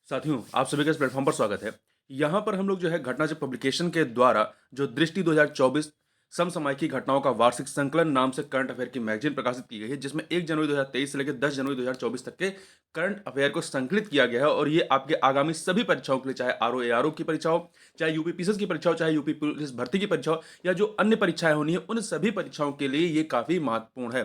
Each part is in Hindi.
साथियों, आप सभी का इस प्लेटफॉर्म पर स्वागत है। यहाँ पर हम लोग जो है घटनाचक्र पब्लिकेशन के द्वारा जो दृष्टि 2024 समसामयिकी घटनाओं का वार्षिक संकलन नाम से करंट अफेयर की मैगजीन प्रकाशित की गई है, जिसमें 1 जनवरी 2023 से लेकर 10 जनवरी 2024 तक के करंट अफेयर को संकलित किया गया है और ये आपके आगामी सभी परीक्षाओं के लिए, चाहे आरओ एआरओ की परीक्षा हो, चाहे यूपी पीसीएस की परीक्षा हो, चाहे यूपी पुलिस भर्ती की परीक्षा हो या जो अन्य परीक्षाएं होनी है, उन सभी परीक्षाओं के लिए ये काफी महत्वपूर्ण है।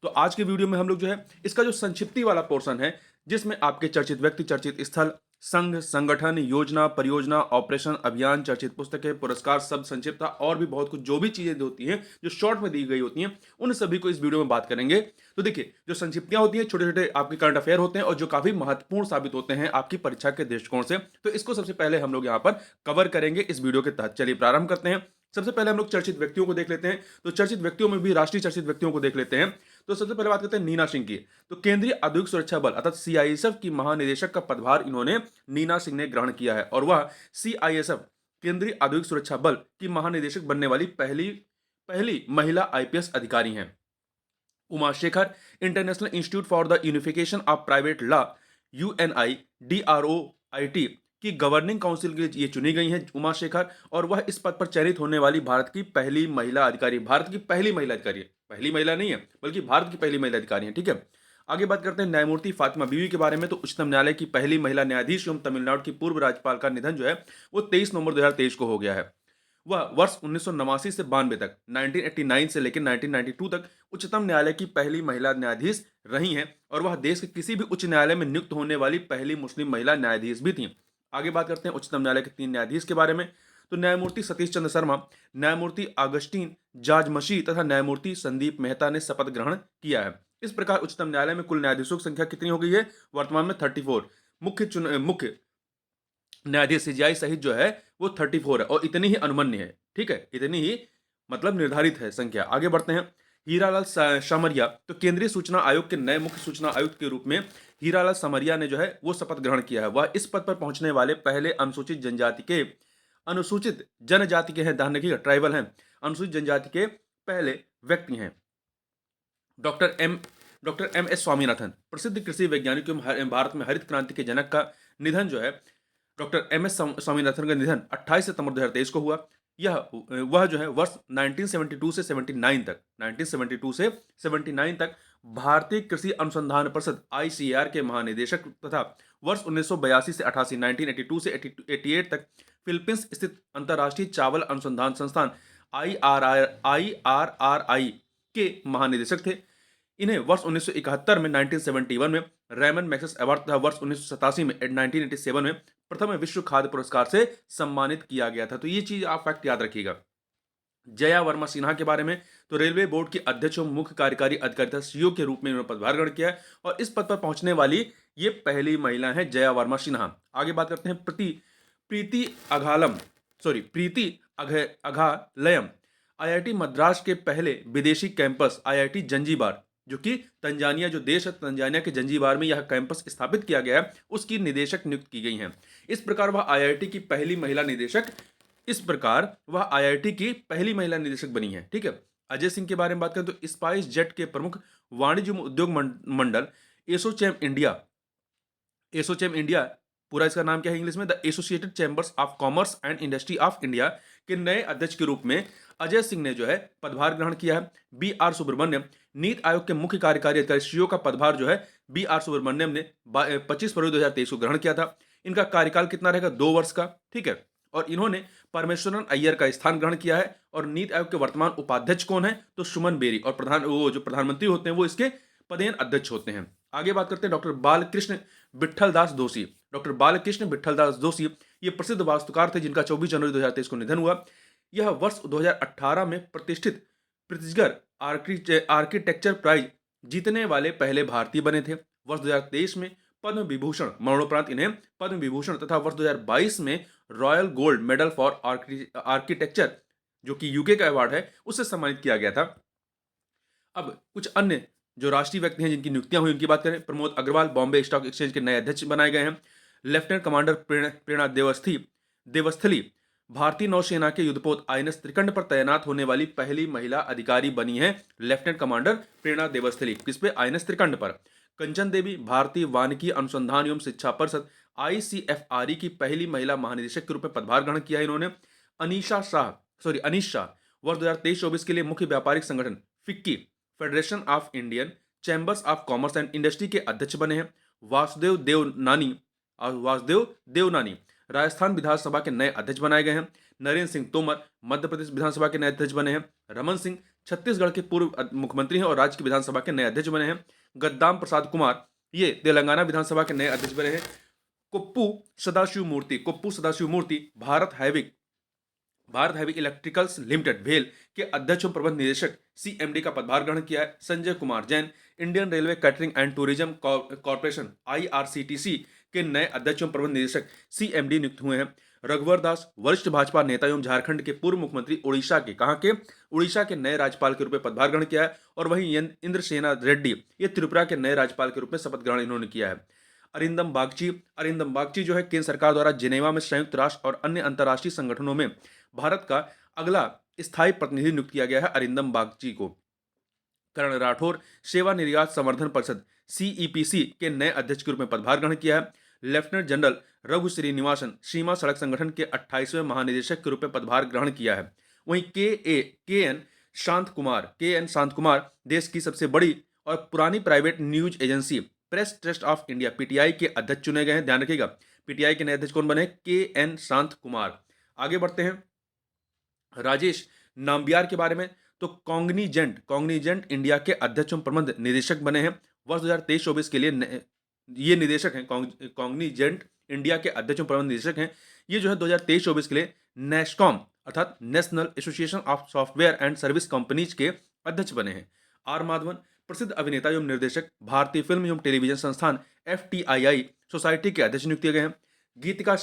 तो आज के वीडियो में हम लोग जो है इसका जो संक्षिप्ति वाला पोर्शन है, जिसमें आपके चर्चित व्यक्ति, चर्चित स्थल, संघ, संगठन, योजना, परियोजना, ऑपरेशन, अभियान, चर्चित पुस्तकें, पुरस्कार, शब्द संक्षिप्तता और भी बहुत कुछ जो भी चीजें होती हैं जो शॉर्ट में दी गई होती हैं, उन सभी को इस वीडियो में बात करेंगे। तो देखिए, जो संक्षिप्तियां होती हैं, छोटे छोटे आपके करंट अफेयर होते हैं और जो काफी महत्वपूर्ण साबित होते हैं आपकी परीक्षा के दृष्टिकोण से, तो इसको सबसे पहले हम लोग यहाँ पर कवर करेंगे इस वीडियो के तहत। चलिए प्रारंभ करते हैं। सबसे पहले हम लोग चर्चित व्यक्तियों को देख लेते हैं। तो चर्चित व्यक्तियों में भी राष्ट्रीय चर्चित व्यक्तियों को देख लेते हैं। तो सबसे पहले बात करते हैं नीना सिंह की। तो केंद्रीय औद्योगिक सुरक्षा बल अर्थात सीआईएसएफ की महानिदेशक का पदभार इन्होंने नीना सिंह ने ग्रहण किया है और वह सीआईएसएफ केंद्रीय औद्योगिक सुरक्षा बल की महानिदेशक बनने वाली पहली पहली महिला आईपीएस अधिकारी हैं। Uma Shekhar International Institute for the Unification of Private Law UNI DROIT की गवर्निंग काउंसिल के लिए ये चुनी गई हैं उमा शेखर, और वह इस पद पर चयनित होने वाली भारत की पहली महिला अधिकारी, भारत की पहली महिला अधिकारी है, पहली महिला नहीं है बल्कि भारत की पहली महिला अधिकारी है। ठीक है, आगे बात करते हैं न्यायमूर्ति फातिमा बीवी के बारे में। तो उच्चतम न्यायालय की पहली महिला न्यायाधीश एवं तमिलनाडु की पूर्व राज्यपाल का निधन जो है वो 23 नवंबर 2023 को हो गया है। वह वर्ष 1989 से 92 तक, 1989 से लेकर 1992 तक उच्चतम न्यायालय की पहली महिला न्यायाधीश रही हैं और वह देश के किसी भी उच्च न्यायालय में नियुक्त होने वाली पहली मुस्लिम महिला न्यायाधीश भी थीं। आगे बात करते हैं उच्चतम न्यायालय के 3 न्यायाधीश के बारे में। तो न्यायमूर्ति सतीश चंद्र शर्मा, न्यायमूर्ति अगस्टीन जाज मशीह तथा न्यायमूर्ति संदीप मेहता ने शपथ ग्रहण किया है। इस प्रकार उच्चतम न्यायालय में कुल न्यायाधीशों की संख्या कितनी हो गई है? वर्तमान में 34। मुख्य न्यायाधीश सीजीआई सहित जो है वो 34 है और इतनी ही अनुमन्य है। ठीक है, इतनी ही मतलब निर्धारित है संख्या। आगे बढ़ते हैं। हीरालाल सामरिया, तो केंद्रीय सूचना आयोग के नए मुख्य सूचना आयुक्त के रूप में हीरालाल सामरिया ने जो है वो शपथ ग्रहण किया है। वह इस पद पर पहुंचने वाले पहले अनुसूचित जनजाति के हैं, ध्यान रखिएगा, ट्राइबल हैं, अनुसूचित जनजाति के पहले व्यक्ति हैं। Doctor M doctor M S Swaminathan, प्रसिद्ध कृषि वैज्ञानिक एवं भारत में हरित क्रांति के जनक का निधन जो है, डॉक्टर एम एस स्वामीनाथन का निधन 28 सितंबर 2023 को हुआ। वह जो है वर्ष 1972 से 79 तक भारतीय कृषि अनुसंधान परिषद आईसीएआर के महानिदेशक तथा वर्ष 1982 से 88, 1982 से 88 तक फिलीपींस स्थित अंतर्राष्ट्रीय चावल अनुसंधान संस्थान आईआरआरआई के महानिदेशक थे। इन्हें वर्ष 1971 में 1971 में रेमन मैक्सेस अवार्ड तथा वर्ष 1987 में 1987 में प्रथम विश्व खाद्य पुरस्कार से सम्मानित किया गया था। तो ये चीज आप फैक्ट याद रखिएगा। जया वर्मा सिन्हा के बारे में, तो रेलवे बोर्ड की अध्यक्ष और मुख्य कार्यकारी अधिकारी तथा सीईओ के रूप में इन्होंने पदभार ग्रहण किया है और इस पद पर पहुंचने वाली ये पहली महिला है, जया वर्मा सिन्हा। आगे बात करते हैं प्रीति अघालयम, आईआईटी मद्रास के पहले विदेशी कैंपस आईआईटी जंजीबार, जो कि तंजानिया जो देश है, तंजानिया के जंजीबार में यह कैंपस स्थापित किया गया है, उसकी निदेशक नियुक्त की गई हैं। इस प्रकार वह आईआईटी की पहली महिला निदेशक बनी है। ठीक है, अजय सिंह के बारे में बात करें तो स्पाइस जेट के प्रमुख वाणिज्य उद्योग मंडल एसोचैम इंडिया, पूरा इसका नाम क्या है इंग्लिश में, the associated chambers of commerce and industry of India के नए अध्यक्ष के रूप में अजय सिंह ने जो है पदभार ग्रहण किया है। बी आर सुब्रमण्यम, नीति आयोग के मुख्य कार्यकारी अधिकारी सीईओ का पदभार जो है बी आर सुब्रमण्यम ने 25 फरवरी 2023 को ग्रहण किया था। इनका कार्यकाल कितना रहेगा? 2 वर्ष का। ठीक है, और इन्होंने परमेश्वरन अय्यर का स्थान ग्रहण किया है। और नीति आयोग के वर्तमान उपाध्यक्ष कौन है? तो सुमन बेरी, और जो प्रधानमंत्री होते हैं वो इसके पदेन अध्यक्ष होते हैं। आगे बात करते हैं डॉक्टर बालकृष्ण विट्ठलदास दोषी। डॉक्टर बालकृष्ण विट्ठलदास दोषी ये प्रसिद्ध वास्तुकार थे जिनका 24 जनवरी 2023 को निधन हुआ। यह वर्ष 2018 में प्रतिष्ठित प्रित्जगर आर्किटेक्चर प्राइज जीतने वाले पहले भारतीय बने थे। वर्ष 2023 में पद्म विभूषण मरणोपरांत इन्हें पद्म विभूषण तथा वर्ष 2022 में royal gold medal for architecture, जो कि यूके का अवार्ड है, उससे सम्मानित किया गया था। अब कुछ अन्य जो राष्ट्रीय व्यक्ति हैं जिनकी नियुक्तियां हुई उनकी बात करें। प्रमोद अग्रवाल बॉम्बे स्टॉक एक्सचेंज के नए अध्यक्ष बनाए गए हैं। लेफ्टिनेंट कमांडर प्रेरणा देवस्थली भारतीय नौसेना के युद्धपोत आईएनएस त्रिकंड पर तैनात होने वाली पहली महिला अधिकारी बनी है। लेफ्टिनेंट कमांडर प्रेरणा देवस्थली किस पे? आईएनएस त्रिकंड पर। कंचन देवी भारतीय वानिकी अनुसंधान एवं शिक्षा परिषद ICFRE की पहली महिला महानिदेशक के रूप में पदभार ग्रहण किया है इन्होंने। अनीश शाह वर्ष 2023-24 के लिए मुख्य व्यापारिक संगठन FICCI, federation of Indian chambers of commerce and industry के अध्यक्ष बने हैं। वासुदेव देवनानी राजस्थान विधानसभा के नए अध्यक्ष बनाए गए हैं। नरेंद्र सिंह तोमर मध्य प्रदेश विधानसभा के नए अध्यक्ष बने हैं। रमन सिंह छत्तीसगढ़ के पूर्व मुख्यमंत्री हैं और राज्य की विधानसभा के नए अध्यक्ष बने हैं। गद्दाम प्रसाद कुमार ये तेलंगाना विधानसभा के नए अध्यक्ष बने हैं। कुप्पू सदाशिव मूर्ति भारत हैवी इलेक्ट्रिकल्स लिमिटेड भेल के अध्यक्ष एवं प्रबंध निदेशक CMD का पदभार ग्रहण किया है। Sanjay Kumar Jain Indian railway catering and tourism corporation IRCTC के नए अध्यक्ष एवं प्रबंध निदेशक CMD नियुक्त हुए हैं। रघुवर दास वरिष्ठ भाजपा नेता एवं झारखंड के पूर्व मुख्यमंत्री उड़ीसा के नए राज्यपाल के रूप में पदभार ग्रहण किया है। और वहीं इंद्रसेना रेड्डी ये त्रिपुरा के नए राज्यपाल के रूप में शपथ ग्रहण इन्होंने किया है। अरिंदम बागची जो है केंद्र सरकार द्वारा जिनेवा में संयुक्त राष्ट्र और अन्य अंतर्राष्ट्रीय संगठनों में भारत का अगला स्थायी प्रतिनिधि नियुक्त किया गया है अरिंदम बागची को। करण राठौर सेवा निर्यात संवर्धन परिषद CEPC के नए अध्यक्ष के रूप में पदभार ग्रहण किया है। लेफ्टिनेंट जनरल रघु श्रीनिवासन सीमा सड़क संगठन के 28वें महानिदेशक के रूप में पदभार ग्रहण किया है। वहीं के एन शांत कुमार देश की सबसे बड़ी और पुरानी private news agency press trust of India PTI के अध्यक्ष चुने गए हैं। ध्यान रखिएगा PTI के नए अध्यक्ष कौन बने? KN शांत कुमार। आगे बढ़ते हैं राजेश नाम्बियार के बारे में। तो कॉग्निजेंट इंडिया के अध्यक्ष एवं प्रबंध निदेशक बने हैं। वर्ष 2023-24 के लिए ये निदेशक हैं। कॉग्निजेंट इंडिया के अध्यक्ष एवं प्रबंध निदेशक हैं। ये जो है 2023-24 के लिए नेस्कॉम अर्थात national association of software and service companies के अध्यक्ष बने हैं। आर माधवन प्रसिद्ध अभिनेता एवं निर्देशक भारतीय फिल्म एवं टेलीविजन संस्थान FTII सोसाइटी के अध्यक्ष नियुक्त किए गए हैं। गीतिका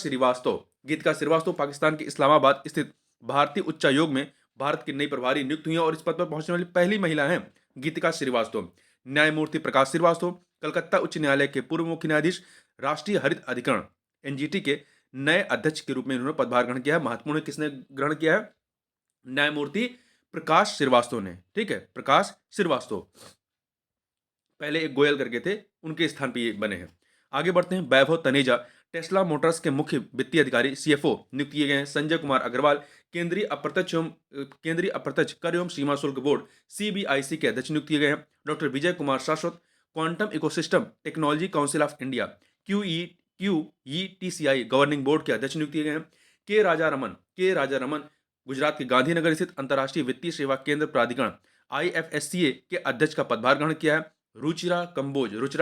श्रीवास्तव पाकिस्तान के इस्लामाबाद स्थित भारतीय उच्चायोग में भारत की नई प्रभारी नियुक्त हुई हैं और इस पद पर पहुंचने वाली पहली महिला हैं गीतिका श्रीवास्तव। न्यायमूर्ति प्रकाश श्रीवास्तव कलकत्ता उच्च न्यायालय के पूर्व मुख्य न्यायाधीश राष्ट्रीय हरित अधिकरण NGT के नए अध्यक्ष के रूप में इन्होंने पदभार ग्रहण किया है। महत्वपूर्ण किसने ग्रहण किया है? न्यायमूर्ति प्रकाश श्रीवास्तव ने। ठीक है, प्रकाश श्रीवास्तव पहले एक गोयल करके थे, उनके स्थान पर ये बने हैं। आगे बढ़ते हैं वैभव तनेजा टेस्ला मोटर्स के मुख्य वित्तीय अधिकारी CFO नियुक्त किए गए हैं। संजय कुमार अग्रवाल केंद्रीय अप्रत्यक्ष कर एवं सीमा शुल्क बोर्ड CBIC के अध्यक्ष नियुक्त किए गए हैं। डॉक्टर विजय कुमार शाश्वत quantum ecosystem technology council of India QETCI governing board के अध्यक्ष नियुक्त किए गए हैं। के राजा रमन गुजरात के गांधीनगर स्थित अंतर्राष्ट्रीय वित्तीय सेवा केंद्र प्राधिकरण IFSCA के अध्यक्ष का पदभार ग्रहण किया है। रुचिरा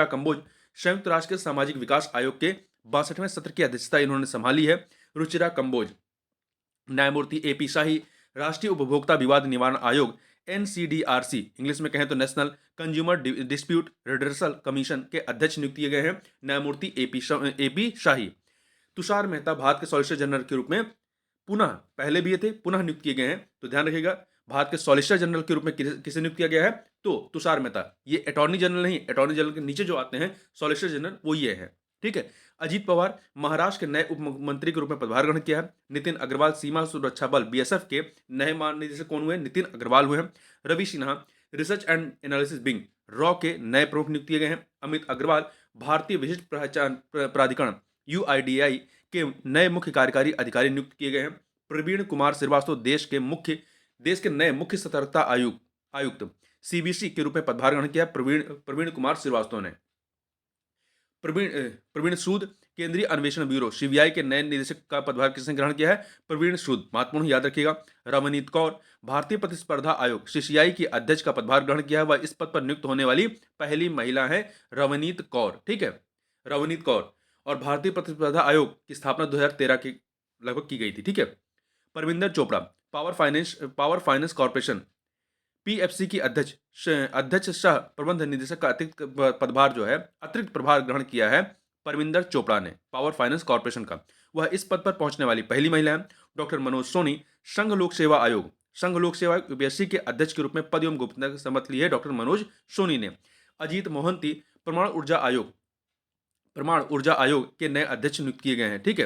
कंबोज संयुक्त राष्ट्र के सामाजिक विकास आयोग के 62वें सत्र की अध्यक्षता इन्होंने संभाली है। रुचिरा कंबोज। न्यायमूर्ति AP शाही राष्ट्रीय उपभोक्ता विवाद निवारण आयोग NCDRC इंग्लिश में कहें तो national consumer dispute redressal commission के अध्यक्ष नियुक्त किए गए हैं। न्यायमूर्ति AP शाही। तुषार मेहता भारत के सॉलिसिटर जनरल के रूप में पहले भी ये थे, पुनः नियुक्त किए गए हैं। तो ध्यान रखिएगा भारत के सॉलिसिटर जनरल के रूप में किसे नियुक्त किया गया है? तो तुषार मेहता। ये अटॉर्नी जनरल नहीं, अटॉर्नी जनरल के नीचे जो आते हैं सॉलिसिटर जनरल वो ये है। ठीक है। अजीत पवार महाराष्ट्र के नए उप मुख्यमंत्री के रूप में पदभार ग्रहण किया है। नितिन अग्रवाल सीमा सुरक्षा बल BSF के नए महानिदेशक कौन हुए? नितिन अग्रवाल हुए हैं। Ravi Sinha Research and Analysis Wing रॉ के नए प्रमुख नियुक्त किए गए हैं। अमित अग्रवाल भारतीय विशिष्ट पहचान प्राधिकरण UIDAI के नए मुख्य कार्यकारी अधिकारी नियुक्त किए गए हैं। प्रवीण कुमार श्रीवास्तव देश के नए मुख्य सतर्कता आयुक्त CBC के रूप में पदभार ग्रहण किया। प्रवीण कुमार श्रीवास्तव ने। प्रवीण सूद केंद्रीय अन्वेषण ब्यूरो CBI के नए निदेशक का पदभार किसने ग्रहण किया है? प्रवीण सूद। महत्वपूर्ण याद रखिएगा। रवनीत कौर भारतीय प्रतिस्पर्धा आयोग CCI की अध्यक्ष का पदभार ग्रहण किया है। वह इस पद पर नियुक्त होने वाली पहली महिला है रवनीत कौर। ठीक है, रवनीत कौर। और भारतीय प्रतिस्पर्धा आयोग की स्थापना 2013 के लगभग की गई थी। ठीक है। Parvinder Chopra power finance corporation PFC की अध्यक्ष सह प्रबंध निदेशक का अतिरिक्त प्रभार ग्रहण किया है परविंदर चोपड़ा ने पावर फाइनेंस कॉर्पोरेशन का। वह इस पद पर पहुंचने वाली पहली महिला है। डॉक्टर मनोज सोनी संघ लोक सेवा आयोग UPSC के अध्यक्ष के रूप में पद एवं गोपनीयता की शपथ ली है डॉक्टर मनोज सोनी ने। अजीत मोहंती परमाणु ऊर्जा आयोग के नए अध्यक्ष नियुक्त किए गए हैं। ठीक है।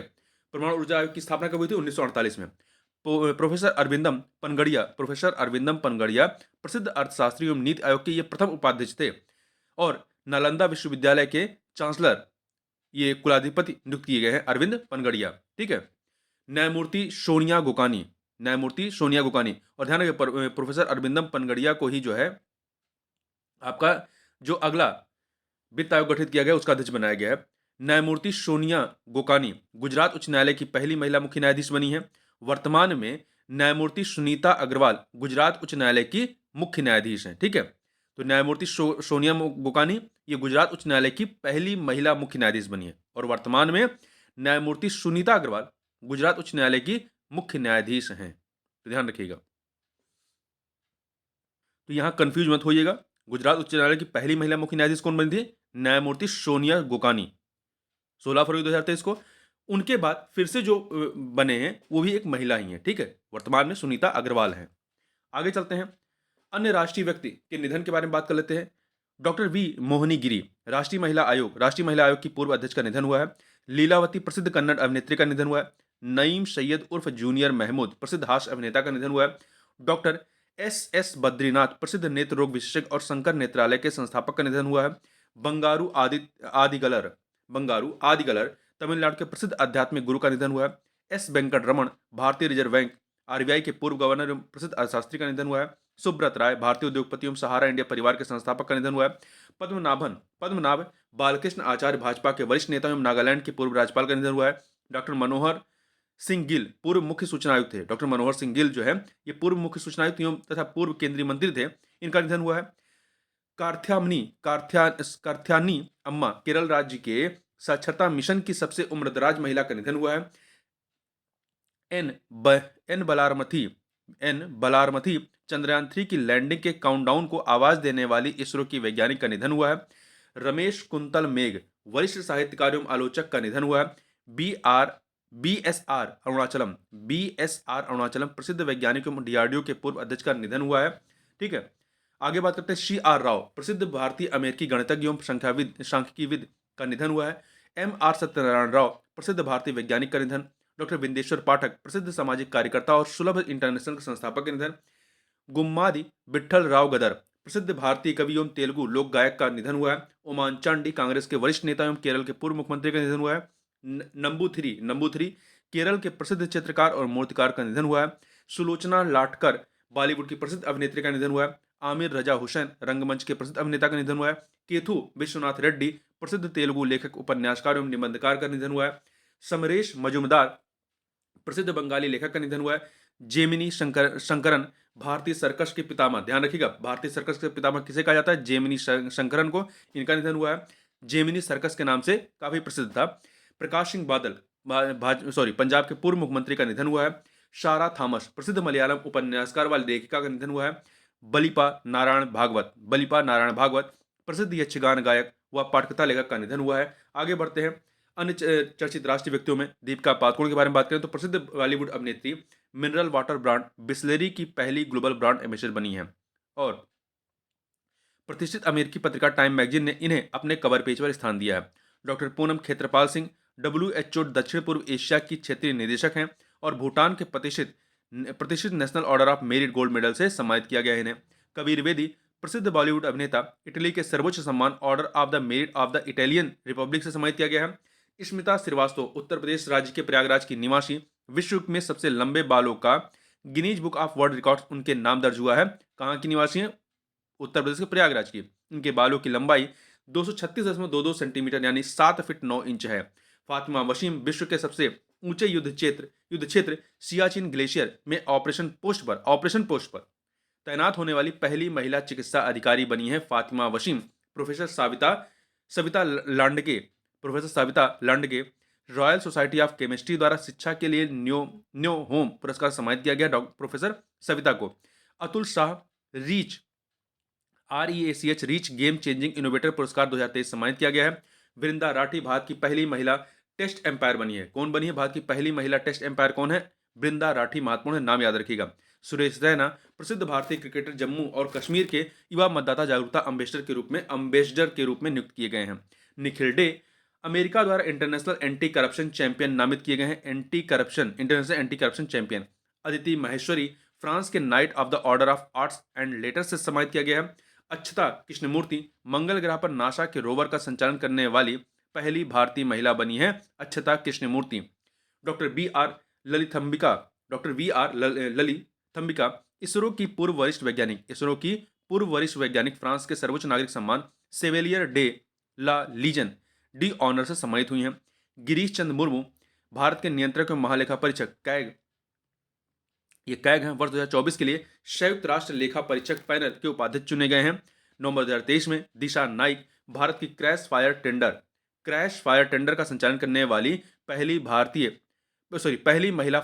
परमाणु ऊर्जा आयोग की स्थापना कब हुई थी? 1948 में। प्रोफेसर अरविंदम पनगड़िया प्रसिद्ध अर्थशास्त्री एवं नीति आयोग के ये प्रथम उपाध्यक्ष थे और नालंदा विश्वविद्यालय के चांसलर ये कुलाधिपति नियुक्त किए गए हैं अरविंद पनगड़िया। ठीक है। न्यायमूर्ति सोनिया गोकानी, न्यायमूर्ति सोनिया गोकानी, और ध्यान रखिए प्रोफेसर अरविंदम पनगड़िया को ही जो है आपका जो अगला वित्त आयोग गठित किया गया उसका अध्यक्ष बनाया गया है। न्यायमूर्ति सोनिया गोकानी गुजरात उच्च न्यायालय की पहली महिला मुख्य न्यायाधीश बनी है। वर्तमान में न्यायमूर्ति सुनीता अग्रवाल गुजरात उच्च न्यायालय की मुख्य न्यायाधीश हैं। ठीक है। तो न्यायमूर्ति सोनिया गोकानी ये गुजरात उच्च न्यायालय की पहली महिला मुख्य न्यायाधीश बनी है, और वर्तमान में न्यायमूर्ति सुनीता अग्रवाल गुजरात उच्च न्यायालय की मुख्य न्यायाधीश हैं। तो ध्यान रखिएगा। तो यहां कंफ्यूज मत होइएगा। गुजरात उच्च न्यायालय की पहली महिला मुख्य न्यायाधीश कौन बनी थी? न्यायमूर्ति सोनिया गोकानी, 16 फरवरी 2023 को। उनके बाद फिर से जो बने हैं वो भी एक महिला ही हैं। ठीक है। वर्तमान में सुनीता अग्रवाल हैं। आगे चलते हैं, अन्य राष्ट्रीय व्यक्ति के निधन के बारे में बात कर लेते हैं। डॉक्टर वी मोहिनी गिरी, राष्ट्रीय महिला आयोग की पूर्व अध्यक्ष का निधन हुआ है। लीलावती प्रसिद्ध कन्नड़ अभिनेत्री का निधन हुआ है। नईम सैयद उर्फ जूनियर महमूद प्रसिद्ध हास्य अभिनेता का निधन हुआ है। डॉक्टर एस बद्रीनाथ प्रसिद्ध नेत्र रोग विशेषज्ञ और शंकर नेत्रालय के संस्थापक का निधन हुआ है। बंगारू आदिगलर तमिलनाडु के प्रसिद्ध आध्यात्मिक गुरु का निधन हुआ है। एस वेंकट रमन भारतीय रिजर्व बैंक आरबीआई के पूर्व गवर्नर एवं प्रसिद्ध अर्थशास्त्री का निधन हुआ है। सुब्रत राय भारतीय उद्योगपति एवं सहारा इंडिया परिवार के संस्थापक का निधन हुआ है। पद्मनाभ बालकृष्ण आचार्य भाजपा के वरिष्ठ नेता एवं नागालैंड के पूर्व राज्यपाल का निधन हुआ है। डॉक्टर मनोहर सिंह गिल पूर्व मुख्य सूचना आयुक्त थे। डॉक्टर मनोहर सिंह गिल जो है ये पूर्व मुख्य सूचना आयुक्त एवं तथा पूर्व केंद्रीय मंत्री थे, इनका निधन हुआ है। कार्थ्यानी अम्मा केरल राज्य के साक्षरता मिशन की सबसे उम्रदराज महिला का निधन हुआ है। एन बलारमथी चंद्रयान 3 की लैंडिंग के काउंटडाउन को आवाज देने वाली इसरो की वैज्ञानिक का निधन हुआ है। रमेश कुंतल मेघ वरिष्ठ साहित्यकार एवं आलोचक का निधन हुआ है। बी एस आर अरुणाचलम प्रसिद्ध वैज्ञानिक एवं डीआरडीओ के पूर्व अध्यक्ष का निधन हुआ है। ठीक है। आगे बात करते हैं, सी आर राव प्रसिद्ध भारतीय अमेरिकी गणितज्ञ एवं सांख्यिकीविद का निधन हुआ है। एम आर सत्यनारायण राव प्रसिद्ध भारतीय वैज्ञानिक का निधन। डॉक्टर बिंदेश्वर पाठक प्रसिद्ध सामाजिक कार्यकर्ता और सुलभ इंटरनेशनल के संस्थापक का निधन। गुम्मादी विट्ठल राव गदर प्रसिद्ध भारतीय कवि एवं तेलुगु लोक गायक का निधन हुआ है। ओमान चांडी कांग्रेस के वरिष्ठ नेता एवं केरल के पूर्व मुख्यमंत्री का निधन हुआ है। नंबूथरी केरल के प्रसिद्ध चित्रकार और मूर्तिकार का निधन हुआ है। सुलोचना लाटकर बॉलीवुड की प्रसिद्ध अभिनेत्री का निधन हुआ है। आमिर रजा हुसैन रंगमंच के प्रसिद्ध अभिनेता का निधन हुआ है। केथु विश्वनाथ रेड्डी प्रसिद्ध तेलुगु लेखक उपन्यासकार एवं निबंधकार का निधन हुआ है। समरेश मजुमदार प्रसिद्ध बंगाली लेखक का निधन हुआ है। जेमिनी शंकरन भारतीय सर्कस के पितामह, ध्यान रखिएगा भारतीय सर्कस के पितामह किसे कहा जाता है? जेमिनी शंकरन को, इनका निधन हुआ है। जेमिनी सर्कस के नाम से काफी प्रसिद्ध था। प्रकाश सिंह बादल पंजाब के पूर्व मुख्यमंत्री का निधन हुआ है। शारा थॉमस प्रसिद्ध मलयालम उपन्यासकार व लेखिका का निधन हुआ है। बलिपा नारायण भागवत प्रसिद्ध यक्षगान गायक व पटकथा लेखक का निधन हुआ है। आगे बढ़ते हैं, अन्य चर्चित राष्ट्रीय व्यक्तियों में दीपिका पादुकोण के बारे में बात करें तो प्रसिद्ध बॉलीवुड अभिनेत्री मिनरल वाटर ब्रांड बिस्लेरी की पहली ग्लोबल ब्रांड एम्बेसडर बनी है। और प्रतिष्ठित अमेरिकी पत्रिका टाइम मैगजीन ने इन्हें अपने कवर पेज पर स्थान दिया है। डॉक्टर पूनम खेत्रपाल सिंह WHO दक्षिण पूर्व एशिया की क्षेत्रीय निदेशक हैं और भूटान के प्रतिष्ठित national order of merit gold medal से सम्मानित किया गया है इन्हें। कबीर बेदी प्रसिद्ध बॉलीवुड अभिनेता इटली के सर्वोच्च सम्मान order of the merit of the Italian Republic से सम्मानित किया गया है। स्मिता श्रीवास्तव उत्तर प्रदेश राज्य के प्रयागराज की निवासी, विश्व में सबसे लंबे बालों का Guinness book of world records उनके नाम दर्ज हुआ है। कहाँ की निवासी है? उत्तर प्रदेश के प्रयागराज की। इनके बालों की लंबाई 236.22 सेंटीमीटर यानी 7 फीट 9 इंच है। फातिमा वसीम विश्व के सबसे ऊंचे युद्ध क्षेत्र सियाचिन ग्लेशियर में ऑपरेशन पोस्ट पर तैनात होने वाली पहली महिला चिकित्सा अधिकारी बनी है Fatima Waseem. Professor Savita Landge Royal Society of Chemistry द्वारा शिक्षा के लिए न्यो होम पुरस्कार सम्मानित किया गया प्रोफेसर सविता को। Atul Shah reach game changing innovator पुरस्कार 2023 सम्मानित किया गया है। वृंदा राठी भारत की पहली महिला टेस्ट एम्पायर बनी है। कौन बनी है भारत की पहली महिला टेस्ट एम्पायर? कौन है? वृंदा राठी, महत्वपूर्ण है, नाम याद रखिएगा। सुरेश रैना प्रसिद्ध भारतीय क्रिकेटर जम्मू और कश्मीर के युवा मतदाता जागरूकता अम्बेसडर के रूप में नियुक्त किए गए हैं। निखिल डे अमेरिका द्वारा इंटरनेशनल एंटी करप्शन चैंपियन नामित किए गए हैं। International Anti Corruption Champion. Aditi Maheshwari France के Knight of the Order of Arts and Letters से सम्मानित किया गया है। अक्षता कृष्णमूर्ति मंगल ग्रह पर नासा के रोवर का संचालन करने वाली पहली भारतीय महिला बनी है Akshata Krishnamurthy. Doctor B R Lalithambika doctor V R Lalithambika ISRO की पूर्व वरिष्ठ वैज्ञानिक फ्रांस के सर्वोच्च नागरिक सम्मान Chevalier de la Legion de Honneur से सम्मानित हुई हैं। गिरीश चंद्र मुर्मू भारत के नियंत्रक एवं महालेखा परीक्षक कैग हैं, वर्ष 2024 के लिए संयुक्त राष्ट्र लेखा परीक्षक पैनल के उपाध्यक्ष चुने गए हैं। नवंबर 2023 में दिशा नाइक भारत की क्रैश फायर टेंडर का संचालन करने वाली पहली महिला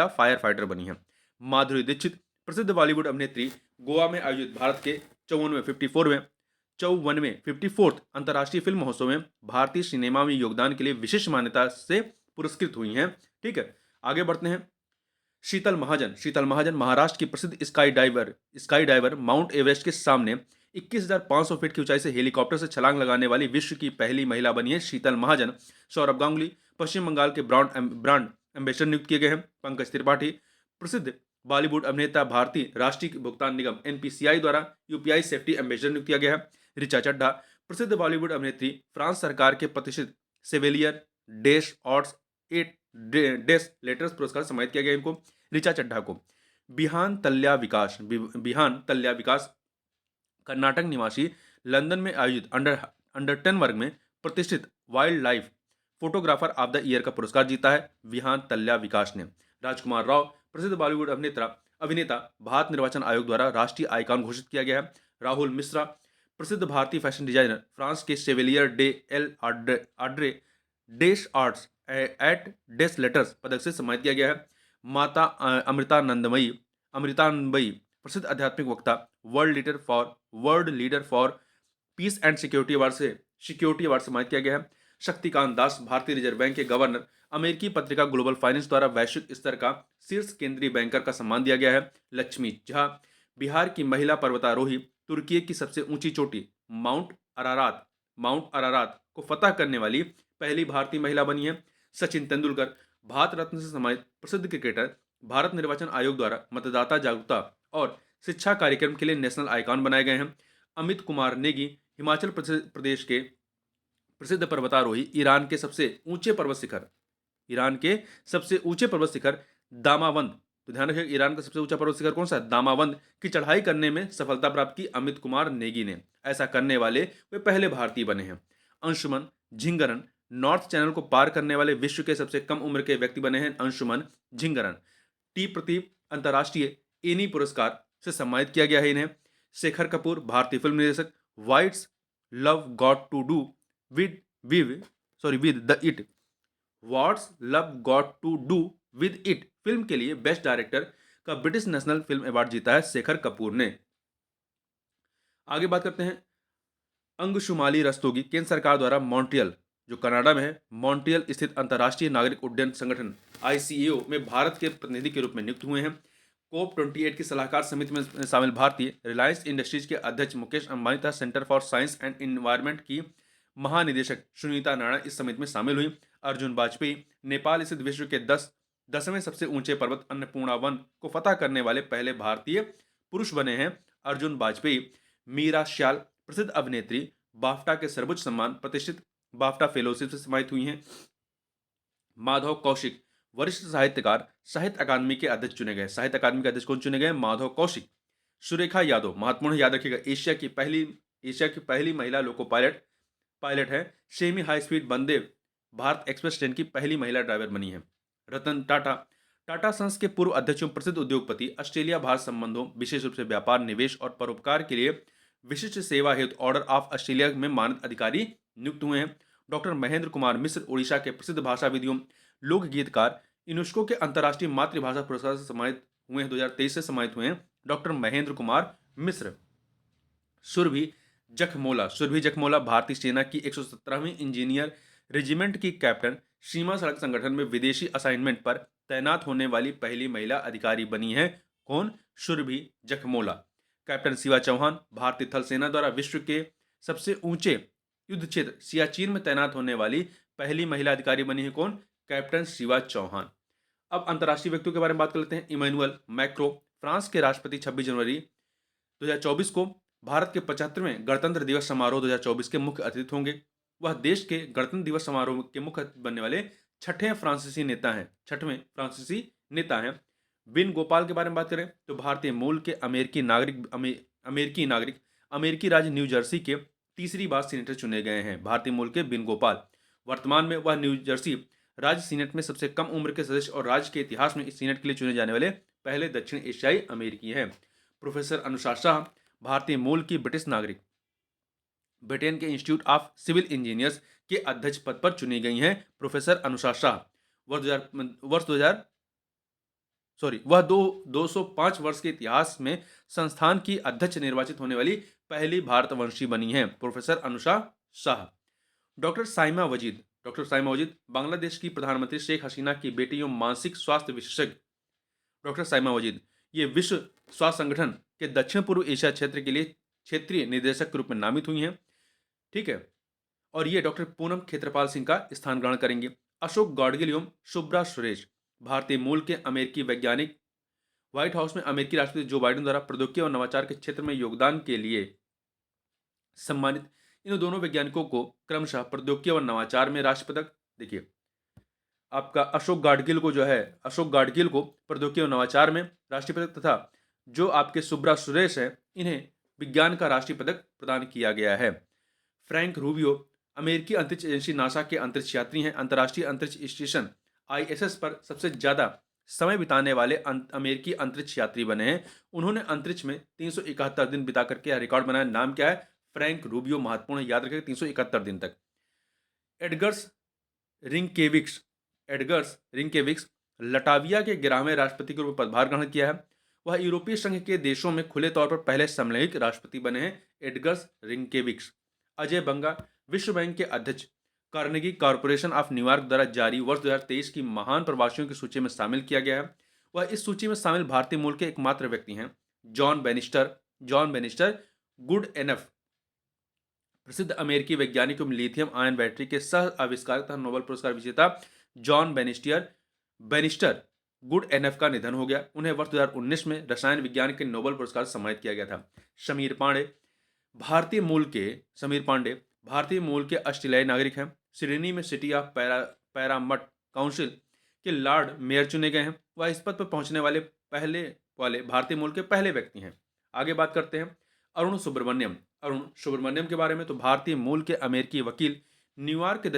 फायर फाइटर बनी है। माधुरी दीक्षित प्रसिद्ध बॉलीवुड अभिनेत्री गोवा में आयोजित भारत के 54वें अंतर्राष्ट्रीय फिल्म महोत्सव में भारतीय सिनेमा में योगदान के लिए विशिष्ट मान्यता से पुरस्कृत हुई हैं। ठीक है, आगे बढ़ते हैं। शीतल महाजन महाराष्ट्र की प्रसिद्ध स्काई डाइवर माउंट एवरेस्ट के सामने 21,500 फीट की ऊंचाई से हेलीकॉप्टर से छलांग लगाने वाली विश्व की पहली महिला बनी है शीतल महाजन। सौरभ गांगुली पश्चिम बंगाल के ब्रांड एम्बेसडर नियुक्त किए गए हैं। पंकज त्रिपाठी प्रसिद्ध बॉलीवुड अभिनेता भारतीय राष्ट्रीय भुगतान निगम एनपीसीआई द्वारा यूपीआई सेफ्टी एम्बेसडर नियुक्त किया गया है। ऋचा चड्ढा प्रसिद्ध बॉलीवुड अभिनेत्री फ्रांस सरकार के प्रतिष्ठित सेवेलियर डेश ऑर्ट्स 8 डेस लेटर्स पुरस्कार सम्मानित किया गया इनको। ऋचा चड्ढा को बिहान तल्या विकास कर्नाटक निवासी लंदन में आयोजित अंडर 10 वर्ग में प्रतिष्ठित wild life photographer of the year का पुरस्कार जीता है विहान तल्या विकास ने। राजकुमार राव प्रसिद्ध बॉलीवुड अभिनेता भारत निर्वाचन आयोग द्वारा राष्ट्रीय आइकॉन घोषित किया गया है। राहुल मिश्रा प्रसिद्ध भारतीय फैशन डिजाइनर फ्रांस के chevalier day L Audrey dash arts eight डेस लेटर्स पदक से सम्मानित किया गया है। माता अमृतानंदमयी प्रसिद्ध आध्यात्मिक वक्ता world leader for piece and security award से सम्मानित किया गया है। शक्तिकांत दास भारतीय रिजर्व बैंक के गवर्नर अमेरिकी पत्रिका ग्लोबल फाइनेंस द्वारा वैश्विक स्तर का शीर्ष केंद्रीय बैंकर का सम्मान दिया गया है। लक्ष्मी झा बिहार की महिला पर्वतारोही तुर्की की सबसे ऊंची चोटी माउंट अरारात को फतह करने वाली पहली भारतीय महिला बनी है। सचिन तेंदुलकर भारत रत्न से सम्मानित प्रसिद्ध क्रिकेटर भारत निर्वाचन आयोग द्वारा मतदाता जागरूकता और शिक्षा कार्यक्रम के लिए नेशनल आइकॉन बनाए गए हैं। अमित कुमार नेगी हिमाचल प्रदेश के प्रसिद्ध पर्वतारोही ईरान के सबसे ऊंचे पर्वत शिखर दामावंद, तो ध्यान रखिए ईरान का सबसे ऊंचा पर्वत शिखर कौन सा है, दामावंद की चढ़ाई करने में सफलता प्राप्त की अमित कुमार नेगी ने। ऐसा करने वाले वे पहले भारतीय बने हैं। अंशुमन झिंगरन नॉर्थ चैनल को पार करने वाले विश्व के सबसे कम उम्र के व्यक्ति बने हैं अंशुमन झिंगरन। टी प्रतीप अंतर्राष्ट्रीय एनी पुरस्कार से सम्मानित किया गया है इन्हें। शेखर कपूर भारतीय फिल्म निर्देशक What's Love Got to Do with It film के लिए बेस्ट डायरेक्टर का ब्रिटिश नेशनल फिल्म अवार्ड जीता है शेखर कपूर ने। आगे बात करते हैं अंगुशुमाली रस्तोगी केंद्र सरकार द्वारा मॉन्ट्रियल जो कनाडा में है मॉन्ट्रियल स्थित अंतर्राष्ट्रीय नागरिक उड्डयन संगठन ICAO में भारत के प्रतिनिधि के रूप में नियुक्त हुए हैं। COP28 की सलाहकार समिति में शामिल भारतीय रिलायंस इंडस्ट्रीज के अध्यक्ष मुकेश अंबानी तथा centre for science and environment की महानिदेशक सुनीता नारायण इस समिति में शामिल हुई। अर्जुन वाजपेयी नेपाल स्थित विश्व के 10वें सबसे ऊंचे पर्वत अन्नपूर्णा वन को फतह करने वाले पहले भारतीय पुरुष बने हैं अर्जुन वाजपेयी। मीरा श्याल प्रसिद्ध अभिनेत्री बाफ्टा के सर्वोच्च सम्मान प्रतिष्ठित बाफ्टा फेलोशिप से सम्मानित हुई हैं। माधव कौशिक वरिष्ठ साहित्यकार साहित्य अकादमी के अध्यक्ष चुने गए। साहित्य अकादमी के अध्यक्ष कौन चुने गए, माधव कौशिक। सुरेखा यादव महत्वपूर्ण याद रखिएगा एशिया की पहली महिला लोको पायलट है। Semi high speed Vande Bharat express train की पहली महिला ड्राइवर बनी है। रतन टाटा सन्स के पूर्व अध्यक्षों प्रसिद्ध उद्योगपति ऑस्ट्रेलिया भारत संबंधों विशेष रूप से व्यापार निवेश और परोपकार के लिए विशिष्ट सेवा हेतु ऑर्डर ऑफ ऑस्ट्रेलिया में मानद अधिकारी नियुक्त हुए हैं। डॉक्टर महेंद्र कुमार मिश्र उड़ीसा के प्रसिद्ध भाषाविदों लोक गीतकार यूनेस्को के अंतर्राष्ट्रीय मातृभाषा पुरस्कार से सम्मानित हुए हैं 2023 से सम्मानित हुए हैं डॉक्टर महेंद्र कुमार मिश्र। सुरभि जखमोला भारतीय सेना की 117वीं इंजीनियर रेजिमेंट की कैप्टन सीमा सड़क संगठन में विदेशी असाइनमेंट पर तैनात होने वाली पहली महिला अधिकारी बनी है। कौन, सुरभि जखमोला। कैप्टन शिवा चौहान भारतीय थल सेना द्वारा विश्व के सबसे ऊंचे युद्ध क्षेत्र सियाचिन में तैनात होने वाली पहली महिला अधिकारी बनी है। कौन, कैप्टन शिवा चौहान। अब अंतर्राष्ट्रीय व्यक्तियों के बारे में बात कर लेते हैं। इमैनुअल मैक्रो फ्रांस के राष्ट्रपति 26 जनवरी 2024 को भारत के 75वें गणतंत्र दिवस समारोह 2024 के मुख्य अतिथि होंगे। वह देश के गणतंत्र दिवस समारोह के मुख्य अतिथि बनने वाले छठवें फ्रांसीसी नेता हैं। बिन गोपाल के बारे में बात करें तो भारतीय मूल के अमेरिकी नागरिक अमेरिकी राज्य न्यू जर्सी के तीसरी बार सीनेटर चुने गए हैं। भारतीय मूल के बिन गोपाल वर्तमान में वह न्यू जर्सी राज्य सीनेट में सबसे कम उम्र के सदस्य और राज्य के इतिहास में इस सीनेट के लिए चुने जाने वाले पहले दक्षिण एशियाई अमेरिकी हैं। प्रोफेसर अनुषा शाह भारतीय मूल की ब्रिटिश नागरिक ब्रिटेन के इंस्टीट्यूट ऑफ सिविल इंजीनियर्स के अध्यक्ष पद पर चुनी गई हैं। प्रोफेसर अनुषा शाह वर्ष 2000 सॉरी वह 205 वर्ष के इतिहास में संस्थान की अध्यक्ष निर्वाचित होने वाली पहली भारतवंशी बनी हैं। प्रोफेसर अनुषा शाह। डॉक्टर साइमा वजीद बांग्लादेश की प्रधानमंत्री शेख हसीना की बेटी एवं मानसिक स्वास्थ्य विशेषज्ञ डॉक्टर साइमा वजीद ये विश्व स्वास्थ्य संगठन के दक्षिण पूर्व एशिया क्षेत्र के लिए क्षेत्रीय निदेशक के रूप में नामित हुई हैं। ठीक है, और ये डॉक्टर पूनम खेत्रपाल सिंह का स्थान ग्रहण करेंगे। अशोक गाडगिल एवं शुभ्रा सुरेश भारतीय मूल के अमेरिकी वैज्ञानिक व्हाइट हाउस में अमेरिकी राष्ट्रपति जो बाइडेन द्वारा प्रौद्योगिकी और नवाचार के क्षेत्र में योगदान के लिए सम्मानित। इन दोनों वैज्ञानिकों को क्रमशः प्रौद्योगिकी और नवाचार में राष्ट्रपति पदक, देखिए आपका अशोक गाडगिल को प्रौद्योगिकी और नवाचार में राष्ट्रीय पदक तथा जो आपके सुब्रा सुरेश है इन्हें विज्ञान का राष्ट्रीय पदक प्रदान किया गया है। फ्रैंक रूबियो अमेरिकी अंतरिक्ष एजेंसी नासा के अंतरिक्ष यात्री हैं। अंतर्राष्ट्रीय अंतरिक्ष स्टेशन ISS पर सबसे ज्यादा समय बिताने वाले अमेरिकी अंतरिक्ष यात्री बने हैं। उन्होंने अंतरिक्ष में 371 दिन बिता करके रिकॉर्ड बनाया। नाम क्या है? Frank Rubio. महत्वपूर्ण, याद रखें 371 दिन तक। एडगर्स रिंकेविक्स लटाविया के 11वें राष्ट्रपति के रूप में पदभार ग्रहण किया है। वह यूरोपीय संघ के देशों में खुले तौर पर पहले समलैंगिक राष्ट्रपति बने हैं। एडगर्स रिंकेविक्स। अजय बंगा विश्व बैंक के अध्यक्ष कार्नेगी कॉरपोरेशन ऑफ न्यूयॉर्क द्वारा जारी वर्ष 2023 की महान प्रवासियों की सूची में शामिल किया गया है। वह इस सूची में शामिल भारतीय मूल के एकमात्र व्यक्ति हैं। जॉन बेनिस्टर गुड एनफ प्रसिद्ध अमेरिकी वैज्ञानिक एवं लिथियम आयन बैटरी के सह आविष्कारक तथा नोबेल पुरस्कार विजेता जॉन बेनिस्टर गुड एनएफ का निधन हो गया। उन्हें वर्ष 2019 में रसायन विज्ञान के नोबेल पुरस्कार से सम्मानित किया गया था। समीर पांडे भारतीय मूल के ऑस्ट्रेलियाई नागरिक हैं। सिडनी में सिटी ऑफ पैरामट काउंसिल के लॉर्ड मेयर चुने गए हैं। वह इस पद पर पहुंचने वाले भारतीय मूल के पहले व्यक्ति हैं। आगे बात करते हैं अरुण सुब्रमण्यम के बारे में। तो भारतीय मूल के अमेरिकी वकील न्यूयॉर्क के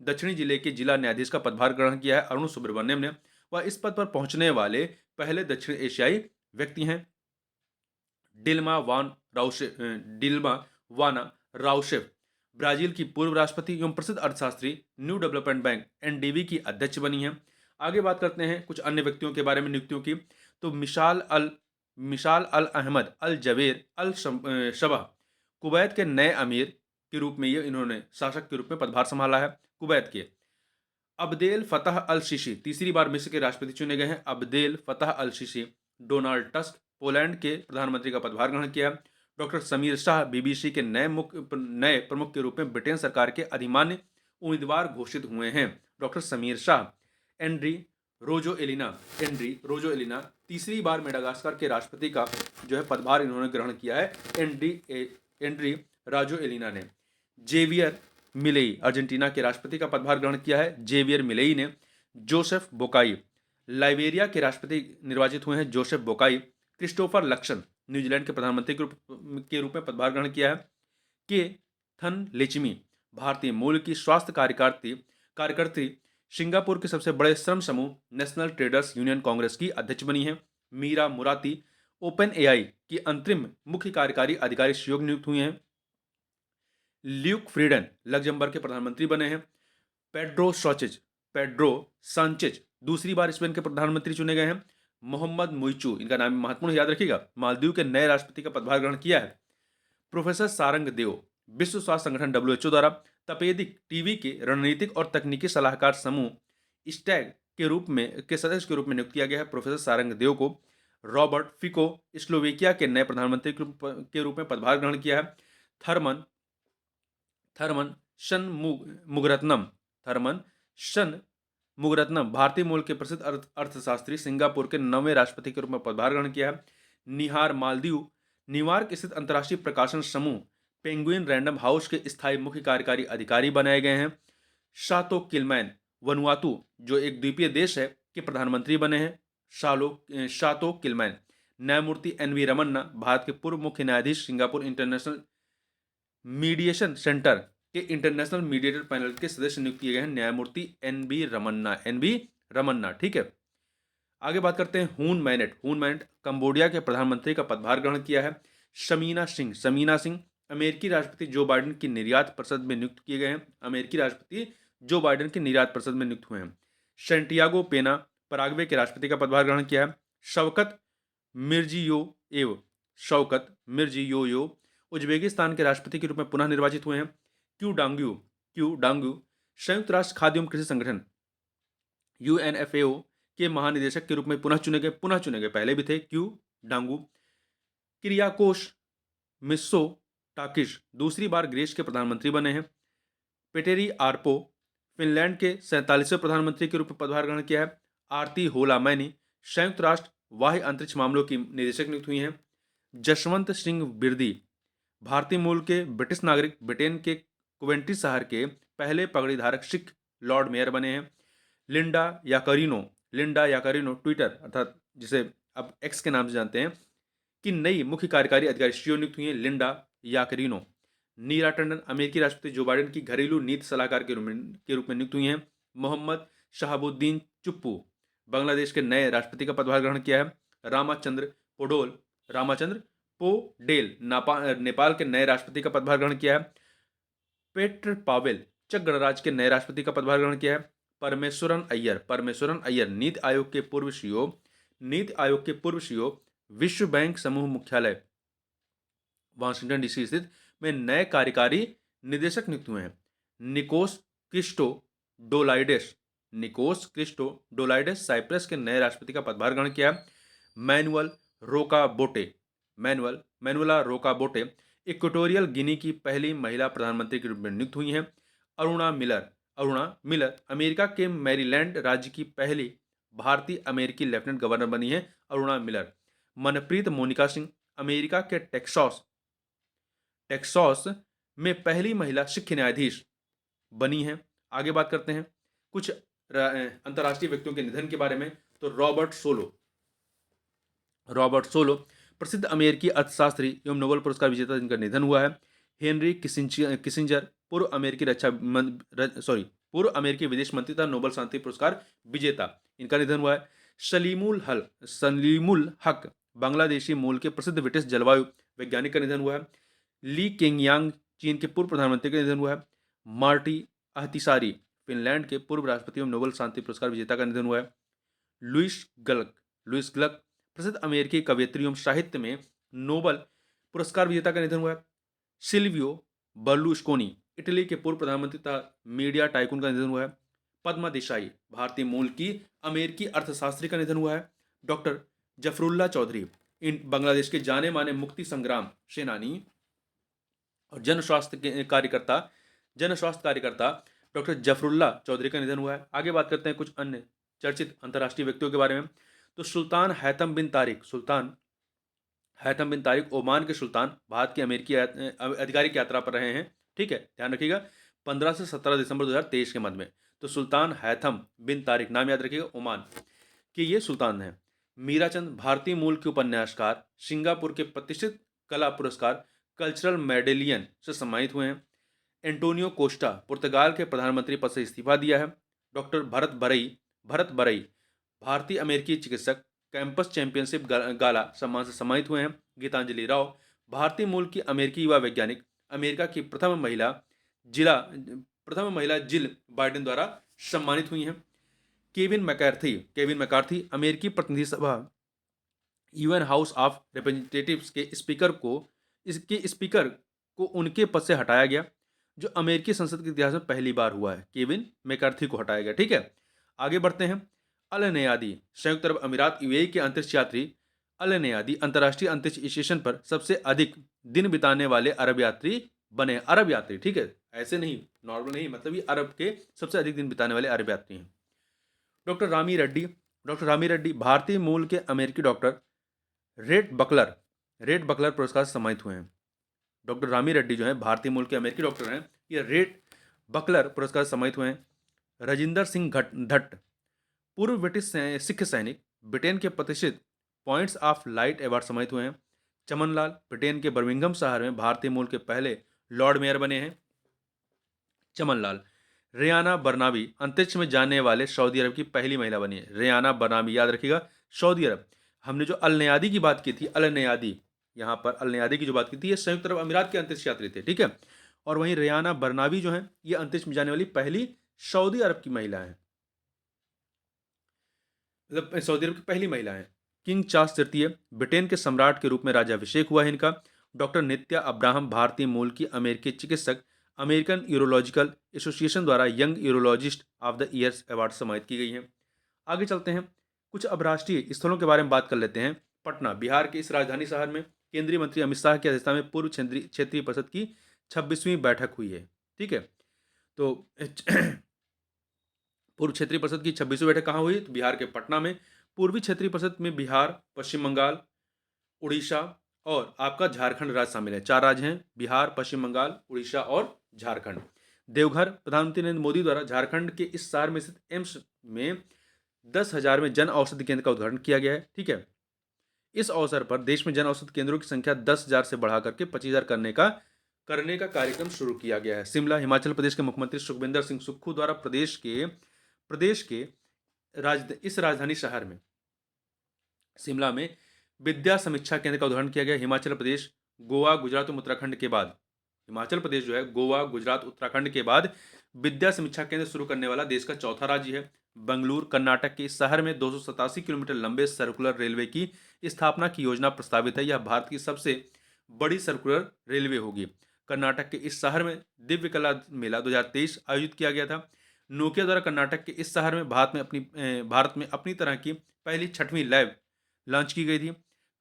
दक्षिणी जिले के जिला न्यायाधीश का पदभार ग्रहण किया है अरुण सुब्रमण्यम ने। वह इस पद पर पहुंचने वाले पहले दक्षिण एशियाई व्यक्ति हैं। डिल्मा वाना राउशेफ ब्राजील की पूर्व राष्ट्रपति एवं प्रसिद्ध अर्थशास्त्री न्यू डेवलपमेंट बैंक NDB की अध्यक्ष बनी हैं। आगे बात करते हैं कुछ अन्य व्यक्तियों के बारे में, नियुक्तियों की। तो मिशाल अल अहमद अल जवेर अल शबा कुवैत के नए अमीर के रूप में इन्होंने शासक के रूप में पदभार संभाला है। कुवैत के अब्देल फतह अल सीसी तीसरी बार मिस्र के राष्ट्रपति चुने गए हैं। अब्देल फतह अल सीसी। डोनाल्ड टस्क पोलैंड के प्रधानमंत्री का पदभार ग्रहण किया। डॉक्टर समीर शाह BBC के नए प्रमुख के रूप में ब्रिटेन सरकार के अधिमान्य उम्मीदवार घोषित हुए हैं। डॉक्टर समीर शाह। एंड्री रोजो एलिना तीसरी बार मेडागास्कर के राष्ट्रपति का पदभार इन्होंने ग्रहण किया है। एंड्री राजो एलिना ने। जेवियर मिलेई अर्जेंटीना के राष्ट्रपति का पदभार ग्रहण किया है। जेवियर मिलेई ने। जोसेफ बोकाई लाइबेरिया के राष्ट्रपति निर्वाचित हुए हैं। जोसेफ बोकाई। क्रिस्टोफर लक्सन न्यूजीलैंड के प्रधानमंत्री के रूप में पदभार ग्रहण किया है। के थन लेचिमी भारतीय मूल की स्वास्थ्य कार्यकर्त्री सिंगापुर के सबसे बड़े श्रम समूह नेशनल ट्रेडर्स यूनियन कांग्रेस की अध्यक्ष बनी है। मीरा मुराती OpenAI की अंतरिम मुख्य कार्यकारी अधिकारी सहयोग नियुक्त हुए हैं। ल्यूक फ्रीडन लग्जमबर्ग के प्रधानमंत्री बने हैं। पेड्रो सांचेज दूसरी बार स्पेन के प्रधानमंत्री चुने गए हैं। मोहम्मद मुइचू, इनका नाम महत्वपूर्ण, याद रखिएगा, मालदीव के नए राष्ट्रपति का पदभार ग्रहण किया है। प्रोफेसर सारंग देव विश्व स्वास्थ्य संगठन WHO द्वारा तपेदिक टीबी के रणनीतिक और तकनीकी सलाहकार समूह स्टैग के सदस्य के रूप में नियुक्त किया गया है। प्रोफेसर सारंग देव को रॉबर्ट फिको स्लोवेकिया के नए प्रधानमंत्री के रूप में पदभार ग्रहण किया है। थर्मन षणमुगरत्नम भारतीय मूल के प्रसिद्ध अर्थशास्त्री सिंगापुर के 9वें राष्ट्रपति के रूप में पदभार ग्रहण किया है। निहार न्यूयॉर्क स्थित अंतर्राष्ट्रीय प्रकाशन समूह पेंगुइन रैंडम हाउस के स्थायी मुख्य कार्यकारी अधिकारी बनाए गए हैं। शातो किलमैन वनुआतु, जो एक द्वीपीय देश है, के प्रधानमंत्री बने हैं। शातो किलमैन। न्यायमूर्ति एन वी रमन्ना भारत के पूर्व मुख्य न्यायाधीश, सिंगापुर इंटरनेशनल मीडिएशन सेंटर के इंटरनेशनल मीडिएटर पैनल के सदस्य नियुक्त किए गए हैं न्यायमूर्ति एन बी रमन्ना। ठीक है, आगे बात करते हैं हून मैनेट कंबोडिया के प्रधानमंत्री का पदभार ग्रहण किया है। शमीना सिंह अमेरिकी राष्ट्रपति जो बाइडेन की निर्यात परिषद में नियुक्त किए गए हैं। अमेरिकी राष्ट्रपति जो बाइडेन की निर्यात परिषद में नियुक्त हुए हैं। सेंटियागो पेना पराग्वे के राष्ट्रपति का पदभार ग्रहण किया है। शौकत मिर्जियोयेव उज्बेकिस्तान के राष्ट्रपति के रूप में पुनः निर्वाचित हुए हैं। क्यू डांग्यू संयुक्त राष्ट्र खाद्य एवं कृषि संगठन यूएनएफएओ के महानिदेशक के रूप में पुनः चुने गए, पहले भी थे क्यू डांगू। किरियाकोस मित्सोटाकिस दूसरी बार ग्रीस के प्रधानमंत्री बने हैं। पेटेरी आर्पो फिनलैंड के 47वें प्रधानमंत्री के रूप में पदभार ग्रहण किया है। आरती होलामैनी संयुक्त राष्ट्र वाह्य अंतरिक्ष मामलों की निदेशक नियुक्त हुई हैं। जसवंत सिंह बिरदी भारतीय मूल के ब्रिटिश नागरिक, ब्रिटेन के कोवेंट्री शहर के पहले पगड़ी धारक सिख लॉर्ड मेयर बने हैं। लिंडा याकारिनो ट्विटर अर्थात जिसे अब एक्स के नाम से जानते हैं कि नई मुख्य कार्यकारी अधिकारी सीईओ नियुक्त हुई हैं। Linda Yaccarino. नीरा टंडन अमेरिकी राष्ट्रपति जो बाइडेन की घरेलू नीति सलाहकार के रूप में नियुक्त हुई हैं। मोहम्मद शहाबुद्दीन चुप्पू बांग्लादेश के नए राष्ट्रपति का पदभार ग्रहण किया है। रामाचंद्र पोडेल नेपाल के नए राष्ट्रपति का पदभार ग्रहण किया है। पेट्र पावेल चक गणराज्य के नए राष्ट्रपति का पदभार ग्रहण किया है। परमेश्वरन अय्यर नीति आयोग के पूर्व सीईओ विश्व बैंक समूह मुख्यालय वाशिंगटन डीसी स्थित में नए कार्यकारी निदेशक नियुक्त हुए हैं। निकोस क्रिस्टोडोलाइडेस साइप्रस के नए राष्ट्रपति का पदभार ग्रहण किया है। मैनुएला रोकाबोटे इक्वेटोरियल गिनी की पहली महिला प्रधानमंत्री के रूप में नियुक्त हुई हैं। अरुणा मिलर अमेरिका के मैरीलैंड राज्य की पहली भारतीय अमेरिकी लेफ्टिनेंट गवर्नर बनी है। अरुणा मिलर। मनप्रीत मोनिका सिंह अमेरिका के टेक्सास में पहली महिला सिख न्यायाधीश बनी है। आगे बात करते हैं कुछ अंतर्राष्ट्रीय व्यक्तियों के निधन के बारे में। तो रॉबर्ट सोलो प्रसिद्ध अमेरिकी अर्थशास्त्री एवं नोबेल पुरस्कार विजेता, जिनका निधन हुआ है। हेनरी किसिंजर पूर्व अमेरिकी विदेश मंत्री तथा नोबेल शांति पुरस्कार विजेता, इनका निधन हुआ है। सलीमुल हक बांग्लादेशी मूल के प्रसिद्ध ब्रिटिश जलवायु वैज्ञानिक का निधन हुआ है। ली केंगयांग चीन के पूर्व प्रधानमंत्री का निधन हुआ है। मार्टी अहतिसारी फिनलैंड के पूर्व राष्ट्रपति एवं नोबेल शांति पुरस्कार विजेता का निधन हुआ है। लुइस ग्लक प्रसिद्ध अमेरिकी कवयित्री एवं साहित्य में नोबेल पुरस्कार विजेता का निधन हुआ है। सिल्वियो बर्लुस्कोनी इटली के पूर्व प्रधानमंत्री तथा मीडिया टाइकून का निधन हुआ है। पद्मा देसाई भारतीय मूल की अमेरिकी अर्थशास्त्री का निधन हुआ है। डॉक्टर जफरुल्ला चौधरी बांग्लादेश के जाने माने मुक्ति संग्राम सेनानी और जन स्वास्थ्य कार्यकर्ता डॉक्टर जफरुल्ला चौधरी का निधन हुआ है। आगे बात करते हैं कुछ अन्य चर्चित अंतर्राष्ट्रीय व्यक्तियों के बारे में। तो सुल्तान हैथम बिन तारिक ओमान के सुल्तान भारत की अमेरिकी आधिकारिक यात्रा पर रहे हैं। ठीक है, ध्यान रखिएगा 15 से 17 दिसंबर 2023 के मध्य में। तो सुल्तान हैथम बिन तारिक, नाम याद रखिएगा, ओमान के ये सुल्तान हैं। मीराचंद भारतीय मूल के उपन्यासकार, सिंगापुर के प्रतिष्ठित कला पुरस्कार कल्चरल मेडेलियन से सम्मानित हुए हैं। एंटोनियो कोस्टा पुर्तगाल के प्रधानमंत्री पद से इस्तीफा दिया है। डॉक्टर भरत बरई भारतीय अमेरिकी चिकित्सक कैंपस चैंपियनशिप गाला सम्मान से सम्मानित हुए हैं। गीतांजलि राव भारतीय मूल की अमेरिकी युवा वैज्ञानिक, अमेरिका की प्रथम महिला जिल बाइडेन द्वारा सम्मानित हुई हैं। केविन मैकार्थी अमेरिकी प्रतिनिधि सभा यूएन हाउस ऑफ रिप्रेजेंटेटिव्स के स्पीकर को उनके पद से हटाया गया, जो अमेरिकी संसद के इतिहास में पहली बार हुआ है। केविन मैकार्थी को हटाया गया। ठीक है, आगे बढ़ते हैं। अल नयादी संयुक्त अरब अमीरात यूएई के अंतरिक्ष यात्री अल नयादी अंतर्राष्ट्रीय अंतरिक्ष स्टेशन पर सबसे अधिक दिन बिताने वाले अरब यात्री बने। अरब यात्री, ठीक है, ऐसे नहीं, नॉर्मल नहीं, मतलब ये अरब के सबसे अधिक दिन बिताने वाले अरब यात्री हैं। डॉक्टर रामी रेड्डी भारतीय मूल के अमेरिकी डॉक्टर रेड रेड बकलर पुरस्कार से सम्मानित हुए हैं। डॉक्टर रामी रेड्डी जो है भारतीय मूल के अमेरिकी डॉक्टर हैं, ये रेड बकलर पुरस्कार से सम्मानित हुए हैं। राजिंदर सिंह धट्ट पूर्व ब्रिटिश सिख सैनिक, ब्रिटेन के प्रतिष्ठित पॉइंट्स ऑफ लाइट अवार्ड सम्मानित हुए हैं। चमन लाल ब्रिटेन के बर्मिंघम शहर में भारतीय मूल के पहले लॉर्ड मेयर बने हैं। चमन लाल। रेयाना बरनाबी अंतरिक्ष में जाने वाले सऊदी अरब की पहली महिला बनी है। रेयाना बरनाबी, याद रखिएगा, सऊदी अरब। हमने जो अल नयादी की बात की थी, अल नयादी, यहाँ पर अल नयादी की जो बात की थी, ये संयुक्त अरब अमीरात के अंतरिक्ष यात्री थे, ठीक है। और वहीं रेयाना बरनाबी जो है, ये अंतरिक्ष में जाने वाली पहली सऊदी अरब की महिला है, मतलब सऊदी अरब की पहली महिला है। किंग चार्ल्स तृतीय ब्रिटेन के सम्राट के रूप में राज्याभिषेक हुआ है इनका। डॉक्टर नित्या अब्राहम भारतीय मूल की अमेरिकी चिकित्सक, अमेरिकन यूरोलॉजिकल एसोसिएशन द्वारा young urologist of the year award सम्मानित की गई है। आगे चलते हैं, कुछ अब राष्ट्रीय स्थलों के बारे में बात कर लेते हैं। पटना, बिहार के इस राजधानी शहर में केंद्रीय मंत्री अमित शाह की अध्यक्षता में पूर्व क्षेत्रीय परिषद की 26वीं बैठक हुई है, ठीक है। तो पूर्व क्षेत्रीय परिषद की 26वीं बैठक कहाँ हुई? तो बिहार के पटना में। पूर्वी क्षेत्रीय परिषद में बिहार, पश्चिम बंगाल, उड़ीसा और आपका झारखंड राज्य शामिल है। 4 राज्य हैं, बिहार, पश्चिम बंगाल, उड़ीसा और झारखंड। देवघर, प्रधानमंत्री नरेंद्र मोदी द्वारा झारखंड के इस शहर में स्थित एम्स में 10,000 में जन औषधि केंद्र का उद्घाटन किया गया है, ठीक है। इस अवसर पर देश में जन औषधि केंद्रों की संख्या 10,000 से बढ़ा करके 25,000 करने का कार्यक्रम शुरू किया गया है। शिमला, हिमाचल प्रदेश के मुख्यमंत्री सुखविंदर सिंह सुक्खू द्वारा प्रदेश के इस राजधानी शहर में, शिमला में विद्या समीक्षा केंद्र का उद्घाटन किया गया। हिमाचल प्रदेश, गोवा, गुजरात और उत्तराखंड के बाद, हिमाचल प्रदेश जो है गोवा, गुजरात, उत्तराखंड के बाद विद्या समीक्षा केंद्र शुरू करने वाला देश का चौथा राज्य है। बंगलुरु, कर्नाटक के इस शहर में 287 किलोमीटर लंबे सर्कुलर रेलवे की स्थापना की योजना प्रस्तावित है। यह भारत की सबसे बड़ी सर्कुलर रेलवे होगी। कर्नाटक के इस शहर में दिव्य कला मेला 2023 आयोजित किया गया था। नोकिया द्वारा कर्नाटक के इस शहर में भारत में अपनी तरह की पहली 6वीं लैब लॉन्च की गई थी।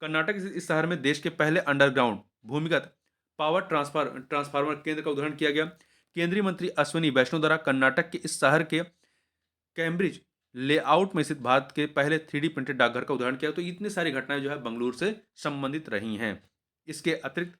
कर्नाटक इस शहर में देश के पहले अंडरग्राउंड भूमिगत पावर ट्रांसफार्मर केंद्र का उद्घाटन किया गया। केंद्रीय मंत्री अश्विनी वैष्णव द्वारा कर्नाटक के इस शहर के कैम्ब्रिज लेआउट में स्थित भारत के पहले 3D प्रिंटेड डाकघर का उदाहरण किया। तो इतनी सारी घटनाएं जो है बंगलुरु से संबंधित रही हैं। इसके अतिरिक्त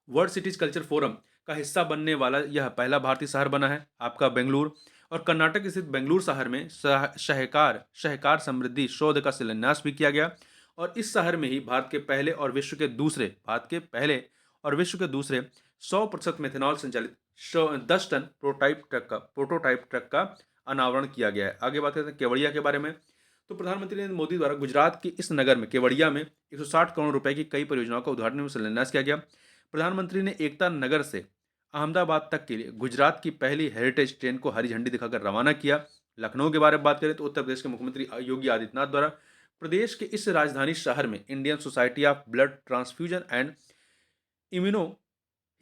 वर्ल्ड सिटीज कल्चर फोरम का हिस्सा बनने वाला यह पहला भारतीय शहर बना है आपका बेंगलुरु। और कर्नाटक स्थित बेंगलुरु शहर में सहकार समृद्धि शोध का शिलान्यास भी किया गया। और इस शहर में ही भारत के पहले और विश्व के दूसरे 100% मेथनॉल संचालित 10 टन प्रोटोटाइप ट्रक का अनावरण किया गया है। आगे बात करते हैं केवड़िया के बारे में। तो प्रधानमंत्री नरेंद्र मोदी द्वारा गुजरात के इस नगर में केवड़िया में 160 करोड़ रुपए की कई परियोजनाओं का उद्घाटन एवं शिलान्यास किया गया। प्रधानमंत्री ने एकता नगर से अहमदाबाद तक के लिए गुजरात की पहली हेरिटेज ट्रेन को हरी झंडी दिखाकर रवाना किया। लखनऊ के बारे में बात करें तो उत्तर प्रदेश के मुख्यमंत्री योगी आदित्यनाथ द्वारा प्रदेश के इस राजधानी शहर में Indian society of blood transfusion and immuno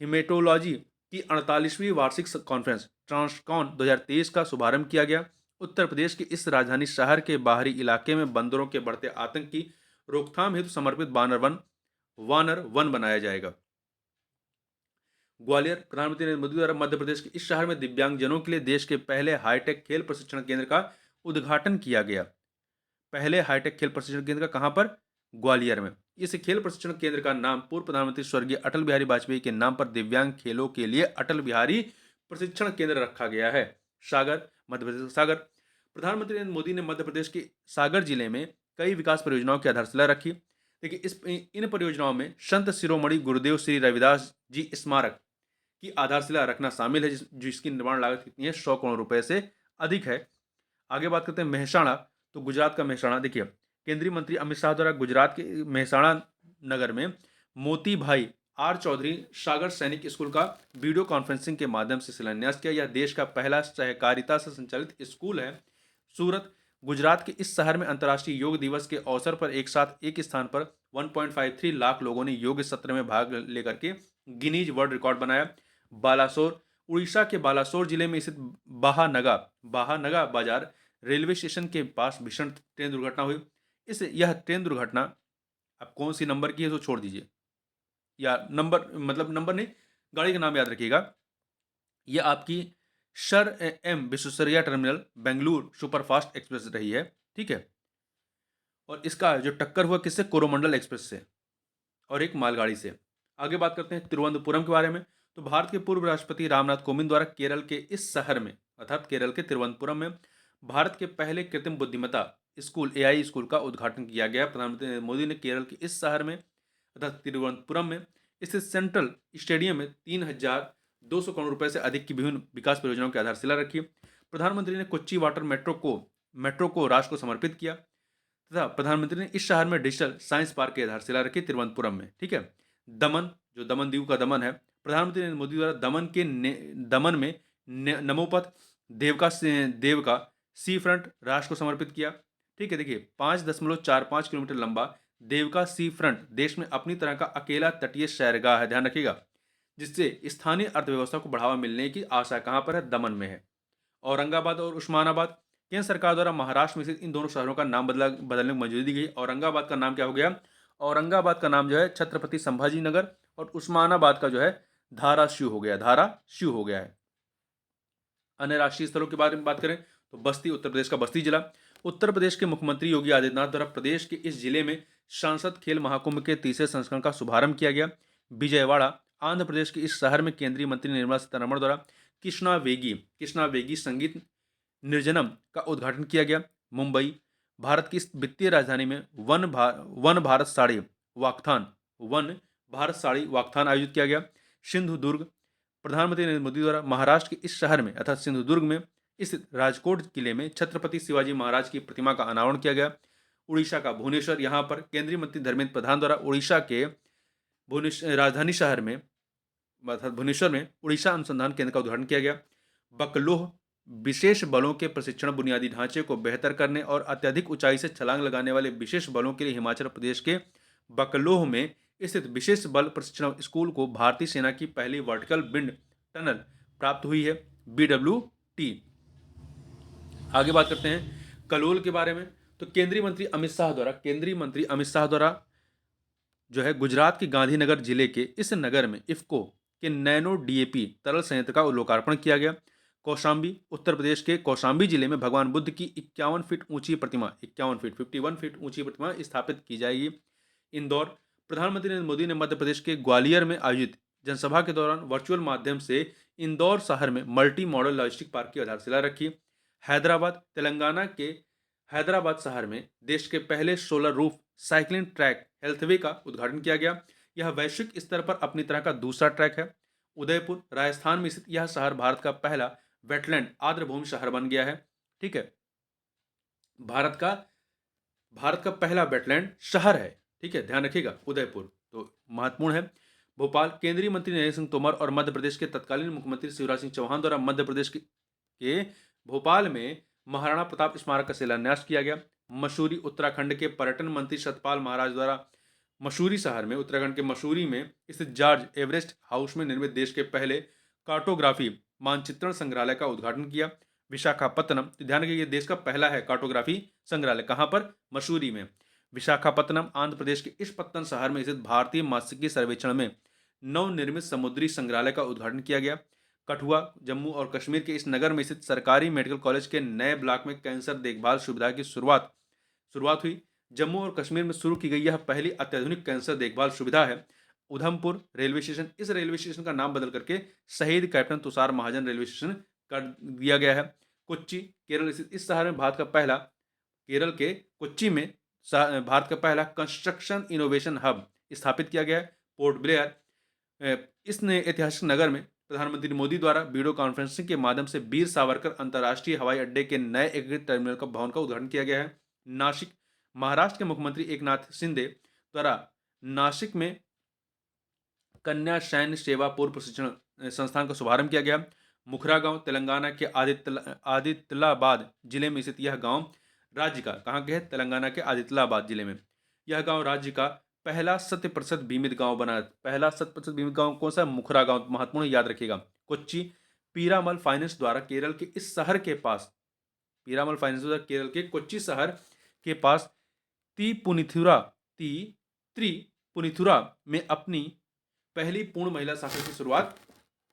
haematology की 48वीं वार्षिक कॉन्फ्रेंस ट्रांसकॉन 2023 का शुभारंभ किया गया। उत्तर प्रदेश के इस राजधानी शहर के बाहरी इलाके में बंदरों के बढ़ते आतंक की रोकथाम हेतु समर्पित वानर वन बनाया जाएगा। ग्वालियर, प्रधानमंत्री नरेंद्र मोदी द्वारा मध्य प्रदेश के इस शहर में दिव्यांगजनों के लिए देश के पहले हाईटेक खेल प्रशिक्षण केंद्र का उद्घाटन किया गया। पहले हाईटेक खेल प्रशिक्षण केंद्र का कहां पर? ग्वालियर में। इस खेल प्रशिक्षण केंद्र का नाम पूर्व प्रधानमंत्री स्वर्गीय अटल बिहारी वाजपेयी के नाम पर दिव्यांग खेलों के लिए अटल बिहारी प्रशिक्षण केंद्र रखा गया है। सागर, मध्य प्रदेश का सागर। प्रधानमंत्री नरेंद्र मोदी ने मध्य प्रदेश के सागर जिले में कई विकास परियोजनाओं की आधारशिला रखी। देखिए, इन परियोजनाओं में संत शिरोमणि गुरुदेव श्री रविदास जी स्मारक की आधारशिला रखना शामिल है, जिसकी निर्माण लागत कितनी है? 100 करोड़ रुपए से अधिक है। आगे बात करते हैं मेहसाणा। तो गुजरात का मेहसाणा, देखिए, केंद्रीय मंत्री अमित शाह द्वारा गुजरात के मेहसाणा नगर में मोती भाई आर चौधरी सागर सैनिक स्कूल का वीडियो कॉन्फ्रेंसिंग के माध्यम से शिलान्यास किया। यह देश का पहला सहकारिता से संचालित स्कूल है। सूरत, गुजरात के इस शहर में अंतर्राष्ट्रीय योग दिवस के अवसर पर एक साथ एक स्थान पर 1.53 लाख लोगों ने योग सत्र में भाग लेकर के गिनीज वर्ल्ड रिकॉर्ड बनाया। बालासोर, उड़ीसा के बालासोर जिले में स्थित बाहानगा बाजार रेलवे स्टेशन के पास भीषण ट्रेन दुर्घटना हुई। यह ट्रेन दुर्घटना अब कौन सी नंबर की है तो छोड़ दीजिए, या नंबर नहीं, गाड़ी का नाम याद रखिएगा। यह आपकी Sir M Visvesvaraya Terminal Bengaluru superfast express रही है, ठीक है। और इसका जो टक्कर हुआ किससे, कोरोमंडल एक्सप्रेस से और एक मालगाड़ी से। आगे बात करते हैं तिरुवनंतपुरम के बारे में। तो भारत के पूर्व राष्ट्रपति रामनाथ कोविंद द्वारा केरल के इस शहर में अर्थात केरल के तिरुवनंतपुरम में भारत के पहले कृत्रिम बुद्धिमत्ता स्कूल एआई स्कूल का उद्घाटन किया गया। प्रधानमंत्री नरेंद्र मोदी ने केरल के इस शहर में अर्थात तिरुवनंतपुरम में स्थित सेंट्रल स्टेडियम में 3,200 करोड़ रुपए से अधिक की विभिन्न विकास परियोजनाओं की आधारशिला रखी। प्रधानमंत्री ने कोच्चि वाटर मेट्रो को राष्ट्र को समर्पित किया तथा प्रधानमंत्री ने इस शहर में डिजिटल साइंस पार्क की आधारशिला रखी तिरुवनंतपुरम में। ठीक है। दमन, जो दमन दीव का दमन है, प्रधानमंत्री नरेंद्र मोदी द्वारा दमन में नमोपथ देव का सी फ्रंट राष्ट्र को समर्पित किया। ठीक है। देखिए 5.45 किलोमीटर लंबा देव का सी फ्रंट देश में अपनी तरह का अकेला तटीय सैरगाह है, ध्यान रखिएगा, जिससे स्थानीय अर्थव्यवस्था को बढ़ावा मिलने की आशा कहां पर है, दमन में है। औरंगाबाद और उस्मानाबाद, केंद्र सरकार द्वारा महाराष्ट्र में स्थित इन दोनों शहरों का नाम बदलने की मंजूरी दी गई। औरंगाबाद का नाम क्या हो गया, औरंगाबाद का नाम जो है छत्रपति संभाजी नगर और उस्मानाबाद का जो है धाराशिव हो गया, धाराशिव हो गया है। अन्य राष्ट्रीय स्थलों के बारे में बात करें तो बस्ती, उत्तर प्रदेश का बस्ती जिला। उत्तर प्रदेश के मुख्यमंत्री योगी आदित्यनाथ द्वारा प्रदेश के इस जिले में सांसद खेल महाकुंभ के तीसरे संस्करण का शुभारंभ किया गया। विजयवाड़ा, आंध्र प्रदेश के इस शहर में केंद्रीय मंत्री निर्मला सीतारमण द्वारा कृष्णा वेगी संगीत निर्जनम का उद्घाटन किया गया। मुंबई, भारत की वित्तीय राजधानी में वन भारत साड़ी वाकथान आयोजित किया गया। सिंधुदुर्ग, प्रधानमंत्री नरेंद्र मोदी द्वारा महाराष्ट्र के इस शहर में अर्थात सिंधुदुर्ग में स्थित राजकोट किले में छत्रपति शिवाजी महाराज की प्रतिमा का अनावरण किया गया। उड़ीसा का भुवनेश्वर, यहाँ पर केंद्रीय मंत्री धर्मेंद्र प्रधान द्वारा उड़ीसा के राजधानी शहर में अर्थात भुवनेश्वर में उड़ीसा अनुसंधान केंद्र का उद्घाटन किया गया। बकलोह, विशेष बलों के प्रशिक्षण बुनियादी ढांचे को बेहतर करने और अत्यधिक ऊंचाई से छलांग लगाने वाले विशेष बलों के लिए हिमाचल प्रदेश के बकलोह में स्थित विशेष बल प्रशिक्षण स्कूल को भारतीय सेना की पहली वर्टिकल विंड टनल प्राप्त हुई है, BWT। आगे बात करते हैं कलोल के बारे में। तो केंद्रीय मंत्री अमित शाह द्वारा जो है गुजरात के गांधीनगर जिले के इस नगर में इफ्को के नैनो DAP तरल संयंत्र का लोकार्पण किया गया। कौशाम्बी, उत्तर प्रदेश के कौशाम्बी जिले में भगवान बुद्ध की 51 फीट ऊंची प्रतिमा 51 फीट ऊंची प्रतिमा स्थापित की जाएगी। इंदौर, प्रधानमंत्री नरेंद्र मोदी ने मध्य प्रदेश के ग्वालियर में आयोजित जनसभा के दौरान वर्चुअल माध्यम से इंदौर शहर में मल्टी मॉडल लॉजिस्टिक पार्क की आधारशिला रखी। हैदराबाद, तेलंगाना के हैदराबाद शहर में देश के पहले solar roof cycling track healthway का उद्घाटन किया गया। यह वैश्विक स्तर पर अपनी तरह का दूसरा ट्रैक है। उदयपुर, राजस्थान में स्थित यह शहर भारत का पहला वेटलैंड आर्द्रभूमि शहर बन गया है। ठीक है। भारत का पहला वेटलैंड शहर है। ठीक है, ध्यान रखिएगा, उदयपुर तो महत्वपूर्ण है। भोपाल, केंद्रीय मंत्री नरेंद्र सिंह तोमर और मध्य प्रदेश के तत्कालीन मुख्यमंत्री शिवराज सिंह चौहान द्वारा मध्य प्रदेश के भोपाल में महाराणा प्रताप स्मारक का शिलान्यास किया गया। मसूरी, उत्तराखंड के पर्यटन मंत्री सतपाल महाराज द्वारा मसूरी शहर में उत्तराखंड के मसूरी में स्थित जॉर्ज एवरेस्ट हाउस में निर्मित देश के पहले कार्टोग्राफी मानचित्रण संग्रहालय का उद्घाटन किया। विशाखापत्तनम, ध्यान रखिए ये देश का पहला है कार्टोग्राफी संग्रहालय, कहां पर, मसूरी में। विशाखापत्तनम, आंध्र प्रदेश के इस्पत्तन शहर में स्थित भारतीय मात्स्यिकी सर्वेक्षण में नवनिर्मित समुद्री संग्रहालय का उद्घाटन किया गया। कठुआ, जम्मू और कश्मीर के इस नगर में स्थित सरकारी मेडिकल कॉलेज के नए ब्लॉक में कैंसर देखभाल सुविधा की शुरुआत हुई। जम्मू और कश्मीर में शुरू की गई यह पहली अत्याधुनिक कैंसर देखभाल सुविधा है। उधमपुर रेलवे स्टेशन, इस रेलवे स्टेशन का नाम बदल करके शहीद कैप्टन तुषार महाजन रेलवे स्टेशन कर दिया गया है। कोच्चि, केरल स्थित इस शहर में केरल के कोच्चि में भारत का पहला कंस्ट्रक्शन इनोवेशन हब स्थापित किया गया है। पोर्ट ब्लेयर, इस ऐतिहासिक नगर में प्रधानमंत्री मोदी द्वारा वीडियो कॉन्फ्रेंसिंग के माध्यम से वीर सावरकर अंतर्राष्ट्रीय हवाई अड्डे के नए एकीकृत टर्मिनल का भवन का उद्घाटन किया गया है। नासिक, महाराष्ट्र के मुख्यमंत्री एकनाथ शिंदे द्वारा नासिक में कन्या सैन्य सेवा पूर्व प्रशिक्षण संस्थान का शुभारंभ किया गया। मुखरा गांव, तेलंगाना के आदित्लाबाद जिले में स्थित यह गांव राज्य का कहाँ के है, तेलंगाना के आदित्लाबाद जिले में। यह गांव राज्य का पहला 100% बीमित गांव बना। पहला 100% बीमित गांव कौन सा, मुखरा गांव, महत्वपूर्ण याद रखिएगा। कोच्चि, पीरामल फाइनेंस द्वारा केरल के इस शहर के पास कोच्चि शहर के पास त्रिपुनिथुरा में अपनी पहली पूर्ण महिला शाखा की शुरुआत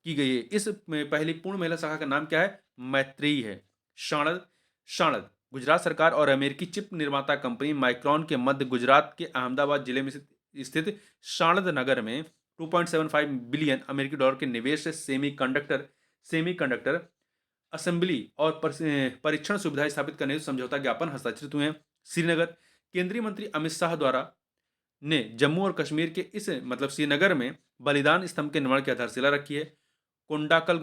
की गई है। इस पहली पूर्ण महिला शाखा का नाम क्या है, मैत्रेयी है। शाणद, गुजरात सरकार और अमेरिकी चिप निर्माता कंपनी माइक्रॉन के मध्य गुजरात के अहमदाबाद जिले में स्थित शारद नगर में 2.75 बिलियन अमेरिकी डॉलर के निवेश से सेमीकंडक्टर असेंबली और परीक्षण सुविधाएं स्थापित करने के समझौता ज्ञापन हस्ताक्षरित हुए हैं। श्रीनगर, केंद्रीय मंत्री अमित शाह द्वारा ने जम्मू और कश्मीर के इस श्रीनगर में बलिदान स्तंभ के निर्माण की आधारशिला रखी है। कोंडाकल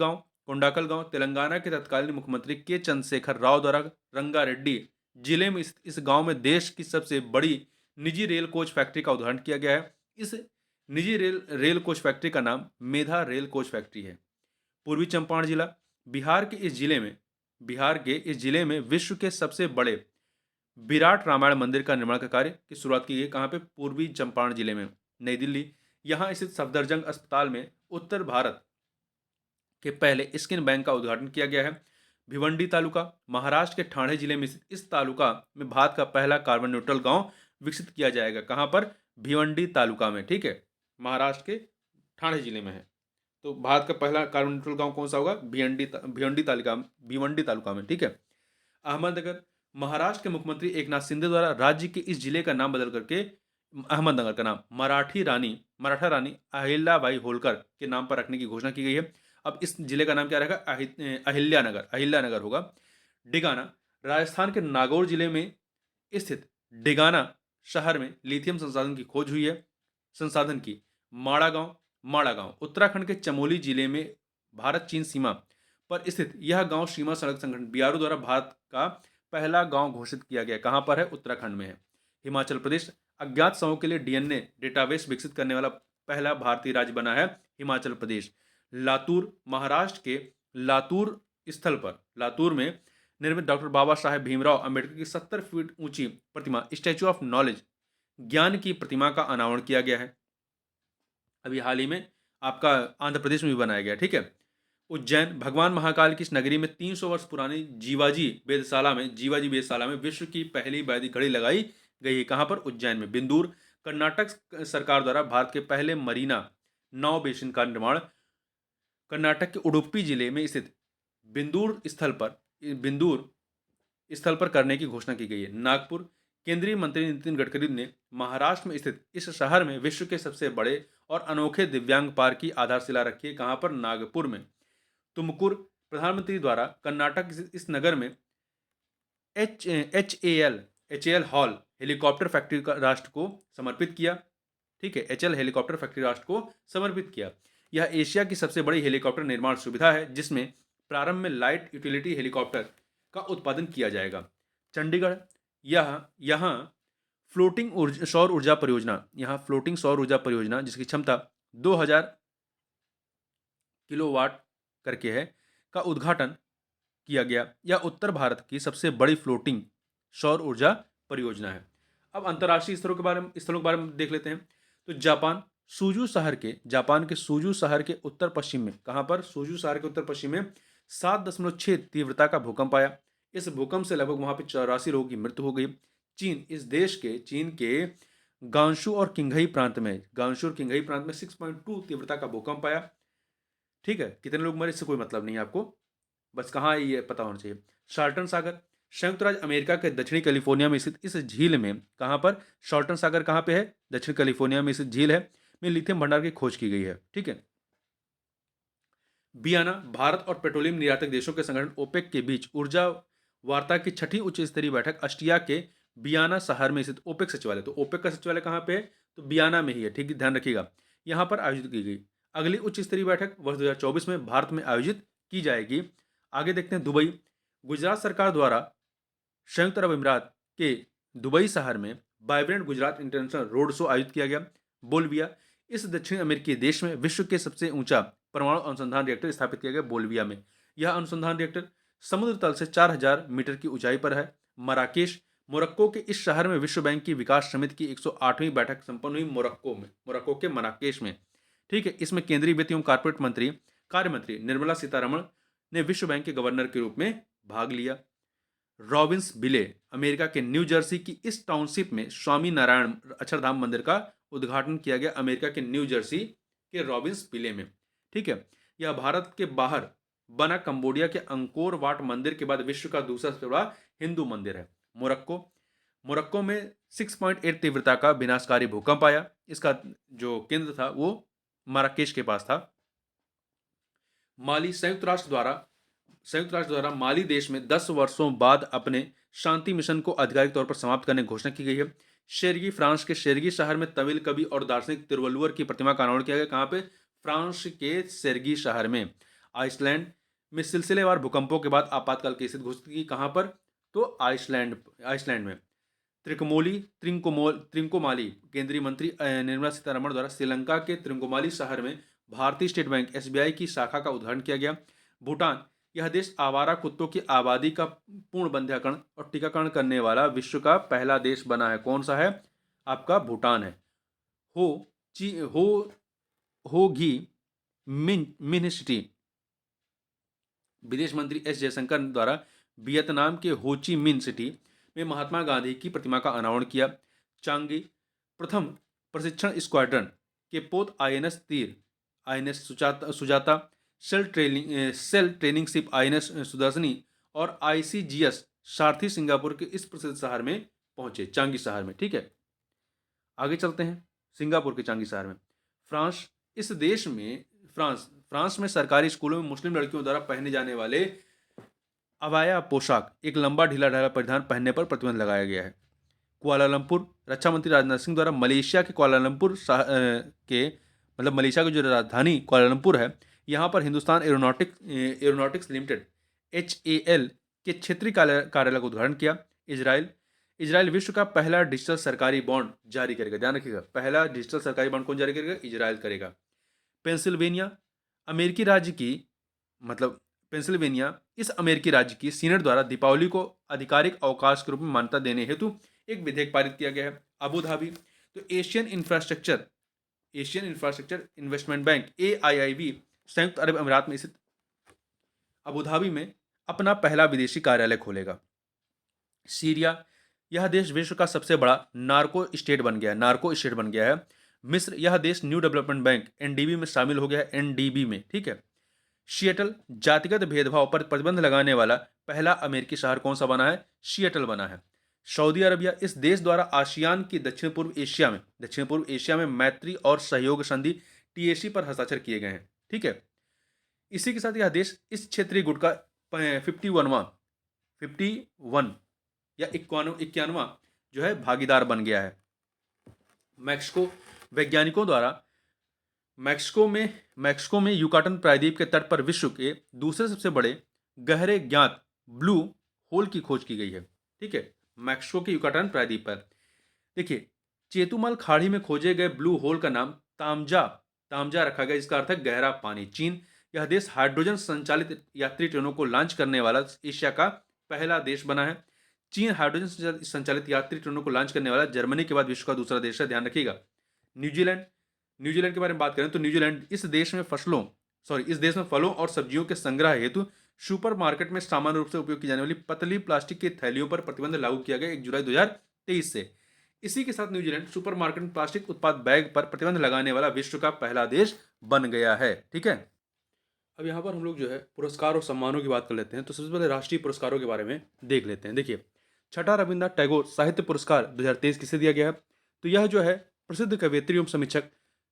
गांव तेलंगाना के तत्कालीन मुख्यमंत्री के चंद्रशेखर राव द्वारा रंगारेड्डी जिले में इस गांव में देश की सबसे बड़ी निजी रेल कोच फैक्ट्री का उद्घाटन किया गया है। इस निजी रेल कोच फैक्ट्री का नाम मेधा रेल कोच फैक्ट्री है। पूर्वी चंपारण जिला, बिहार के इस जिले में विश्व के सबसे बड़े विराट रामायण मंदिर का निर्माण का कार्य की शुरुआत की गई। कहाँ पे? पूर्वी चंपारण जिले में। नई दिल्ली, यहाँ स्थित सफदरजंग अस्पताल में उत्तर भारत के पहले स्किन बैंक का उद्घाटन किया गया है। भिवंडी तालुका, महाराष्ट्र के ठाणे जिले में स्थित इस तालुका में भारत का पहला कार्बन न्यूट्रल गांव विकसित किया जाएगा। कहाँ पर? भिवंडी तालुका में। ठीक है, महाराष्ट्र के ठाणे जिले में है। तो भारत का पहला कार्बन न्यूट्रल गांव कौन सा होगा? भिवंडी तालुका में। ठीक है। अहमदनगर, महाराष्ट्र के मुख्यमंत्री एकनाथ शिंदे द्वारा राज्य के इस जिले का नाम बदल करके अहमदनगर का नाम मराठा रानी अहिल्याबाई होलकर के नाम पर रखने की घोषणा की गई है। अब इस जिले का नाम क्या रहेगा? अहिल्यानगर होगा। डिगाना, राजस्थान के नागौर जिले में स्थित डिगाना शहर में लिथियम संसाधन की माड़ा गांव उत्तराखंड के चमोली जिले में भारत चीन सीमा पर स्थित यह गांव सीमा सड़क संगठन बीआरओ द्वारा भारत का पहला गांव घोषित किया गया। कहां पर है? उत्तराखंड में है। हिमाचल प्रदेश, अज्ञात शवों के लिए डीएनए डेटाबेस विकसित करने वाला पहला भारतीय राज्य बना है हिमाचल प्रदेश। लातूर, महाराष्ट्र के लातूर में निर्मित डॉक्टर बाबा साहेब भीमराव अंबेडकर की 70 फीट ऊंची प्रतिमा स्टैच्यू ऑफ नॉलेज ज्ञान की प्रतिमा का अनावरण किया गया है। अभी हाल ही में आपका आंध्र प्रदेश में भी बनाया गया। ठीक है। उज्जैन, भगवान महाकाल की इस नगरी में 300 वर्ष पुरानी जीवाजी वेधशाला में विश्व की पहली वैदिक घड़ी लगाई गई है। कहां पर? उज्जैन में। बिंदूर, कर्नाटक सरकार द्वारा भारत के पहले मरीना नाव बेसिन का निर्माण कर्नाटक के उडुपी जिले में स्थित बिंदूर स्थल पर करने की घोषणा की गई है। नागपुर, केंद्रीय मंत्री नितिन गडकरी ने महाराष्ट्र में स्थित इस शहर में विश्व के सबसे बड़े और अनोखे दिव्यांग पार्क की आधारशिला रखी है। कहां पर? नागपुर में। तुमकुर, प्रधानमंत्री द्वारा कर्नाटक इस नगर में H A L hall helicopter factory का राष्ट्र को समर्पित किया। ठीक है, एच हेलीकॉप्टर फैक्ट्री राष्ट्र को समर्पित किया। यह एशिया की सबसे बड़ी हेलीकॉप्टर निर्माण सुविधा है जिसमें प्रारंभ में लाइट यूटिलिटी हेलीकॉप्टर का उत्पादन किया जाएगा। चंडीगढ़, यहाँ फ्लोटिंग सौर ऊर्जा परियोजना जिसकी क्षमता 2000 किलोवाट करके है का उद्घाटन किया गया। यह उत्तर भारत की सबसे बड़ी फ्लोटिंग सौर ऊर्जा परियोजना है। अब अंतर्राष्ट्रीय स्थलों के बारे में देख लेते हैं। तो जापान के सूजू शहर के उत्तर पश्चिम में, कहां पर? सूजू शहर के उत्तर पश्चिम में 7.6 तीव्रता का भूकंप आया। इस भूकंप से लगभग वहां पे 84 लोगों की मृत्यु हो गई। चीन के गांशू और किंघई प्रांत में 6.2 तीव्रता का भूकंप आया। ठीक है, कितने लोग मरे इससे कोई मतलब नहीं है आपको, बस कहाँ है ये पता होना चाहिए। शार्टन सागर, संयुक्त राज्य अमेरिका के दक्षिणी कैलिफोर्निया में स्थित इस झील में, कहां पर? शार्टन सागर कहां पे है? दक्षिण कैलिफोर्निया में स्थित झील है में लिथियम भंडार की खोज की गई है। ठीक है। बियाना, भारत और पेट्रोलियम निर्यातक देशों के संगठन ओपेक के बीच ऊर्जा वार्ता की 6ठी उच्च स्तरीय बैठक ऑस्ट्रिया के बियाना शहर में स्थित ओपेक सचिवालय, तो ओपेक का सचिवालय कहां पे है? तो बियाना में ही है। ठीक है, ध्यान रखिएगा, यहां पर आयोजित की गई। अगली उच्च स्तरीय बैठक वर्ष 2024 में भारत में आयोजित की जाएगी। आगे देखते हैं दुबई, गुजरात सरकार द्वारा संयुक्त अरब अमीरात के दुबई शहर में vibrant Gujarat international road show आयोजित किया गया। बोल्विया, इस दक्षिण अमेरिकी देश में विश्व के सबसे ऊंचा परमाणु अनुसंधान रिएक्टर स्थापित किया गया बोल्विया में। यह अनुसंधान रिएक्टर समुद्र तल से 4000 मीटर की ऊंचाई पर है। मराकेश, मोरक्को के इस शहर में विश्व बैंक की विकास समिति की 108वीं बैठक संपन्न हुई मोरक्को के मराकेश में। ठीक है, इसमें केंद्रीय वित्त एवं कारपोरेट कार्य मंत्री निर्मला सीतारमण ने विश्व बैंक के गवर्नर के रूप में भाग लिया। रॉबिन्स विले, अमेरिका के न्यू जर्सी की इस टाउनशिप में स्वामी नारायण अक्षरधाम मंदिर का उद्घाटन किया गया, अमेरिका के न्यू जर्सी के रॉबिन्स विले में। ठीक है, यह भारत के बाहर बना कंबोडिया के अंकोर वाट मंदिर के बाद विश्व का दूसरा सबसे बड़ा हिंदू मंदिर है। मोरक्को, मोरक्को में 6.8 तीव्रता का विनाशकारी भूकंप आया। इसका जो केंद्र था वो माराकेश के पास था। माली, संयुक्त राष्ट्र द्वारा माली देश में 10 वर्षों बाद अपने शांति मिशन को आधिकारिक तौर पर समाप्त करने की घोषणा की गई है। शेरगी, फ्रांस के शेरगी शहर में तमिल कवि और दार्शनिक तिरुवल्लुवर की प्रतिमा का अनावरण किया गया। कहाँ पे? फ्रांस के शेरगी शहर में। आइसलैंड में सिलसिलेवार भूकंपों के बाद आपातकाल की स्थिति घोषित की। कहाँ पर? तो आइसलैंड में। त्रिंकोमाली, केंद्रीय मंत्री निर्मला सीतारमण द्वारा श्रीलंका के त्रिंकोमाली शहर में भारतीय स्टेट बैंक एसबीआई की शाखा का उद्घाटन किया गया। भूटान, यह देश आवारा कुत्तों की आबादी का पूर्ण बंध्याकरण और टीकाकरण करने वाला विश्व का पहला देश बना है। कौन सा है? आपका भूटान है। हो ची हो होगी मिन्ह सिटी, विदेश मंत्री एस जयशंकर द्वारा वियतनाम के होची मिन सिटी में महात्मा गांधी की प्रतिमा का अनावरण किया। चांगी, प्रथम प्रशिक्षण स्क्वाड्रन के पोत INS Tir, INS Sujata, sail training ship INS Sudarshini और आईसीजीएस सारथी सिंगापुर के इस प्रसिद्ध शहर में पहुंचे, चांगी शहर में। ठीक है, आगे चलते हैं। सिंगापुर के चांगी शहर में। फ्रांस, इस देश में फ्रांस में सरकारी स्कूलों में मुस्लिम लड़कियों द्वारा पहने जाने वाले अबाया पोशाक, एक लंबा ढीला ढाला परिधान पहनने पर प्रतिबंध लगाया गया है। कुआलालंपुर, रक्षा मंत्री राजनाथ सिंह द्वारा मलेशिया के कुआलालंपुर के मतलब मलेशिया की जो राजधानी कुआलालंपुर है, यहाँ पर हिंदुस्तान एरोनॉटिक्स लिमिटेड HAL के क्षेत्रीय कार्यालय का उद्घाटन किया। इजराइल विश्व का पहला डिजिटल सरकारी बॉन्ड जारी करेगा। ध्यान रखिएगा, पहला डिजिटल सरकारी बॉन्ड कौन जारी करेगा? इजराइल करेगा। पेंसिल्वेनिया, अमेरिकी राज्य की मतलब पेंसिल्वेनिया इस अमेरिकी राज्य की सीनेट द्वारा दीपावली को आधिकारिक अवकाश के रूप में मान्यता देने हेतु एक विधेयक पारित किया गया है। अबू धाबी, तो Asian infrastructure investment bank AIIB संयुक्त अरब अमीरात में स्थित अबू धाबी में अपना पहला विदेशी कार्यालय खोलेगा। सीरिया, यह देश विश्व का सबसे बड़ा नार्को स्टेट बन गया है। मिस्र, यह देश न्यू डेवलपमेंट बैंक NDB में शामिल हो गया है, NDB में। ठीक है। सिएटल, जातिगत भेदभाव पर प्रतिबंध लगाने वाला पहला अमेरिकी शहर कौन सा बना है? सिएटल बना है। सऊदी अरबिया, इस देश द्वारा आसियान की दक्षिण पूर्व एशिया में मैत्री और सहयोग संधि TAC पर हस्ताक्षर किए गए हैं। ठीक है। इसी के साथ यह देश इस क्षेत्रीय गुट का 51 या 91वां जो है भागीदार बन गया है। मैक्सिको, वैज्ञानिकों द्वारा मैक्सिको में युकाटन प्रायद्वीप के तट पर विश्व के दूसरे सबसे बड़े गहरे ज्ञात ब्लू होल की खोज की गई है। ठीक है, मैक्सिको के युकाटन प्रायद्वीप पर। देखिए, चेतुमल खाड़ी में खोजे गए ब्लू होल का नाम तामजा रखा गया, जिसका अर्थ है गहरा पानी। चीन, यह देश हाइड्रोजन संचालित यात्री ट्रेनों को लॉन्च करने वाला एशिया का पहला देश बना है। चीन हाइड्रोजन संचालित यात्री ट्रेनों को लॉन्च करने वाला जर्मनी के बाद विश्व का दूसरा देश है। ध्यान रखिएगा। न्यूजीलैंड के बारे में बात करें तो न्यूजीलैंड इस देश में फलों और सब्जियों के संग्रह हेतु सुपरमार्केट में सामान्य रूप से उपयोग की जाने वाली पतली प्लास्टिक की थैलियों पर प्रतिबंध लागू किया गया 1 जुलाई 2023 से। इसी के साथ न्यूजीलैंड सुपरमार्केट में प्लास्टिक उत्पाद बैग पर प्रतिबंध लगाने वाला विश्व का पहला देश बन गया है। ठीक है। अब यहाँ पर हम लोग जो है पुरस्कार और सम्मानों की बात कर लेते हैं। तो सबसे पहले राष्ट्रीय पुरस्कारों के बारे में देख लेते हैं। देखिए, छठा रविन्द्रनाथ टैगोर साहित्य पुरस्कार 2023 किसे दिया गया है? तो यह जो है प्रसिद्ध कवयित्री एवं समीक्षक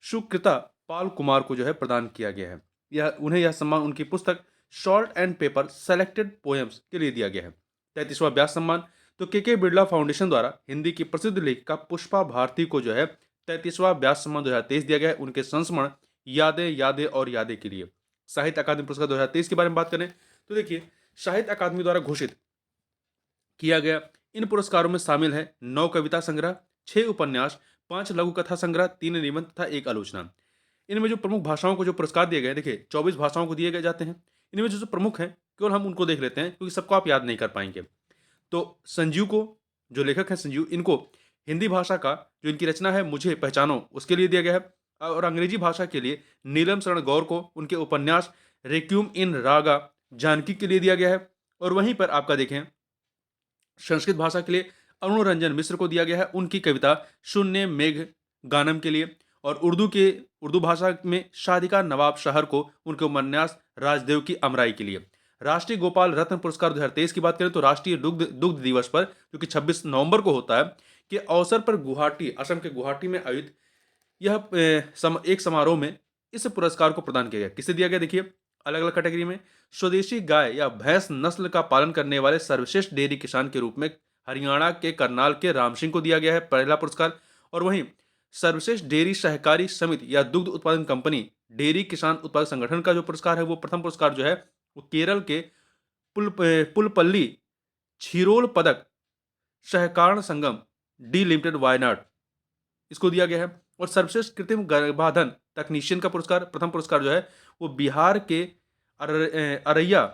सुकृता पाल कुमार को जो है प्रदान किया गया है। उन्हें सम्मान उनकी पुस्तक salt and paper selected poems के लिए दिया गया है। 33वां व्यास सम्मान, तो के बिरला फाउंडेशन द्वारा हिंदी की प्रसिद्ध लेखिका पुष्पा भारती को जो है 33वां व्यास सम्मान 2023 दिया गया है, उनके संस्मरण यादें और यादें के लिए। साहित्य अकादमी पुरस्कार 2023 के बारे में बात करें तो देखिए, साहित्य अकादमी द्वारा घोषित किया गया इन पुरस्कारों में शामिल है 9 कविता संग्रह, 6 उपन्यास, 5 लघु कथा संग्रह, 3 निबंध तथा 1 आलोचना। इनमें जो प्रमुख भाषाओं को जो पुरस्कार दिए गए, देखिए 24 भाषाओं को दिए गए जाते हैं। इनमें जो प्रमुख हैं केवल हम उनको देख लेते हैं क्योंकि सबको आप याद नहीं कर पाएंगे। तो संजीव को, जो लेखक हैं संजीव, इनको हिंदी भाषा का जो इनकी रचना है मुझे पहचानो उसके लिए दिया गया है। और अंग्रेजी भाषा के लिए नीलम शरण गौर को उनके उपन्यास रेक्यूम इन रागा जानकी के लिए दिया गया है। और वहीं पर आपका देखें संस्कृत भाषा के लिए अरुण रंजन मिश्र को दिया गया है उनकी कविता शून्य मेघ गानम के लिए। और उर्दू भाषा में शादिका नवाब शहर को उनके उपन्यास राजदेव की अमराई के लिए। राष्ट्रीय गोपाल रत्न पुरस्कार 2023 की बात करें तो राष्ट्रीय दुग्ध दुग्ध दिवस पर, जो कि 26 नवंबर को होता है, के अवसर पर गुवाहाटी, असम के गुवाहाटी में आयोजित एक समारोह में इस पुरस्कार को प्रदान किया गया। किसे दिया गया देखिए, अलग अलग कैटेगरी में स्वदेशी गाय या भैंस नस्ल का पालन करने वाले सर्वश्रेष्ठ डेयरी किसान के रूप में हरियाणा के करनाल के राम सिंह को दिया गया है पहला पुरस्कार। और वहीं सर्वश्रेष्ठ डेयरी सहकारी समिति या दुग्ध उत्पादन कंपनी डेयरी किसान उत्पादक संगठन का जो पुरस्कार है, वो प्रथम पुरस्कार जो है वो केरल के पुलपल्ली क्षीरोल पदक सहकारण संगम डी लिमिटेड वायनाड, इसको दिया गया है। और सर्वश्रेष्ठ कृत्रिम गर्भाधान तकनीशियन का पुरस्कार, प्रथम पुरस्कार जो है वो बिहार के अररिया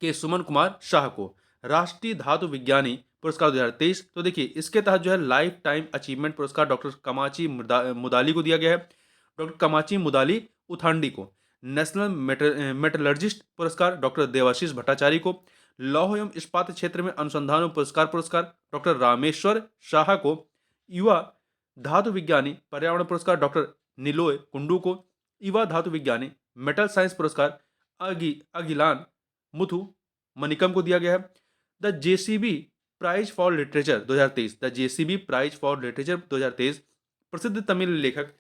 के सुमन कुमार शाह को। राष्ट्रीय धातु विज्ञानी पुरस्कार 2023, तो देखिए इसके तहत जो है लाइफ टाइम अचीवमेंट पुरस्कार डॉक्टर कमाची मुदाली को दिया गया है, डॉक्टर कमाची मुदाली उथांडी को। नेशनल मेटलर्जिस्ट पुरस्कार डॉक्टर देवाशीष भट्टाचार्य को। लौह एवं इस्पात क्षेत्र में अनुसंधान पुरस्कार डॉक्टर रामेश्वर शाह को। युवा धातु विज्ञानी पर्यावरण पुरस्कार डॉक्टर निलोय कुंडू को। युवा धातु विज्ञानी मेटल साइंस पुरस्कार अगिलान मुथु मनिकम को दिया गया है। The JCB Prize for Literature 2023, the JCB Prize for Literature 2023 प्रसिद्ध तमिल लेखक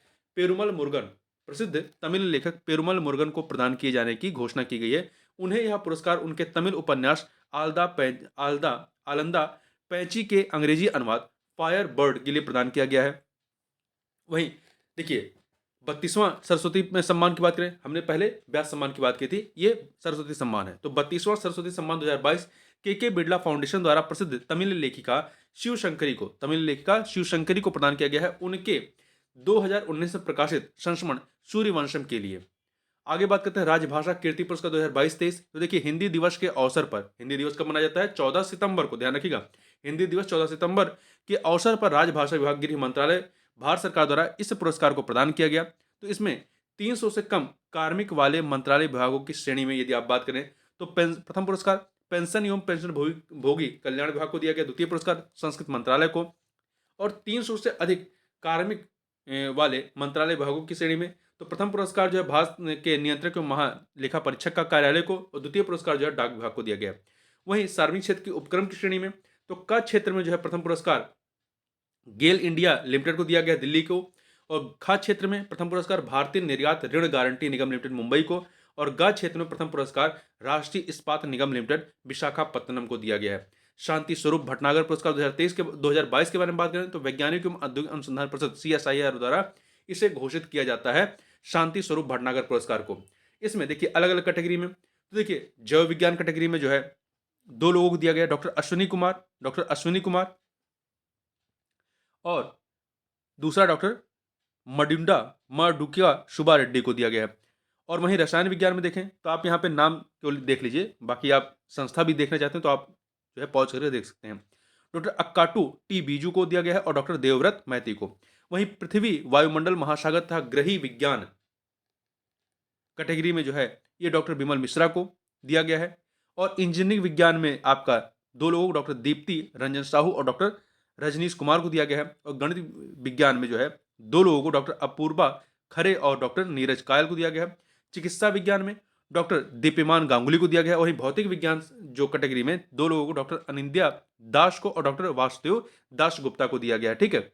पेरुमल मुरुगन को प्रदान किए जाने की घोषणा की गई है। उन्हें यह पुरस्कार उनके तमिल उपन्यास आलंदा पैंची के अंग्रेजी अनुवाद फायर बर्ड के लिए प्रदान किया गया है। वहीं देखिए 32वां सरस्वती में सम्मान की बात करें, हमने पहले व्यास सम्मान की बात की थी, ये सरस्वती सम्मान है। तो 32वां सरस्वती सम्मान 2022 के बिरला फाउंडेशन द्वारा प्रसिद्ध तमिल लेखिका शिवशंकरी को प्रदान किया गया है उनके 2019 में प्रकाशित संस्मरण सूर्यवंशम के लिए। आगे बात करते हैं राजभाषा कीर्ति पुरस्कार 2022-23। तो देखिए हिंदी दिवस के अवसर पर, हिंदी दिवस कब मनाया जाता है? 14 सितंबर को, ध्यान रखिएगा। हिंदी दिवस 14 सितंबर के अवसर पर राजभाषा विभाग, गृह मंत्रालय, भारत सरकार द्वारा इस पुरस्कार को प्रदान किया गया। तो इसमें 300 से कम कार्मिक वाले मंत्रालय विभागों की श्रेणी में यदि आप बात करें तो प्रथम पुरस्कार पेंशन एवं पेंशन भोगी कल्याण विभाग को दिया गया। द्वितीय पुरस्कार संस्कृत मंत्रालय को। और 300 से अधिक कार्मिक वाले मंत्रालय विभागों की श्रेणी में तो प्रथम पुरस्कार जो है भारत के नियंत्रक एवं महालेखा परीक्षक का कार्यालय को, और द्वितीय पुरस्कार जो है डाक विभाग को दिया गया। वहीं सार्वजनिक क्षेत्र के उपक्रम की श्रेणी में तो क क्षेत्र में जो है प्रथम पुरस्कार गेल इंडिया लिमिटेड को दिया गया दिल्ली को, और ख क्षेत्र में प्रथम पुरस्कार भारतीय निर्यात ऋण गारंटी निगम लिमिटेड मुंबई को, और ग क्षेत्र में प्रथम पुरस्कार राष्ट्रीय इस्पात निगम लिमिटेड विशाखापत्तनम को दिया गया है। शांति स्वरूप भटनागर पुरस्कार 2022 के बारे में बात करें तो वैज्ञानिक एवं औद्योगिक अनुसंधान परिषद CSIR द्वारा इसे घोषित किया जाता है शांति स्वरूप भटनागर पुरस्कार को। इसमें देखिए अलग अलग कैटेगरी में, तो देखिए जैव विज्ञान कैटेगरी में जो है 2 लोगों को दिया गया, डॉक्टर अश्विनी कुमार और दूसरा डॉक्टर मडुकिया शुभा रेड्डी को दिया गया है। और वहीं रसायन विज्ञान में देखें तो आप यहाँ पे नाम केवल देख लीजिए, बाकी आप संस्था भी देखना चाहते हैं तो आप जो है पॉज करके देख सकते हैं। डॉक्टर अक्काटू टी बीजू को दिया गया है और डॉक्टर देवव्रत मैती को। वहीं पृथ्वी वायुमंडल महासागर तथा ग्रही विज्ञान कैटेगरी में जो है ये डॉक्टर बिमल मिश्रा को दिया गया है। और इंजीनियरिंग विज्ञान में आपका 2 लोगों को डॉक्टर दीप्ति रंजन साहू और डॉक्टर रजनीश कुमार को दिया गया है। और गणित विज्ञान में जो है 2 लोगों को डॉक्टर अपूर्वा खरे और डॉक्टर नीरज कायल को दिया गया है। चिकित्सा विज्ञान में डॉक्टर दीप्यमान गांगुली को दिया गया है। वहीं भौतिक विज्ञान जो कैटेगरी में 2 लोगों को डॉक्टर अनिंद्या दास को और डॉक्टर वासुदेव दास गुप्ता को दिया गया है। ठीक है।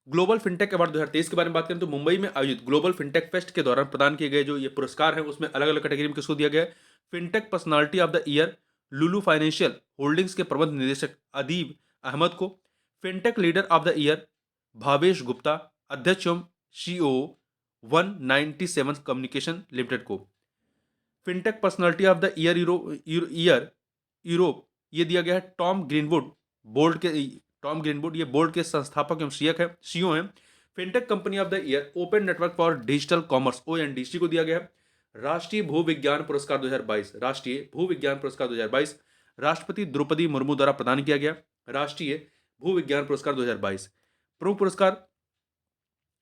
ग्लोबल फिनटेक अवार्ड 2023 के बारे में बात करें तो मुंबई में आयोजित ग्लोबल फिनटेक फेस्ट के दौरान प्रदान किए गए जो ये पुरस्कार हैं उसमें अलग अलग कैटेगरी में किसको दिया गया है? Fintech personality of the year Lulu financial holdings के प्रबंध निदेशक अदीब अहमद को। Fintech leader of the year Bhavesh Gupta, अध्यक्ष एवं CEO 197 कम्युनिकेशन लिमिटेड को। Fintech personality of the year Europe ये दिया गया है टॉम ग्रीनवुड ये बोर्ड के संस्थापक एवं CEO हैं। Fintech company of the year open network for digital commerce ONDC को दिया गया है। राष्ट्रीय भूविज्ञान पुरस्कार 2022 राष्ट्रपति द्रौपदी मुर्मू द्वारा प्रदान किया गया राष्ट्रीय भूविज्ञान पुरस्कार 2022। प्रमुख पुरस्कार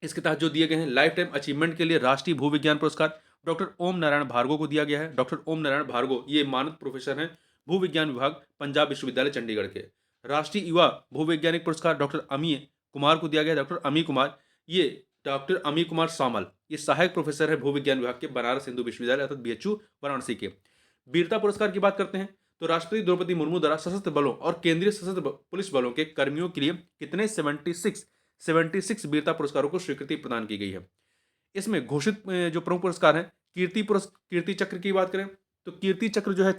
इसके तहत जो दिए गए हैं लाइफ टाइम अचीवमेंट के लिए राष्ट्रीय भूविज्ञान पुरस्कार डॉक्टर ओम नारायण भार्गव को दिया गया है। डॉक्टर ओम नारायण भार्गव ये मानद प्रोफेसर हैं भूविज्ञान विभाग पंजाब विश्वविद्यालय चंडीगढ़ के। राष्ट्रीय युवा भूवैज्ञानिक पुरस्कार डॉक्टर कुमार को दिया गया है डॉक्टर अमी कुमार। ये डॉक्टर अमी कुमार सामल, ये सहायक प्रोफेसर है भूविज्ञान विभाग के बनारस हिंदू विश्वविद्यालय अर्थात बीएचयू वाराणसी के। वीरता पुरस्कार की बात करते हैं तो राष्ट्रपति द्रौपदी मुर्मू द्वारा सशस्त्र बलों और केंद्रीय सशस्त्र पुलिस बलों के कर्मियों के लिए कितने 76 वीरता पुरस्कारों को स्वीकृति प्रदान की गई है। इसमें घोषित जो प्रमुख पुरस्कार हैं, कीर्ति चक्र की बात करें तो कीर्ति चक्र जो है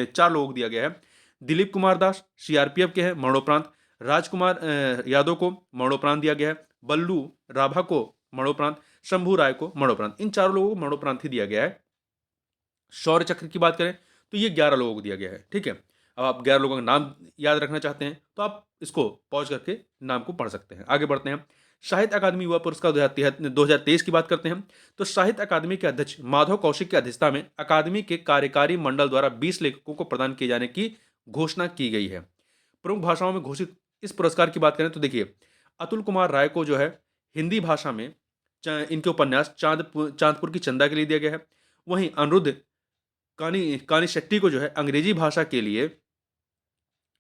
4 लोगों को दिया गया है। दिलीप कुमार दास सीआरपीएफ के हैं, मरणोपरांत। राजकुमार यादव को मरणोपरांत दिया गया है। बल्लू राभा को मरणोपरांत। शंभू राय को मरणोपरांत। इन चारों लोगों को मरणोपरांत ही दिया गया है। शौर्य चक्र की बात करें तो ये 11 लोगों को दिया गया है। ठीक है, अब आप 11 लोगों का नाम याद रखना चाहते हैं तो आप इसको पॉज करके नाम को पढ़ सकते हैं। आगे बढ़ते हैं। साहित्य अकादमी युवा पुरस्कार 2023 की बात करते हैं तो साहित्य अकादमी के अध्यक्ष माधव कौशिक की अध्यक्षता में अकादमी के कार्यकारी मंडल द्वारा 20 लेखकों को प्रदान किए जाने की घोषणा की गई है। प्रमुख भाषाओं में घोषित इस पुरस्कार की बात करें तो देखिए, अतुल कुमार राय को जो है हिंदी भाषा में इनके उपन्यास चांदपुर की चंदा के लिए दिया गया है। वहीं अनिरुद्ध कानी शेट्टी को जो है अंग्रेजी भाषा के लिए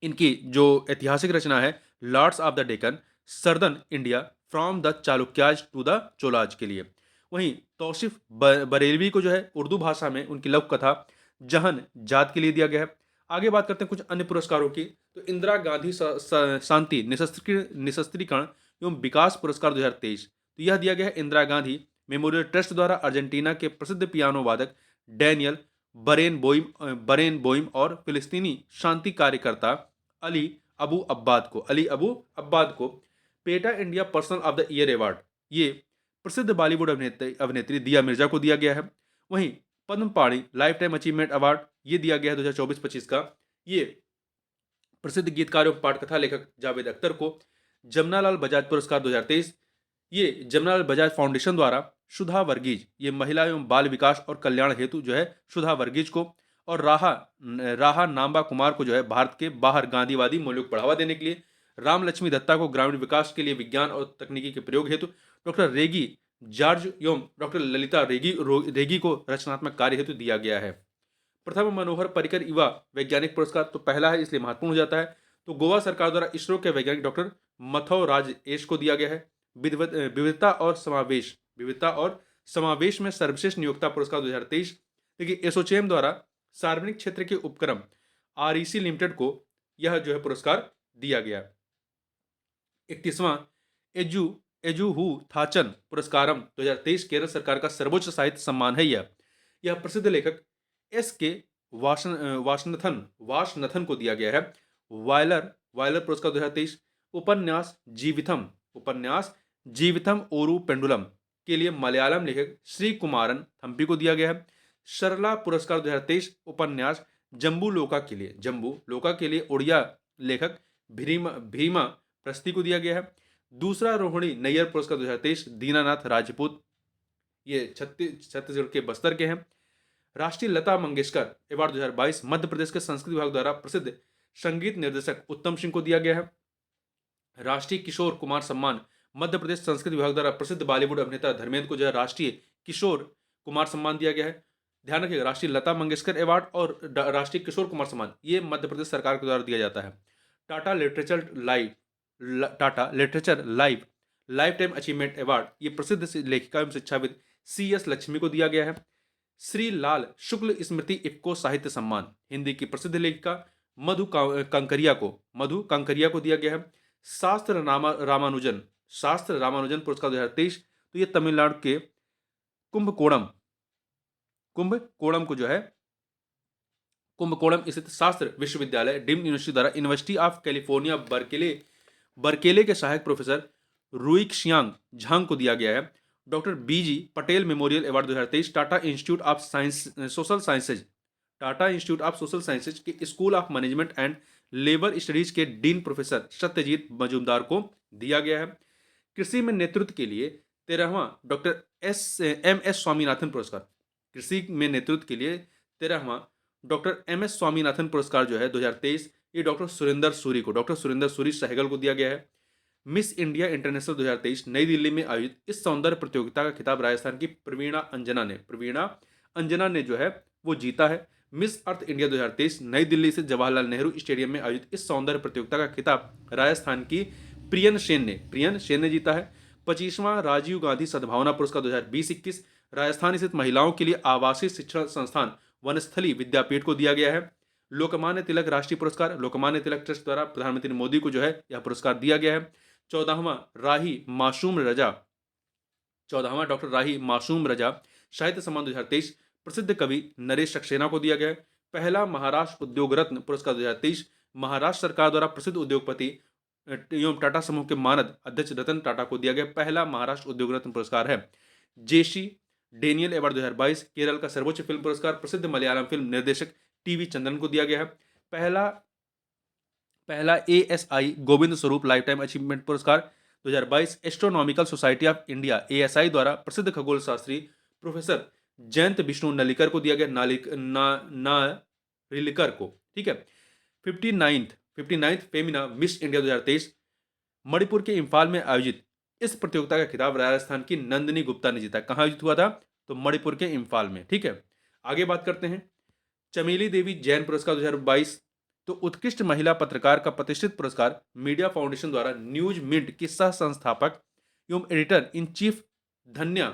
इनकी जो ऐतिहासिक रचना है Lords of the Deccan, Southern India from the Chalukyas to the Cholas के लिए। वहीं तौसीफ बरेलवी को जो है उर्दू भाषा में उनकी लघु कथा जहन जात के लिए दिया गया है। आगे बात करते हैं कुछ अन्य पुरस्कारों की तो इंदिरा गांधी शांति निशस्त्रीकरण एवं विकास पुरस्कार 2023 तो यह दिया गया है इंदिरा गांधी मेमोरियल ट्रस्ट द्वारा अर्जेंटीना के प्रसिद्ध पियानो वादक डैनियल बरेन बोइम और फिलिस्तीनी शांति कार्यकर्ता अली अबू अब्बाद को PETA India person of the year award ये प्रसिद्ध बॉलीवुड अभिनेत्री दिया मिर्जा को दिया गया है। वहीं पद्म पाणि लाइफ टाइम अचीवमेंट अवार्ड ये दिया गया है 2024-25 का, ये प्रसिद्ध गीतकार एवं पाठकथा लेखक जावेद अख्तर को। जमनालाल बजाज पुरस्कार 2023 ये जमनालाल बजाज फाउंडेशन द्वारा सुधा वर्गीज, ये महिला एवं बाल विकास और कल्याण हेतु जो है सुधा वर्गीज को, और राहा नाम्बा कुमार को जो है भारत के बाहर गांधीवादी मूल्यों को बढ़ावा देने के लिए, राम लक्ष्मी दत्ता को ग्रामीण विकास के लिए विज्ञान और तकनीकी के प्रयोग हेतु, डॉक्टर रेगी जॉर्ज एवं डॉक्टर ललिता रेगी को रचनात्मक कार्य हेतु दिया गया है। प्रथम मनोहर पर्रिकर युवा वैज्ञानिक पुरस्कार तो पहला है इसलिए महत्वपूर्ण हो जाता है, तो गोवा सरकार द्वारा इसरो के वैज्ञानिक डॉक्टर मथो राज एस को दिया गया है। विविधता और समावेश में सर्वश्रेष्ठ नियोक्ता पुरस्कार 2023 देखिए एसोचैम द्वारा सार्वजनिक क्षेत्र के उपक्रम आरईसी लिमिटेड को यह जो है पुरस्कार दिया गया। 31वां एजुहू थाचन पुरस्कारम 2023 केरल सरकार का सर्वोच्च साहित्य सम्मान है। यह प्रसिद्ध लेखक एस के वाशनथन को दिया गया है। वायलर पुरस्कार 2023 उपन्यास जीवितम ओरू पेंडुलम के लिए मलयालम लेखक श्री कुमारन थम्पी को दिया गया है। सरला पुरस्कार 2023 उपन्यास जम्बू लोका के लिए उड़िया लेखक भीमा प्रस्ती को दिया गया है। दूसरा रोहिणी नैयर पुरस्कार 2023 दीनानाथ राजपूत, ये छत्तीसगढ़ के बस्तर के हैं। राष्ट्रीय लता मंगेशकर अवार्ड 2022 मध्य प्रदेश के संस्कृति विभाग द्वारा प्रसिद्ध संगीत निर्देशक उत्तम सिंह को दिया गया है। राष्ट्रीय किशोर कुमार सम्मान मध्य प्रदेश संस्कृति विभाग द्वारा प्रसिद्ध बॉलीवुड अभिनेता धर्मेंद्र को जो है राष्ट्रीय किशोर कुमार सम्मान दिया गया है। ध्यान रखिएगा, राष्ट्रीय लता मंगेशकर अवार्ड और राष्ट्रीय किशोर कुमार सम्मान ये मध्य प्रदेश सरकार के द्वारा दिया जाता है। Tata literature life time achievement award ये प्रसिद्ध लेखिका एवं शिक्षाविद CS लक्ष्मी को दिया गया है। श्री लाल शुक्ल स्मृति इफ्को साहित्य सम्मान हिंदी की प्रसिद्ध लेखिका मधु कांकरिया को दिया गया है। शास्त्र रामानुजन पुरस्कार 2023 तो ये तमिलनाडु के कुंभकोणम को जो है कुंभकोणम स्थित शास्त्र विश्वविद्यालय डीम्ड यूनिवर्सिटी द्वारा यूनिवर्सिटी ऑफ कैलिफोर्निया बर्केले के सहायक प्रोफेसर रुइक शियांग झांग को दिया गया है। Doctor BG Patel Memorial Award 2023 Tata Institute of Social Sciences के School of Management and Labour Studies के डीन प्रोफेसर सत्यजीत मजूमदार को दिया गया है। कृषि में नेतृत्व के लिए 13वां डॉक्टर MS स्वामीनाथन पुरस्कार, कृषि में नेतृत्व के लिए 13वां डॉक्टर MS स्वामीनाथन पुरस्कार जो है 2023 ये डॉक्टर सुरेंद्र सूरी सहगल को दिया गया है। मिस इंडिया इंटरनेशनल 2023 नई दिल्ली में आयोजित इस सौंदर्य प्रतियोगिता का खिताब राजस्थान की प्रवीणा अंजना ने जो है वो जीता है। मिस अर्थ इंडिया 2023 नई दिल्ली से जवाहरलाल नेहरू स्टेडियम में आयोजित इस सौंदर्य प्रतियोगिता का खिताब राजस्थान की प्रियन सेन ने जीता है। 25वां राजीव गांधी सद्भावना पुरस्कार 2020-21 राजस्थान स्थित महिलाओं के लिए आवासीय शिक्षण संस्थान वनस्थली विद्यापीठ को दिया गया है। लोकमान्य तिलक राष्ट्रीय पुरस्कार लोकमान्य तिलक ट्रस्ट द्वारा प्रधानमंत्री मोदी को जो है यह पुरस्कार दिया गया है। 14वां राही मासूम रजा 14वां डॉक्टर राही मासूम रजा साहित्य सम्मान 2023 प्रसिद्ध कवि नरेश सक्सेना को दिया गया है। पहला महाराष्ट्र उद्योग रत्न पुरस्कार 2023 महाराष्ट्र सरकार द्वारा प्रसिद्ध उद्योगपति एवं टाटा समूह के मानद अध्यक्ष रतन टाटा को दिया गया पहला महाराष्ट्र उद्योग रत्न पुरस्कार है। जेसी डेनियल अवार्ड 2022 केरल का सर्वोच्च फिल्म पुरस्कार प्रसिद्ध मलयालम फिल्म निर्देशक टीवी चंद्रन को दिया गया है। पहला ASI Govind Swarup lifetime achievement पुरस्कार 2022 astronomical society of India ASI द्वारा प्रसिद्ध खगोल शास्त्री प्रोफेसर जयंत विष्णु नलिकर को दिया गया नारिलिकर को। ठीक है। 59th Femina miss India 2023 Manipur के इम्फाल में आयोजित इस प्रतियोगिता का खिताब राजस्थान की नंदिनी गुप्ता ने जीता। कहां आयोजित हुआ था? तो मणिपुर के इम्फाल में। ठीक है। आगे बात करते हैं चमेली देवी जैन पुरस्कार 2022 तो उत्कृष्ट महिला पत्रकार का प्रतिष्ठित पुरस्कार मीडिया फाउंडेशन द्वारा न्यूज मिंट की सह संस्थापक एवं एडिटर इन चीफ धन्या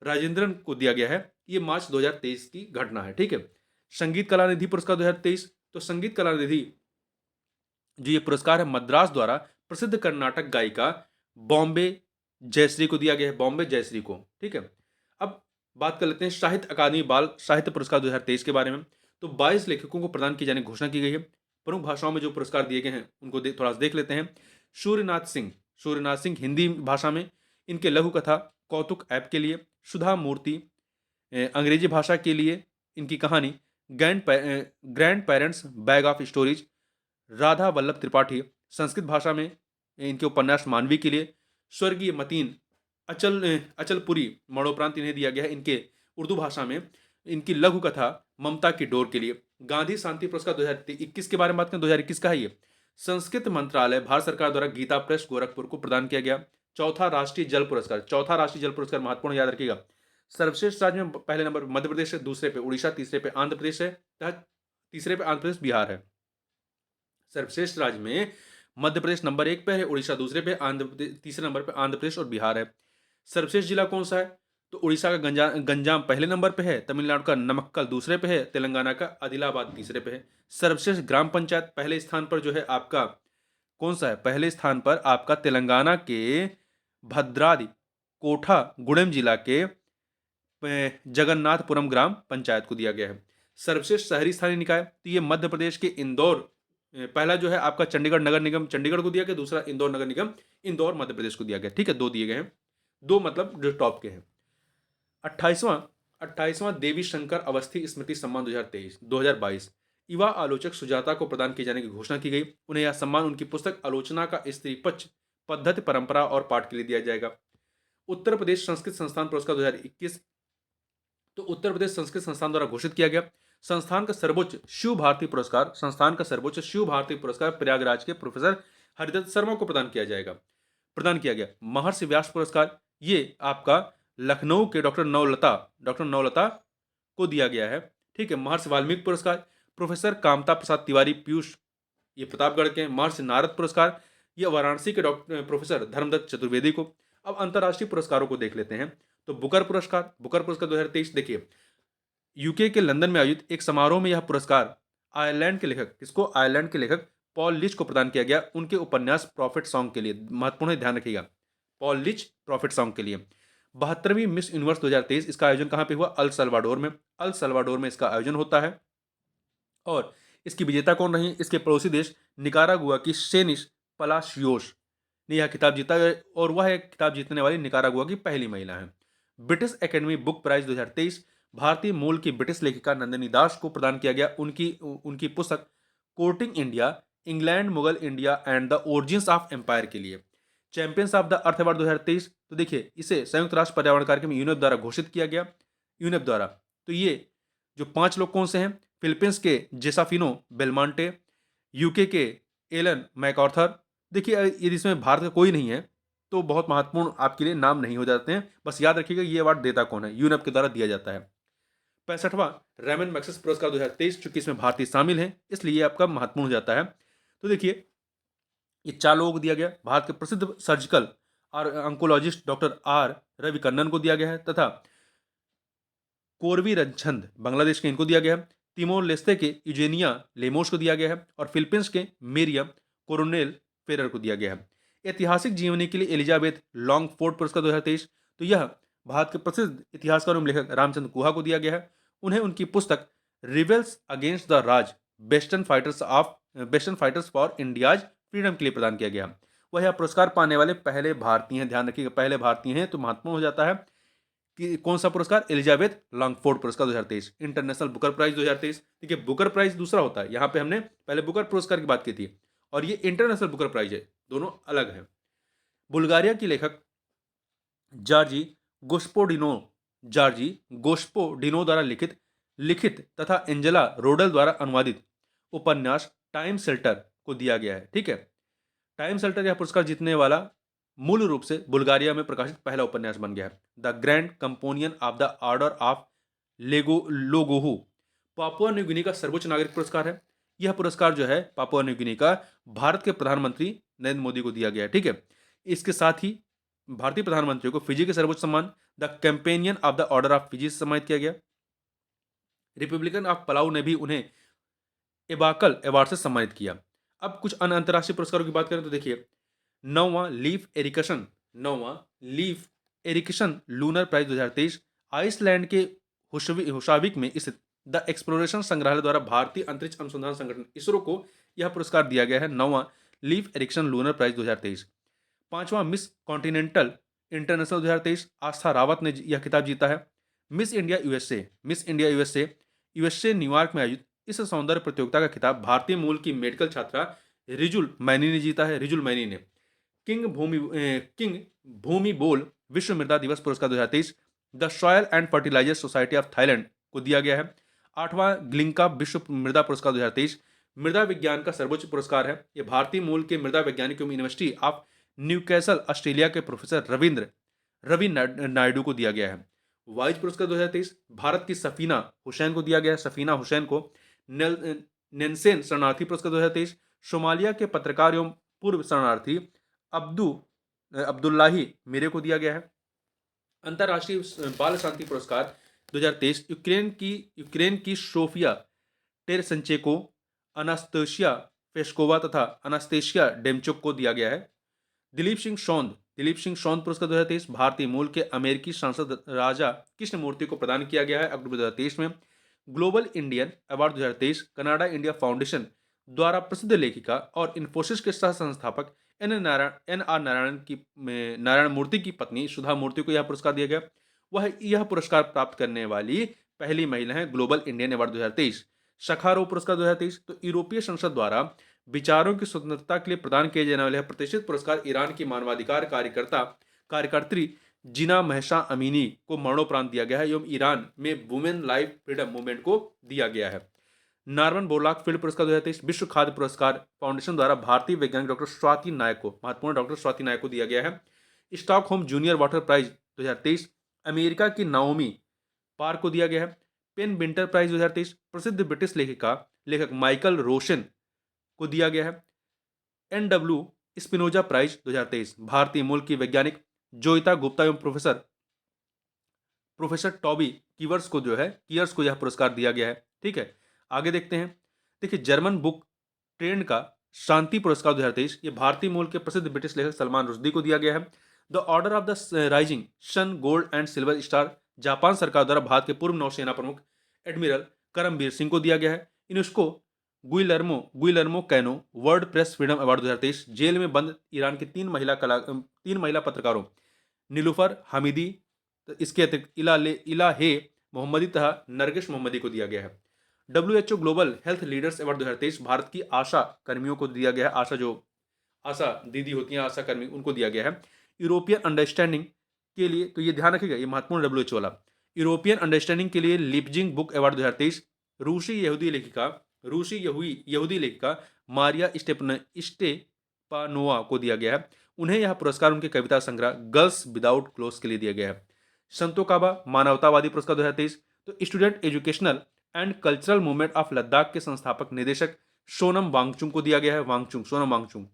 राजेंद्रन को दिया गया है। यह मार्च 2023 की घटना है। ठीक है। संगीत कला निधि पुरस्कार 2023 तो संगीत कला निधि जो ये पुरस्कार है मद्रास द्वारा प्रसिद्ध कर्नाटक गायिका बॉम्बे जयश्री को दिया गया है। बॉम्बे जयश्री को। ठीक है। अब बात कर लेते हैं साहित्य अकादमी बाल साहित्य पुरस्कार 2023 के बारे में। तो 22 लेखकों को प्रदान किए जाने की घोषणा की गई है। प्रमुख भाषाओं में जो पुरस्कार दिए गए हैं उनको थोड़ा सा देख लेते हैं। सूर्यनाथ सिंह हिंदी भाषा में, इनके लघु कथा कौतुक ऐप के लिए। सुधा मूर्ति अंग्रेजी भाषा के लिए, इनकी कहानी grand parents bag of stories. Radha Vallabh Tripathi Sanskrit भाषा में, इनके उपन्यास मानवी के लिए। स्वर्गीय मतीन अचलपुरी मरणोपरांत इन्हें दिया गया है इनके उर्दू भाषा में, इनकी लघु कथा ममता की डोर के लिए। गांधी शांति पुरस्कार 2021 के बारे में बात करें, 2021 का है ये। संस्कृत मंत्रालय भारत सरकार द्वारा गीता प्रेस गोरखपुर को प्रदान किया गया। चौथा राष्ट्रीय जल पुरस्कार महत्वपूर्ण याद रखिएगा। सर्वश्रेष्ठ राज्य में पहले नंबर मध्य प्रदेश है, दूसरे पे उड़ीसा, तीसरे पे आंध्र प्रदेश है, तीसरे पे आंध्र प्रदेश बिहार है। सर्वश्रेष्ठ राज्य में मध्य प्रदेश नंबर 1 पे है, उड़ीसा दूसरे पे, तीसरे नंबर पे आंध्र प्रदेश और बिहार है। सर्वश्रेष्ठ जिला कौन सा है? तो उड़ीसा का गंजाम पहले नंबर पे है, तमिलनाडु का नमक्कल दूसरे पे है, तेलंगाना का आदिलाबाद तीसरे पे है। सर्वश्रेष्ठ ग्राम पंचायत पहले स्थान पर जो है आपका कौन सा है? पहले स्थान पर आपका तेलंगाना के भद्रादि कोठा गुडेम जिला के जगन्नाथपुरम ग्राम पंचायत को दिया गया है। सर्वश्रेष्ठ शहरी स्थानीय निकाय तो ये मध्य प्रदेश के इंदौर, पहला जो है आपका चंडीगढ़ नगर निगम चंडीगढ़ को दिया गया, दूसरा इंदौर नगर निगम इंदौर मध्य प्रदेश को दिया गया। ठीक है, 2 दिए गए हैं, 2 मतलब जो टॉप के हैं। 28वां देवी शंकर अवस्थी स्मृति सम्मान 2022 युवा आलोचक सुजाता को प्रदान किए जाने की घोषणा की गई। उन्हें यह सम्मान उनकी पुस्तक आलोचना का स्त्री पक्ष पद्धति परंपरा और पाठ के लिए दिया जाएगा। उत्तर प्रदेश संस्कृत संस्थान पुरस्कार 2021 तो उत्तर प्रदेश संस्कृत संस्थान द्वारा घोषित किया गया। संस्थान का सर्वोच्च शिव भारती पुरस्कार प्रयागराज के प्रोफेसर हरिदत्त शर्मा को प्रदान किया गया। महर्षि व्यास पुरस्कार ये आपका लखनऊ के डॉक्टर नवलता को दिया गया है। ठीक है। महर्षि वाल्मीकि पुरस्कार प्रोफेसर कामता प्रसाद तिवारी पीयूष ये प्रतापगढ़ के। महर्षि नारद पुरस्कार ये वाराणसी के डॉक्टर प्रोफेसर धर्मदत्त चतुर्वेदी को। अब अंतर्राष्ट्रीय पुरस्कारों को देख लेते हैं। तो बुकर पुरस्कार 2023 देखिए, यूके के लंदन में आयोजित एक समारोह में यह पुरस्कार आयरलैंड के लेखक पॉल लिच को प्रदान किया गया उनके उपन्यास प्रॉफिट सॉन्ग के लिए। महत्वपूर्ण ध्यान रखिएगा, पॉल लिच प्रॉफिट सॉन्ग के लिए। 72वीं मिस यूनिवर्स 2023 इसका आयोजन कहां पे हुआ? अल सल्वाडोर में इसका आयोजन होता है। और इसकी विजेता कौन रही? इसके पड़ोसी देश निकारागुआ की सेनिस पलाशियोस ने यह खिताब जीता और वह खिताब जीतने वाली निकारागुआ की पहली महिला है। ब्रिटिश एकेडमी बुक प्राइज 2023 भारतीय मूल की ब्रिटिश लेखिका नंदिनी दास को प्रदान किया गया उनकी पुस्तक Courting India England Mughal India and the Origins of Empire के लिए। Champions of the Earth award 2023 तो देखिए इसे संयुक्त राष्ट्र पर्यावरण कार्यक्रम यूनेप द्वारा घोषित किया गया। यूनेप द्वारा तो ये जो 5 लोग कौन से हैं? फिलीपींस के जेसाफिनो बेलमांटे, यूके के एलन मैकआर्थर। देखिए यदि इसमें भारत का कोई नहीं है तो बहुत महत्वपूर्ण आपके लिए नाम नहीं हो जाते हैं। बस याद रखिएगा ये अवार्ड देता कौन है? यूनेप के द्वारा दिया जाता है। 65वां रेमन मैग्सेसे पुरस्कार 2023 चूंकि इसमें भारतीय शामिल है इसलिए आपका महत्वपूर्ण हो जाता है। तो देखिए ये 4 लोगों को दिया गया। भारत के प्रसिद्ध सर्जिकल और ऑन्कोलॉजिस्ट डॉक्टर आर रविकन्नन को दिया गया है, तथा कोरवी रंछंद बांग्लादेश के, इनको दिया गया है। तिमोर लेस्ते के यूजेनिया लेमोस को दिया गया है, और फिलीपींस के मेरियम कोरोनेल फेरर को दिया गया है। ऐतिहासिक जीवनी के लिए एलिजाबेथ लॉन्गफोर्ड पुरस्कार 2023, तो यह भारत के प्रसिद्ध इतिहासकार एवं लेखक रामचंद्र गुहा को दिया गया है। उन्हें उनकी पुस्तक reveals against the Raj western fighters for India's freedom के लिए प्रदान किया गया। वह यह पुरस्कार पाने वाले पहले भारतीय हैं। ध्यान रखिएगा, पहले भारतीय हैं, तो महत्वपूर्ण हो जाता है कि कौन सा पुरस्कार, एलिजाबेथ लॉन्गफोर्ड पुरस्कार 2023, इंटरनेशनल बुकर प्राइज 2023। देखिए, बुकर प्राइज दूसरा होता है, यहाँ पे हमने पहले बुकर पुरस्कार की बात की थी, और ये इंटरनेशनल बुकर प्राइज है, दोनों अलग हैं। बुल्गारिया की लेखक जॉर्जी गोस्पोडिनो जॉर्जी गोस्पोडिनो द्वारा लिखित लिखित तथा एंजेला रोडल द्वारा अनुवादित उपन्यास टाइम शेल्टर को दिया गया है। ठीक है, टाइम शेल्टर यह पुरस्कार जीतने वाला मूल रूप से बुल्गारिया में प्रकाशित पहला उपन्यास बन गया है। The Grand Companion of the Order of Logohu Papua New Guinea का सर्वोच्च नागरिक पुरस्कार है। यह पुरस्कार जो है पापुआ न्यू गिनी का भारत के प्रधानमंत्री नरेंद्र मोदी को दिया गया है। ठीक है, इसके साथ ही भारतीय प्रधानमंत्री को फिजी के सर्वोच्च सम्मान the companion of the Order of Fiji से सम्मानित किया गया। रिपब्लिकन ऑफ पलाऊ ने भी उन्हें एबाकल अवार्ड से सम्मानित किया। अब कुछ अन्य अंतर्राष्ट्रीय पुरस्कारों की बात करें तो देखिए, नौवां Leif Erikson Lunar Prize 2023 Iceland के हुशाविक में स्थित द एक्सप्लोरेशन संग्रहालय द्वारा भारतीय अंतरिक्ष अनुसंधान संगठन इसरो को यह पुरस्कार दिया गया है। नौवां लीफ एरिकसन लूनर प्राइज 2023। पांचवां Miss Continental International 2023 Aastha Rawat ने यह खिताब जीता है। मिस इंडिया यूएसए न्यूयॉर्क में आयोजित इस सौंदर्य प्रतियोगिता का खिताब भारतीय मूल की मेडिकल छात्रा रिजुल मैनी ने जीता है। रिजुल मैनी ने किंग भूमि बोल विश्व मृदा दिवस पुरस्कार 2023 the Soil and Fertilizer Society of Thailand को दिया गया है। आठवां ग्लिंका विश्व मृदा पुरस्कार 2023 मृदा विज्ञान का सर्वोच्च पुरस्कार है। यह भारतीय मूल के मृदा वैज्ञानिक एवं यूनिवर्सिटी ऑफ न्यूकैसल ऑस्ट्रेलिया के प्रोफेसर रवि नायडू को दिया गया है। वाइज पुरस्कार 2023 भारत की सफीना हुसैन को दिया गया है। सफीना हुसैन को नेल्सन शरणार्थी पुरस्कार 2023 सोमालिया के पत्रकार एवं पूर्व शरणार्थी अब्दुल्लाही मेरे को दिया गया है। अंतर्राष्ट्रीय बाल शांति पुरस्कार 2023 यूक्रेन की सोफिया टेरसंचेको, अनास्तेशिया पेस्कोवा तथा अनास्तेशिया डेमचुक को दिया गया है। दिलीप सिंह सौंद पुरस्कार 2023 भारतीय मूल के अमेरिकी सांसद राजा कृष्णमूर्ति को प्रदान किया गया है अक्टूबर 2023 में। Global Indian award 2023 Canada India foundation द्वारा प्रसिद्ध लेखिका और इन्फोसिस के सह संस्थापक नारायण मूर्ति की पत्नी सुधा मूर्ति को यह पुरस्कार दिया गया। वह यह पुरस्कार प्राप्त करने वाली पहली महिला है। ग्लोबल इंडियन अवार्ड 2023 शखारोव पुरस्कार 2023 तो यूरोपीय संसद द्वारा विचारों की स्वतंत्रता के लिए प्रदान किए जाने वाले प्रतिष्ठित पुरस्कार ईरान की मानवाधिकार कार्यकर्त्री जिना महसा अमीनी को मरणोपरांत दिया गया है एवं ईरान में वुमेन लाइफ फ्रीडम मूवमेंट को दिया गया है। नॉर्मन बोरलॉग फील्ड पुरस्कार 2023 विश्व खाद्य पुरस्कार फाउंडेशन द्वारा भारतीय वैज्ञानिक डॉक्टर स्वाति नायक को महत्वपूर्ण डॉक्टर स्वाति नायक को दिया गया है। Stockholm Junior Water Prize 2023 America की नाओमी पार को दिया गया है। पेन विंटर प्राइज 2023 प्रसिद्ध ब्रिटिश लेखक माइकल रोशन को दिया गया है। NW स्पिनोजा प्राइज 2023 भारतीय मूल की वैज्ञानिक जोइता गुप्ता एवं प्रोफेसर टॉबी कीवर्स को यह पुरस्कार दिया गया है। ठीक है, आगे देखते हैं। देखिए, जर्मन बुक ट्रेंड का शांति पुरस्कार 2023 ये भारतीय मूल के प्रसिद्ध ब्रिटिश लेखक सलमान रुश्दी को दिया गया है। The Order of the Rising Sun Gold and Silver Star Japan सरकार द्वारा भारत के पूर्व नौसेना प्रमुख एडमिरल करमबीर सिंह को दिया गया है। UNESCO Guillermo Cano World Press Freedom Award 2023 जेल में बंद ईरान की तीन महिला पत्रकारों नीलुफर हमीदी, इसके अतिरिक्त इलाहे मोहम्मदी तथा नरगिस मोहम्मदी को दिया गया है। WHO global health leaders award 2023 Bharat की आशा कर्मियों को दिया गया है। आशा दीदी होती हैं, आशा कर्मी, उनको दिया गया है। यूरोपियन अंडरस्टैंडिंग के लिए, तो ये ध्यान रखिएगा, ये महत्वपूर्ण WHO वाला, यूरोपियन अंडरस्टैंडिंग के लिए लिपजिंग बुक अवार्ड 2023 रूसी यहूदी लेखिका मारिया स्टेपानोवा को दिया गया है। उन्हें यह पुरस्कार उनके कविता संग्रह गर्ल्स विदाउट क्लोथ्स के लिए दिया गया है। संतो काबा मानवतावादी पुरस्कार 2023 तो student educational and cultural movement of Ladakh के संस्थापक निदेशक सोनम वांगचुंग को दिया गया है। सोनम वांगचुंग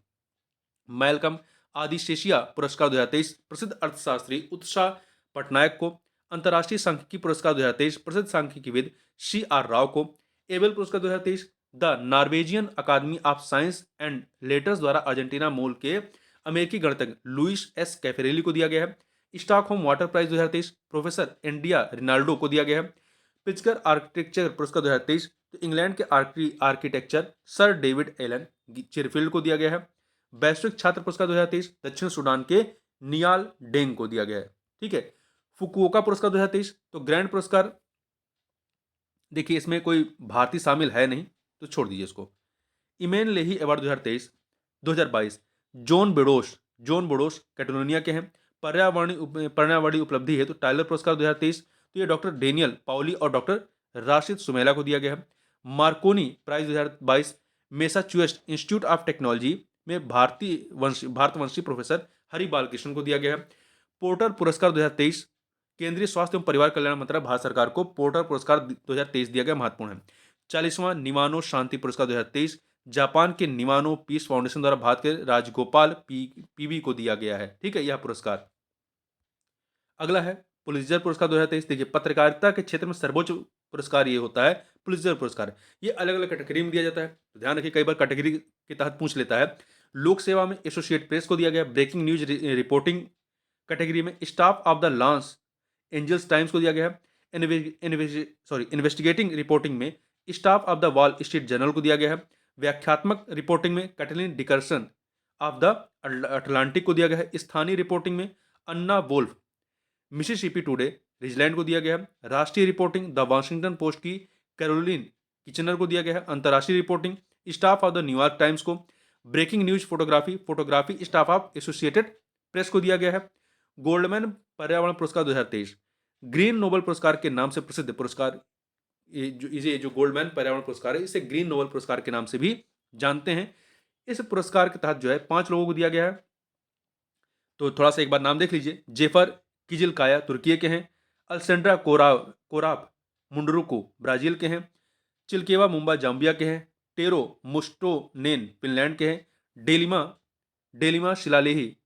मैलकम आदिशेषिया पुरस्कार 2023 प्रसिद्ध अर्थशास्त्री उत्साह पटनायक को, अंतर्राष्ट्रीय सांख्यिकी पुरस्कार 2023 प्रसिद्ध सांख्यिकीविद CR राव को, एबेल पुरस्कार 2023 the Norwegian Academy of Science and Letters द्वारा अर्जेंटीना मूल के अमेरिकी गणितज्ञ लुइस एस कैफेरेली को दिया गया है। Stockholm Water Prize 2023 professor Andrea Rinaldo को दिया गया है। पिट्सगर आर्किटेक्चर पुरस्कार 2023 तो इंग्लैंड के आर्किटेक्चर सर डेविड एलन चिरफील्ड को दिया गया है। वैश्विक छात्र पुरस्कार 2023 दक्षिण सूडान के नियाल डेंग को दिया गया है। ठीक है। फुकुओका पुरस्कार 2023 तो ग्रैंड पुरस्कार, देखिए इसमें कोई भारतीय शामिल है नहीं तो छोड़ दीजिए इसको। इमेन लेही अवार्ड 2022 जॉन बेडोस कैटलोनिया के हैं। पर्यावरणीय उपलब्धि है तो टाइलर पुरस्कार 2023 तो ये डॉक्टर डेनियल पाउली और डॉक्टर राशिद सुमेला को दिया गया है। Marconi prize 2022 Massachusetts Institute of Technology में भारतवंशी प्रोफेसर हरि बालकृष्ण को दिया गया है। पोर्टर पुरस्कार 2023 केंद्रीय स्वास्थ्य एवं परिवार कल्याण मंत्रालय भारत सरकार को पोर्टर पुरस्कार 2023 दिया गया, महत्वपूर्ण है। 40वां निवानो शांति पुरस्कार 2023 जापान के निवानो पीस फाउंडेशन द्वारा भारत के राजगोपाल पीवी को दिया गया है। ठीक है, यह पुरस्कार। अगला है पुलित्जर पुरस्कार 2023। देखिए पत्रकारिता के क्षेत्र में सर्वोच्च पुरस्कार ये होता है पुलित्जर पुरस्कार। ये अलग अलग कैटेगरी में दिया जाता है, तो ध्यान रखिए कई बार कैटेगरी के तहत पूछ लेता है। लोक सेवा में एसोसिएट प्रेस को दिया गया। ब्रेकिंग न्यूज रिपोर्टिंग कैटेगरी में staff of the Los Angeles Times को दिया गया है। इन्वेस्टिगेटिंग रिपोर्टिंग में staff of the Wall Street Journal को दिया गया है। व्याख्यात्मक रिपोर्टिंग में Caitlin Dickerson of the Atlantic को दिया गया है। स्थानीय रिपोर्टिंग में Anna Wolfe Mississippi Today Ridgeland को दिया गया है। राष्ट्रीय रिपोर्टिंग द वाशिंगटन पोस्ट की कैरोलिन किचनर को दिया गया है। अंतर्राष्ट्रीय reporting staff of the New York Times को। Breaking news photography staff of associated press को दिया गया है। गोल्डमैन पर्यावरण पुरस्कार 2023 ग्रीन नोबेल पुरस्कार के नाम से प्रसिद्ध पुरस्कार। ये जो गोल्डमैन पर्यावरण पुरस्कार है इसे ग्रीन नोबेल पुरस्कार के नाम से भी जानते हैं। इस पुरस्कार के तहत जो है 5 लोगों को दिया गया है, तो थोड़ा सा एक बार नाम देख लीजिए। जेफर किजिलकाया तुर्की के हैं। अल्सेंड्रा कोराप मुंडरुकु ब्राजील के हैं। चिल्केवा मुंबा जाम्बिया के हैं। टेरो मुस्टोनेन फिनलैंड के हैं। डेलिमा शिलालेही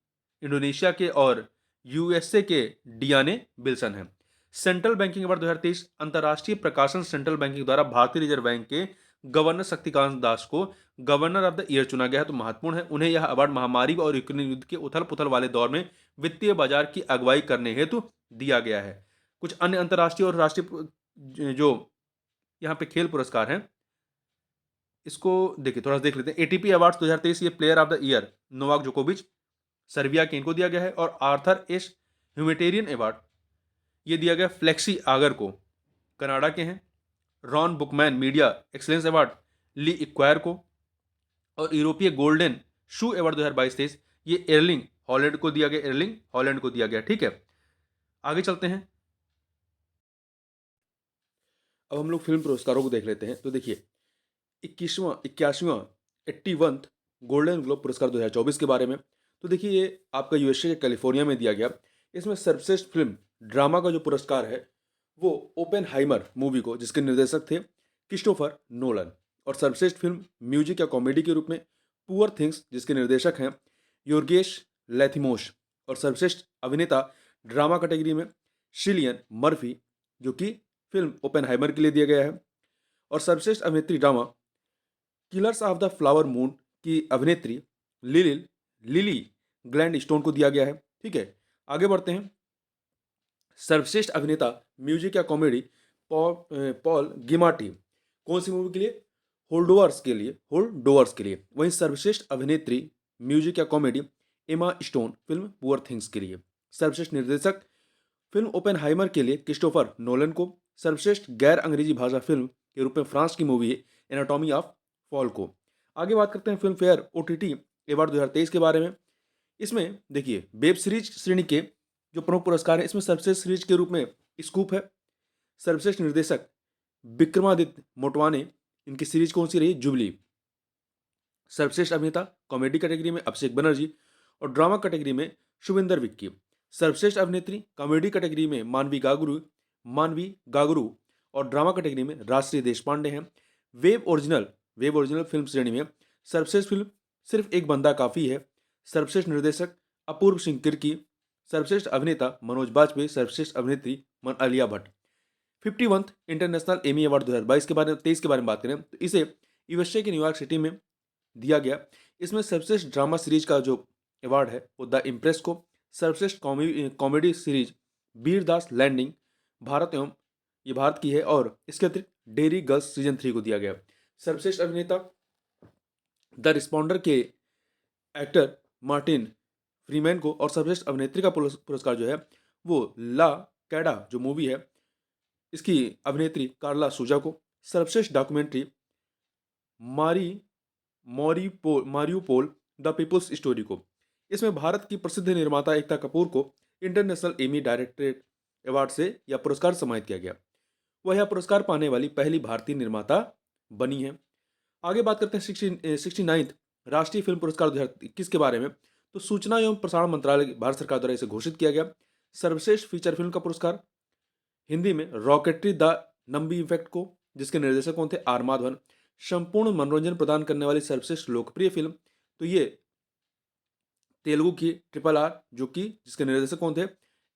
इंडोनेशिया के और यूएसए के डियाने बिल्सन हैं। सेंट्रल बैंकिंग अवार्ड 2023 अंतर्राष्ट्रीय प्रकाशन सेंट्रल बैंकिंग द्वारा भारतीय रिजर्व बैंक के गवर्नर शक्तिकांत दास को गवर्नर ऑफ द ईयर चुना गया है, तो महत्वपूर्ण है। उन्हें यह अवार्ड महामारी और यूक्रेन युद्ध के उथल पुथल वाले दौर में वित्तीय बाजार की अगुवाई करने हेतु दिया गया है। कुछ अन्य अंतर्राष्ट्रीय और राष्ट्रीय जो यहाँ पे खेल पुरस्कार हैं इसको देखिए थोड़ा सा देख लेते हैं। एटीपी अवार्ड 2023 ये player of the year Novak जोकोविच सर्बिया के इनको दिया गया है। और आर्थर एस ह्यूमेटेरियन अवार्ड ये दिया गया फ्लेक्सी आगर को, कनाडा के हैं। रॉन बुकमैन मीडिया एक्सीलेंस अवार्ड ली इक्वायर को। और यूरोपीय गोल्डन शू अवार्ड 2022-23 ये एर्लिंग हॉलैंड को दिया गया। ठीक है, आगे चलते हैं। अब हम लोग फिल्म पुरस्कारों को देख लेते हैं। तो देखिए 81वां गोल्डन ग्लोब पुरस्कार 2024 के बारे में। तो देखिए ये आपका यूएसए के कैलिफोर्निया में दिया गया। इसमें सर्वश्रेष्ठ फिल्म ड्रामा का जो पुरस्कार है वो ओपेनहाइमर मूवी को, जिसके निर्देशक थे क्रिस्टोफर नोलन, और सर्वश्रेष्ठ फिल्म म्यूजिक या कॉमेडी के रूप में पुअर थिंग्स, जिसके निर्देशक हैं योर्गेश लैथिमोस, और सर्वश्रेष्ठ अभिनेता ड्रामा कैटेगरी में शिलियन मर्फी, जो कि फिल्म ओपेनहाइमर के लिए दिया गया है। और सर्वश्रेष्ठ अभिनेत्री drama killers of the flower moon की अभिनेत्री लिली ग्लैंडस्टोन को दिया गया है। ठीक है, आगे बढ़ते हैं। सर्वश्रेष्ठ अभिनेता म्यूजिक या कॉमेडी पॉल गिमाटी कौन सी मूवी के लिए? होल्डोवर्स के लिए। वहीं सर्वश्रेष्ठ अभिनेत्री म्यूजिक या comedy Emma Stone film poor things के लिए। सर्वश्रेष्ठ निर्देशक फिल्म ओपेनहाइमर के लिए क्रिस्टोफर नोलन को। सर्वश्रेष्ठ गैर अंग्रेजी भाषा फिल्म के रूप में फ्रांस की मूवी है एनाटॉमी ऑफ फॉल को। आगे बात करते हैं फिल्म फेयर ओटीटी अवार्ड 2023 के बारे में। इसमें देखिए वेब सीरीज श्रेणी के जो प्रमुख पुरस्कार है इसमें सर्वश्रेष्ठ सीरीज के रूप में स्कूप है। सर्वश्रेष्ठ निर्देशक विक्रमादित्य मोटवाने, इनकी सीरीज कौन सी रही? जुबली। सर्वश्रेष्ठ अभिनेता कॉमेडी कैटेगरी में अभिषेक बनर्जी और ड्रामा कैटेगरी में शुभिंदर विक्की। सर्वश्रेष्ठ अभिनेत्री कॉमेडी कैटेगरी में मानवी गागरू और ड्रामा कैटेगरी में राजश्री देशपांडे हैं। वेब ओरिजिनल फिल्म श्रेणी में सर्वश्रेष्ठ फिल्म सिर्फ एक बंदा काफी है। सर्वश्रेष्ठ निर्देशक अपूर्व सिंह किर्की, सर्वश्रेष्ठ अभिनेता मनोज बाजपेयी, सर्वश्रेष्ठ अभिनेत्री Alia Bhatt. 51th international Emmy award 2023 के बारे में बात करें तो इसे यूएसए के न्यूयॉर्क सिटी में दिया गया। इसमें सर्वश्रेष्ठ ड्रामा सीरीज का जो अवार्ड है वो द इम्प्रेस को, सर्वश्रेष्ठ कॉमेडी सीरीज वीरदास लैंडिंग ये भारत की है, और इसके अतिरिक्त डेरी गर्ल्स सीजन 3 को दिया गया। सर्वश्रेष्ठ अभिनेता द रिस्पॉन्डर के एक्टर मार्टिन फ्रीमैन को, और सर्वश्रेष्ठ अभिनेत्री का पुरस्कार जो है वो ला कैडा जो मूवी है इसकी अभिनेत्री कार्ला सूजा को, सर्वश्रेष्ठ documentary Mariupol the people's story को। इसमें भारत की प्रसिद्ध निर्माता एकता कपूर को इंटरनेशनल एमी डायरेक्टरेट अवार्ड से यह पुरस्कार सम्मानित किया गया। वह यह पुरस्कार पाने वाली पहली भारतीय निर्माता बनी है। आगे बात करते हैं 69th राष्ट्रीय फिल्म पुरस्कार 2021 के बारे में। तो सूचना एवं प्रसारण मंत्रालय भारत सरकार द्वारा इसे घोषित किया गया। सर्वश्रेष्ठ फीचर फिल्म का पुरस्कार हिंदी में रॉकेटरी द नंबी इफेक्ट को, जिसके निर्देशक कौन थे, आर माधवन। संपूर्ण मनोरंजन प्रदान करने वाली सर्वश्रेष्ठ लोकप्रिय फिल्म तो ये तेलुगु की RRR जो कि जिसके निर्देशक कौन थे,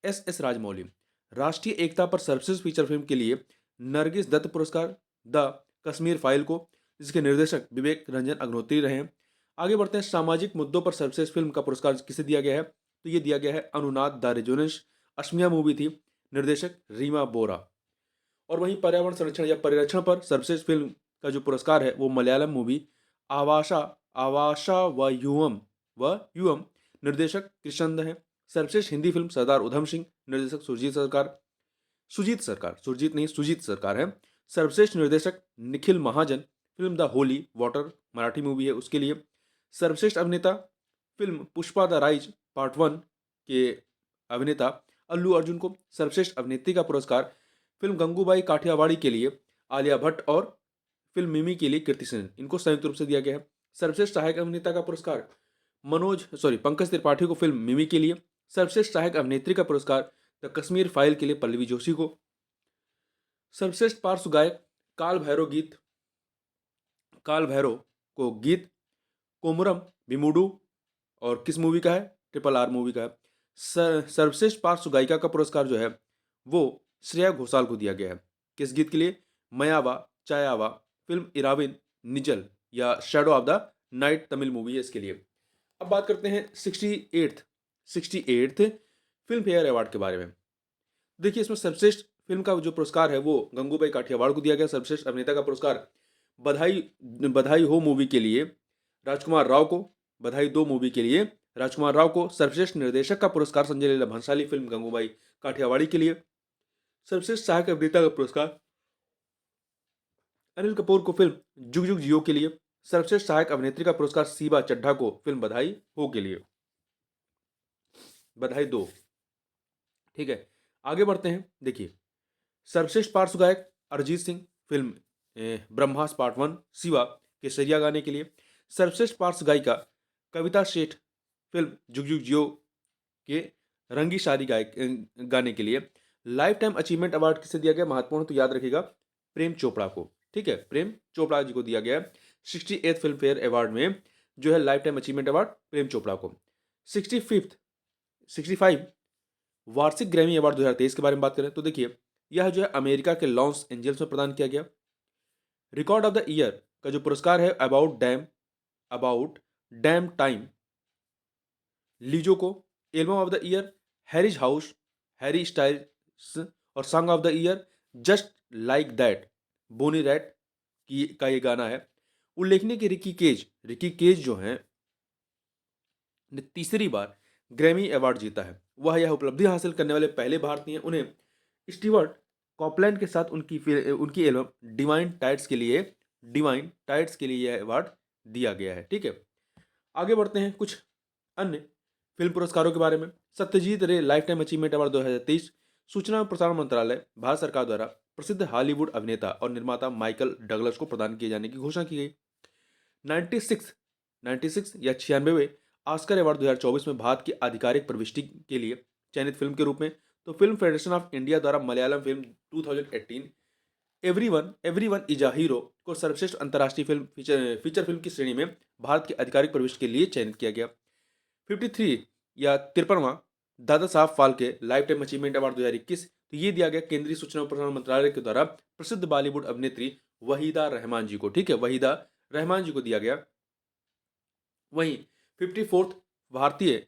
एस राजमौली। राष्ट्रीय एकता पर सर्वश्रेष्ठ फीचर फिल्म के लिए नरगिस दत्त पुरस्कार द कश्मीर फाइल को, जिसके निर्देशक विवेक रंजन अग्निहोत्री रहे हैं। आगे बढ़ते हैं, सामाजिक मुद्दों पर सर्वश्रेष्ठ फिल्म का पुरस्कार किसे दिया गया है, तो ये दिया गया है अनुनाद द रेजोनेंस, असमिया मूवी थी, निर्देशक रीमा बोरा। और वहीं पर्यावरण संरक्षण या परिरक्षण पर सर्वश्रेष्ठ फिल्म का जो पुरस्कार है वो मलयालम मूवी आवाशा आवाशा व युवम, निर्देशक कृष्णंद है। सर्वश्रेष्ठ हिंदी फिल्म सरदार उधम सिंह, निर्देशक सुजीत सरकार है। सर्वश्रेष्ठ निर्देशक Nikhil Mahajan, film the Holy Water Marathi movie है उसके लिए। सर्वश्रेष्ठ अभिनेता film Pushpa the Rise part 1 के अभिनेता अल्लू अर्जुन को। सर्वश्रेष्ठ अभिनेत्री का पुरस्कार फिल्म गंगूबाई काठियावाड़ी के लिए आलिया भट्ट, और फिल्म मिमी के लिए कीर्ति सेन, इनको संयुक्त रूप से दिया गया है। सर्वश्रेष्ठ सहायक अभिनेता का पुरस्कार पंकज त्रिपाठी को फिल्म मिमी के लिए। सर्वश्रेष्ठ सहायक अभिनेत्री का पुरस्कार द कश्मीर फाइल के लिए पल्लवी जोशी को। सर्वश्रेष्ठ पार्श्व गायक काल भैरव को गीत कोमुरम बिमुडू, और किस मूवी का है, RRR मूवी का है। सर्वश्रेष्ठ पार्श्व गायिका का पुरस्कार जो है वो श्रेया घोषाल को दिया गया है। किस गीत के लिए, मयावा चायावा, फिल्म इराविन निजल या shadow of the night Tamil movie है इसके लिए। अब बात करते हैं 68th फिल्म फेयर अवार्ड के बारे में। देखिए, इसमें सर्वश्रेष्ठ फिल्म का जो पुरस्कार है वो गंगूबाई काठियावाड़ को दिया गया। सर्वश्रेष्ठ अभिनेता का पुरस्कार बधाई हो मूवी के लिए राजकुमार राव को, बधाई 2 मूवी के लिए राजकुमार राव को। सर्वश्रेष्ठ निर्देशक का पुरस्कार संजय लीला भंसाली, फिल्म गंगूबाई काठियावाड़ी के लिए। सर्वश्रेष्ठ सहायक अभिनेता का पुरस्कार अनिल कपूर को, फिल्म जुग जुग जियो के लिए। सर्वश्रेष्ठ सहायक अभिनेत्री का पुरस्कार सीबा चड्ढा को, फिल्म बधाई हो के लिए, बधाई 2। ठीक है, आगे बढ़ते हैं। देखिए, सर्वश्रेष्ठ पार्श्व गायक अरिजीत सिंह, फिल्म ब्रह्मास पार्ट 1 शिवा के सरिया गाने के लिए। सर्वश्रेष्ठ पार्श्व गायिका कविता सेठ, फिल्म जुग जुग जियो के रंगी शादी गाने के लिए। लाइफ टाइम अचीवमेंट अवार्ड किसे दिया गया, महत्वपूर्ण तो याद रखिएगा, प्रेम चोपड़ा को। ठीक है, प्रेम चोपड़ा जी को दिया गया 68th फिल्म फेयर अवार्ड में जो है life time achievement award Prem Chopra को। 65 वार्षिक ग्रैमी अवार्ड 2023 के बारे में बात करें तो देखिए, यह जो है अमेरिका के लॉस एंजल्स में प्रदान किया गया। रिकॉर्ड ऑफ द ईयर का जो पुरस्कार है अबाउट डैम टाइम लीजो को। Album of the Year Harry's House Harry Styles, और Song of the Year Just Like That Bonnie Raitt का ये गाना है। उल्लेखनीय कि रिकी केज जो है ने तीसरी बार ग्रैमी अवार्ड जीता है। वह यह उपलब्धि हासिल करने वाले पहले भारतीय हैं। उन्हें स्टीवर्ट कॉपलैंड के साथ उनकी एल्बम डिवाइन टाइड्स के लिए यह अवार्ड दिया गया है। ठीक है, आगे बढ़ते हैं कुछ अन्य फिल्म पुरस्कारों के बारे में। सत्यजीत रे लाइफ टाइम अचीवमेंट अवार्ड 2023 सूचना एवं प्रसारण मंत्रालय भारत सरकार द्वारा प्रसिद्ध हॉलीवुड अभिनेता और निर्माता माइकल डगलस को प्रदान किए जाने की घोषणा की गई। 96 या 96वें ऑस्कर अवार्ड 2024 में भारत की आधिकारिक प्रविष्टि के लिए चयनित फिल्म के रूप में तो फिल्म फेडरेशन ऑफ इंडिया द्वारा Malayalam film 2018 everyone is a hero को सर्वश्रेष्ठ अंतर्राष्ट्रीय फिल्म फीचर फिल्म की श्रेणी में भारत की आधिकारिक प्रविष्टि के लिए चयनित किया गया। 53 या 53वां Dada Saheb Phalke life time achievement award 2021, तो ये दिया गया केंद्रीय सूचना और प्रसारण मंत्रालय के द्वारा प्रसिद्ध बॉलीवुड अभिनेत्री वहीदा रहमान जी को। ठीक है, वहीदा रहमान जी को दिया गया। वहीं 54th भारतीय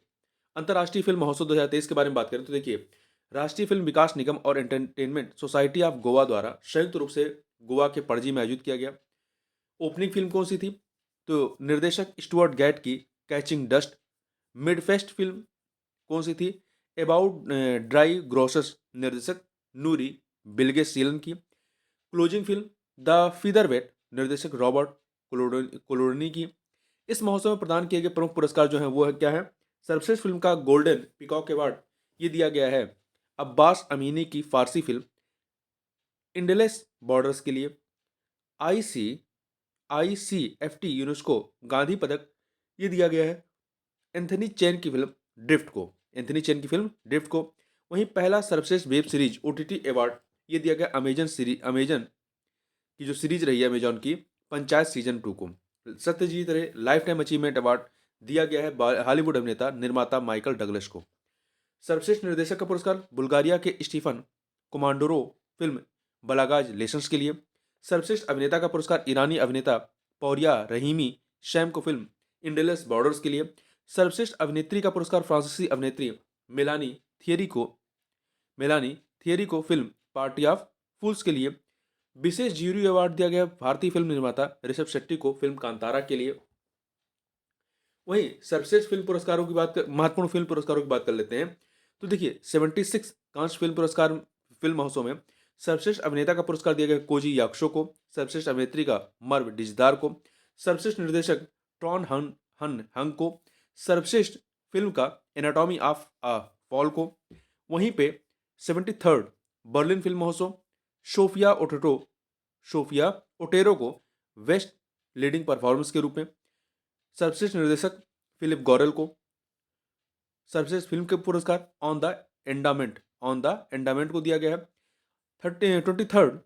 अंतर्राष्ट्रीय फिल्म महोत्सव 2023 के बारे में बात करें तो देखिए, राष्ट्रीय फिल्म विकास निगम और एंटरटेनमेंट सोसाइटी ऑफ गोवा द्वारा संयुक्त रूप से गोवा के पणजी में आयोजित किया गया। ओपनिंग फिल्म कौन सी थी? तो निर्देशक स्टुअर्ट गैट की कैचिंग डस्ट। मिडफेस्ट फिल्म कौन सी थी? अबाउट ड्राई ग्रोसस, निर्देशक नूरी बिल्गे सीलन की। क्लोजिंग फिल्म द फीदरवेट, निर्देशक रॉबर्ट कोलोडनी की। इस महोत्सव में प्रदान किए गए प्रमुख पुरस्कार जो हैं वो है क्या है? सर्वश्रेष्ठ फिल्म का गोल्डन पिकॉक अवार्ड ये दिया गया है अब्बास अमीनी की फारसी फिल्म इंडलेस बॉर्डर्स के लिए। आईसी आईसीएफटी यूनेस्को गांधी पदक ये दिया गया है एंथनी चेन की फिल्म ड्रिफ्ट को। एंथनी चेन की फिल्म ड्रिफ्ट को। वहीं पहला सर्वश्रेष्ठ वेब सीरीज ओटीटी अवार्ड ये दिया गया अमेजन की जो सीरीज रही है अमेजॉन की, पंचायत सीजन 2 को। सत्यजीत रे लाइफ टाइम अचीवमेंट अवार्ड दिया गया है हॉलीवुड अभिनेता निर्माता माइकल डगलस को। सर्वश्रेष्ठ निर्देशक का पुरस्कार बुल्गारिया के स्टीफन कोमांडोरो फिल्म बलागाज लेसन्स के लिए। सर्वश्रेष्ठ अभिनेता का पुरस्कार ईरानी अभिनेता पौरिया रहीमी शैम को फिल्म इंडेलेस बॉर्डर्स के लिए। सर्वश्रेष्ठ अभिनेत्री का पुरस्कार फ्रांसीसी अभिनेत्री मेलानी थियरी को फिल्म पार्टी ऑफ फूल्स के लिए। विशेष ज्यूरी अवार्ड दिया गया भारतीय फिल्म निर्माता ऋषभ शेट्टी को फिल्म कांतारा के लिए। वहीं सर्वश्रेष्ठ फिल्म पुरस्कारों की महत्वपूर्ण फिल्म पुरस्कारों की बात कर लेते हैं तो देखिए 76 कांस्य फिल्म पुरस्कार फिल्म महोत्सव में सर्वश्रेष्ठ अभिनेता का पुरस्कार दिया गया कोजी याक्शो को। सर्वश्रेष्ठ अभिनेत्री का मर्व डिजदार को। सर्वश्रेष्ठ निर्देशक ट्रॉन हन हन हंग को। सर्वश्रेष्ठ फिल्म का एनाटॉमी ऑफ अ फॉल को। वहीं पे 73rd बर्लिन फिल्म महोत्सव सोफिया ओटेरो को वेस्ट लीडिंग परफॉर्मेंस के रूप में। सर्वश्रेष्ठ निर्देशक फिलिप गॉरेल को। सर्वश्रेष्ठ फिल्म के पुरस्कार ऑन द एंडामेंट को दिया गया है। 23rd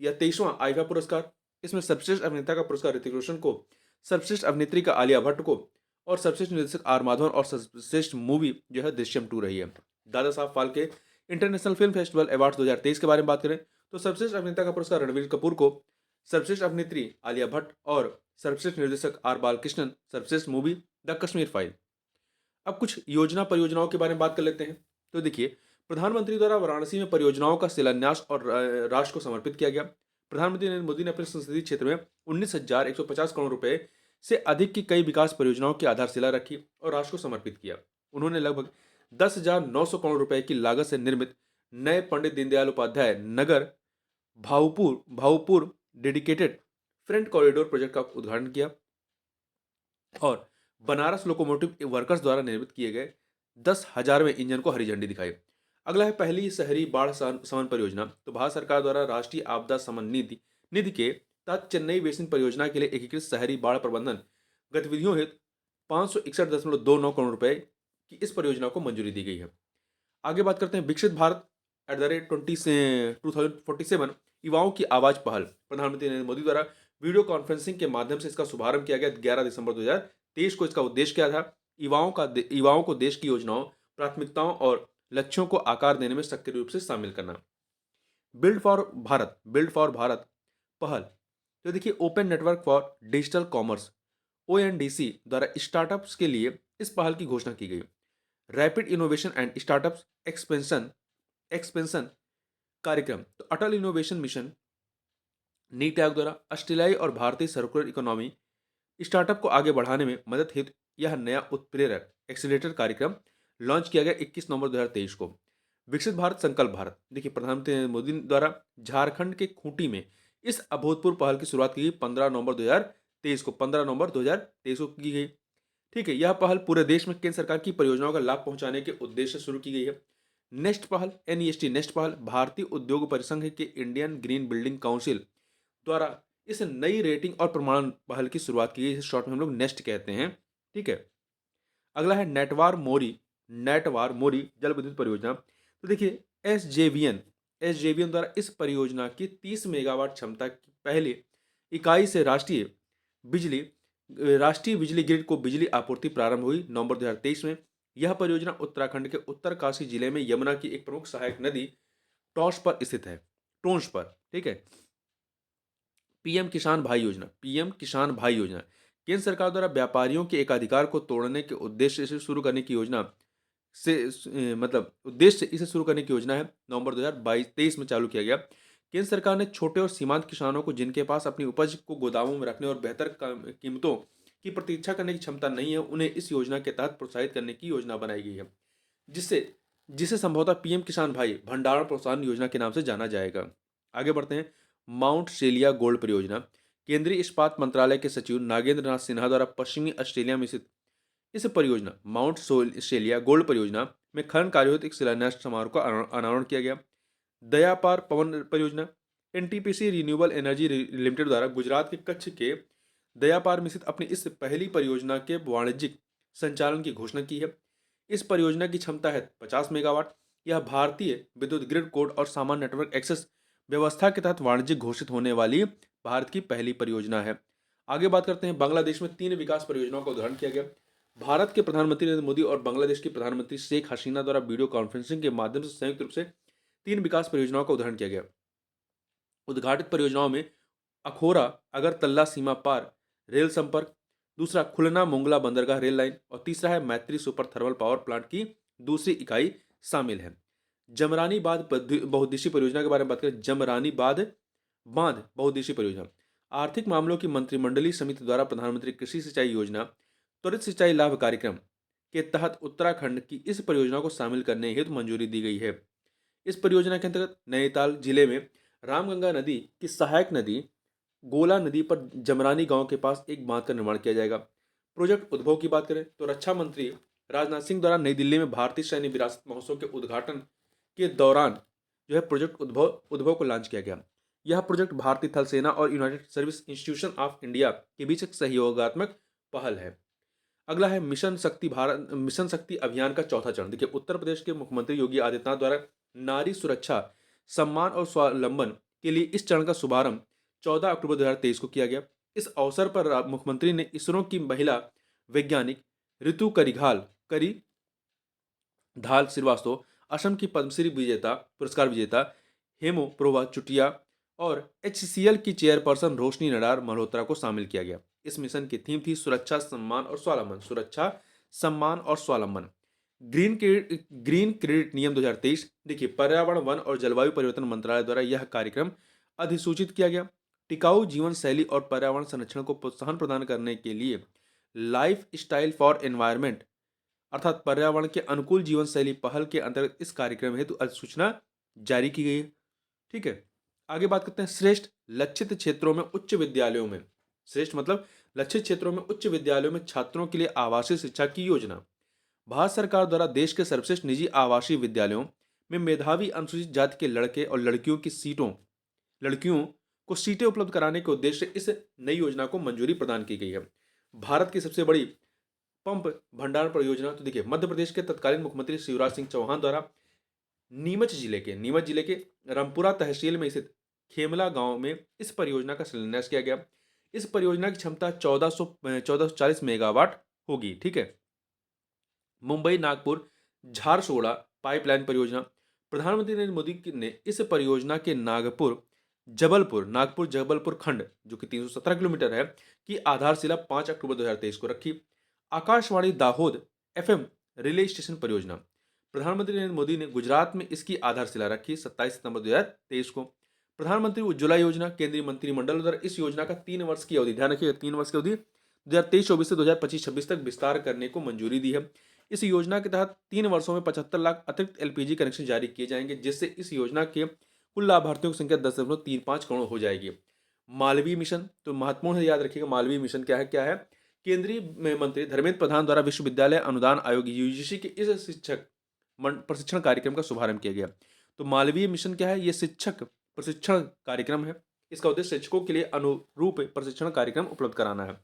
या 23वां आईफा पुरस्कार, इसमें सर्वश्रेष्ठ अभिनेता का पुरस्कार ऋतिक रोशन को, सर्वश्रेष्ठ अभिनेत्री का आलिया भट्ट को और सर्वश्रेष्ठ निर्देशक आर माधवन और सर्वश्रेष्ठ मूवी जो है दृश्यम 2 रही है। Dada Saheb Phalke international film festival award 2023 के बारे में बात करें तो सर्वश्रेष्ठ अभिनेता का पुरस्कार रणबीर कपूर को, सर्वश्रेष्ठ अभिनेत्री आलिया भट्ट और सर्वश्रेष्ठ निर्देशक आर बालकृष्णन। सर्वश्रेष्ठ मूवी द कश्मीर फाइल। अब कुछ योजना परियोजनाओं के बारे में बात कर लेते हैं तो देखिए, प्रधानमंत्री द्वारा वाराणसी में परियोजनाओं का शिलान्यास और राष्ट्र को समर्पित किया गया। प्रधानमंत्री नरेंद्र मोदी ने अपने संसदीय क्षेत्र में 19,150 करोड़ रुपए से अधिक की कई विकास परियोजनाओं की आधारशिला रखी और राष्ट्र को समर्पित किया। उन्होंने लगभग 10,900 करोड़ रुपए की लागत से निर्मित नए Pandit Deendayal Upadhyaya Nagar Bhaupur dedicated front corridor project का उद्घाटन किया और बनारस लोकोमोटिव वर्कर्स द्वारा निर्मित किए गए 10,000वें इंजन को हरी झंडी दिखाई। अगला है पहली शहरी बाढ़ शमन परियोजना। तो भारत सरकार द्वारा राष्ट्रीय आपदा शमन निधि के तहत चेन्नई बेसिन परियोजना के लिए एकीकृत शहरी बाढ़ प्रबंधन गतिविधियों हेतु 561.29 करोड़ रुपए की इस परियोजना को मंजूरी दी गई है। आगे बात करते हैं विकसित भारत @2047 युवाओं की आवाज पहल। प्रधानमंत्री नरेंद्र मोदी द्वारा वीडियो कॉन्फ्रेंसिंग के माध्यम से इसका शुभारंभ किया गया 11 दिसंबर 2023 को। इसका उद्देश्य क्या था? युवाओं को देश की योजनाओं, प्राथमिकताओं और लक्ष्यों को आकार देने में सक्रिय रूप से शामिल करना। बिल्ड फॉर भारत पहल। तो देखिए, open network for digital commerce ONDC द्वारा स्टार्टअप्स के लिए इस पहल की घोषणा की गई। Rapid innovation and startups expansion कार्यक्रम। तो अटल इनोवेशन मिशन नीति आयोग द्वारा ऑस्ट्रेलियाई और भारतीय सर्कुलर इकोनॉमी स्टार्टअप को आगे बढ़ाने में मदद हेतु यह नया उत्प्रेरक एक्सीलरेटर कार्यक्रम लॉन्च किया गया 21 नवंबर 2023 को। विकसित भारत संकल्प भारत। देखिए, प्रधानमंत्री नरेंद्र मोदी द्वारा झारखंड के खूंटी में इस अभूतपूर्व पहल की शुरुआत की गई 15 नवंबर 2023 को की गई। ठीक है, यह पहल पूरे देश में केंद्र सरकार की परियोजनाओं का लाभ पहुंचाने के उद्देश्य से शुरू की गई है। नेक्स्ट पहल नेक्स्ट पहल भारतीय उद्योग परिसंघ के इंडियन ग्रीन बिल्डिंग काउंसिल द्वारा इस नई रेटिंग और प्रमाणन पहल की शुरुआत की गई। इसे शॉर्ट में हम लोग नेस्ट कहते हैं। ठीक है, अगला है नेटवार मोरी जल विद्युत परियोजना। तो देखिए, एसजेवीएन द्वारा इस परियोजना की 30 मेगावाट क्षमता की पहली इकाई से राष्ट्रीय बिजली राष्ट्रीय बिजली ग्रिड को बिजली आपूर्ति प्रारंभ हुई नवंबर 2023 में। यह परियोजना उत्तराखंड के उत्तरकाशी जिले में यमुना की एक प्रमुख सहायक नदी टॉस पर स्थित है, टोंस पर, ठीक है। पीएम किसान भाई योजना, पीएम किसान भाई योजना केंद्र सरकार द्वारा व्यापारियों के एकाधिकार को तोड़ने के उद्देश्य से शुरू करने की योजना मतलब उद्देश्य से इसे शुरू करने की योजना है। नवंबर 2022-23 में चालू किया गया। केंद्र सरकार ने छोटे और सीमांत किसानों को जिनके पास अपनी उपज को गोदामों में रखने और बेहतर कीमतों की प्रतीक्षा करने की क्षमता नहीं है, उन्हें इस योजना के तहत प्रोत्साहित करने की योजना बनाई गई है, जिससे जिसे संभवतः पीएम किसान भाई भंडारण प्रोत्साहन योजना के नाम से जाना जाएगा। आगे बढ़ते हैं। माउंट शेलिया गोल्ड परियोजना केंद्रीय इस्पात मंत्रालय के सचिव नागेंद्र नाथ सिन्हा द्वारा पश्चिमी ऑस्ट्रेलिया में स्थित इस परियोजना माउंट शेलिया गोल्ड परियोजना में खनन कार्यों एक शिलान्यास समारोह का अनावरण किया गया। दयापार पवन परियोजना एनटीपीसी रिन्यूएबल एनर्जी लिमिटेड द्वारा गुजरात के कच्छ के दयापार में स्थित अपनी इस पहली परियोजना के वाणिज्यिक संचालन की घोषणा की है। इस परियोजना की क्षमता है 50 मेगावाट। यह भारतीय विद्युत ग्रिड कोड और सामान्य नेटवर्क एक्सेस व्यवस्था के तहत वाणिज्यिक घोषित होने वाली भारत की पहली परियोजना है। आगे बात करते हैं। बांग्लादेश में 3 विकास परियोजनाओं का उदाहरण किया गया। भारत के प्रधानमंत्री नरेंद्र मोदी और बांग्लादेश की प्रधानमंत्री शेख हसीना द्वारा वीडियो कॉन्फ्रेंसिंग के माध्यम से संयुक्त रूप से 3 विकास परियोजनाओं का उदाहरण किया गया। उद्घाटित परियोजनाओं में अखोरा अगरतला सीमा पार रेल संपर्क, दूसरा खुलना मोंगला बंदरगाह रेल लाइन और तीसरा है मैत्री सुपर थर्मल पावर प्लांट की दूसरी इकाई शामिल है। जमरानी बांध बहुउद्देशीय परियोजना के बारे में बात करें। जमरानी बांध बहुउद्देशीय परियोजना आर्थिक मामलों की मंत्रिमंडलीय समिति द्वारा प्रधानमंत्री कृषि सिंचाई योजना त्वरित सिंचाई लाभ कार्यक्रम के तहत उत्तराखंड की इस परियोजना को शामिल करने हेतु मंजूरी दी गई है। इस परियोजना के अंतर्गत नैनीताल जिले में रामगंगा नदी की सहायक नदी गोला नदी पर जमरानी गांव के पास एक बांध का निर्माण किया जाएगा। प्रोजेक्ट उद्भव की बात करें तो रक्षा मंत्री राजनाथ सिंह द्वारा नई दिल्ली में भारतीय सैन्य विरासत महोत्सव के उद्घाटन के दौरान जो है प्रोजेक्ट उद्भव को लॉन्च किया गया। यह प्रोजेक्ट भारतीय थल सेना और United service institution of India के बीच एक सहयोगात्मक पहल है। अगला है मिशन शक्ति अभियान का चौथा चरण। देखिए, उत्तर प्रदेश के मुख्यमंत्री योगी आदित्यनाथ द्वारा नारी सुरक्षा, सम्मान और स्वावलंबन के लिए इस चरण का शुभारंभ 14 अक्टूबर 2023 को किया गया। इस अवसर पर मुख्यमंत्री ने इसरो की महिला वैज्ञानिक ऋतु करिधाल श्रीवास्तव, असम की पद्मश्री पुरस्कार विजेता हेमो प्रोभा चुटिया और HCL की चेयरपर्सन रोशनी नडार मल्होत्रा को शामिल किया गया। इस मिशन की थीम थी सुरक्षा, सम्मान और स्वावलंबन। सुरक्षा, सम्मान और स्वावलंबन। ग्रीन क्रेडिट नियम 2023। देखिए, पर्यावरण, वन और जलवायु परिवर्तन मंत्रालय द्वारा यह कार्यक्रम अधिसूचित किया गया। टिकाऊ जीवन शैली और पर्यावरण संरक्षण को प्रोत्साहन प्रदान करने के लिए लाइफ स्टाइल फॉर एनवायरमेंट अर्थात पर्यावरण के अनुकूल जीवन शैली पहल के अंतर्गत इस कार्यक्रम हेतु अधिसूचना जारी की गई है। ठीक है, आगे बात करते हैं। श्रेष्ठ लक्षित क्षेत्रों में उच्च विद्यालयों में, श्रेष्ठ मतलब लक्षित क्षेत्रों में उच्च विद्यालयों में छात्रों के लिए आवासीय शिक्षा की योजना। भारत सरकार द्वारा देश के सर्वश्रेष्ठ निजी आवासीय विद्यालयों में मेधावी अनुसूचित जाति के लड़के और लड़कियों को सीटें उपलब्ध कराने के उद्देश्य से इस नई योजना को मंजूरी प्रदान की गई है। भारत की सबसे बड़ी पंप भंडारण परियोजना, तो देखिए, मध्य प्रदेश के तत्कालीन मुख्यमंत्री शिवराज सिंह चौहान द्वारा नीमच जिले के रामपुरा तहसील में स्थित खेमला गांव में इस परियोजना का शिलान्यास किया गया। इस परियोजना की क्षमता 1440 मेगावाट होगी। ठीक है। मुंबई नागपुर झारसोगुड़ा पाइपलाइन परियोजना। प्रधानमंत्री नरेंद्र मोदी ने इस परियोजना के नागपुर जबलपुर खंड, जो कि 317 किलोमीटर है, की आधारशिला 5 अक्टूबर 2023 को रखी। Akashvani Dahod FM relay station परियोजना। प्रधानमंत्री नरेंद्र मोदी ने गुजरात में इसकी आधारशिला रखी 27 सितंबर 2023 को। प्रधानमंत्री उज्ज्वला योजना, केंद्रीय मंत्रिमंडल द्वारा इस योजना का 3 वर्ष की अवधि, ध्यान रखिएगा, 3 वर्ष की अवधि 2023-24 से 2025-26 तक विस्तार करने को मंजूरी दी है। इस योजना के तहत 3 वर्षों में 75 लाख अतिरिक्त LPG कनेक्शन जारी किए जाएंगे, जिससे इस योजना के कुल लाभार्थियों की संख्या 10.35 करोड़ हो जाएगी। मालवीय मिशन, तो महत्वपूर्ण है, याद रखिएगा मालवीय मिशन क्या है। केंद्रीय मंत्री धर्मेंद्र प्रधान द्वारा विश्वविद्यालय अनुदान आयोग UGC के इस शिक्षक प्रशिक्षण कार्यक्रम का शुभारंभ किया गया। तो मालवीय मिशन क्या है? ये शिक्षक प्रशिक्षण कार्यक्रम है। इसका उद्देश्य शिक्षकों के लिए अनुरूप प्रशिक्षण कार्यक्रम उपलब्ध कराना है।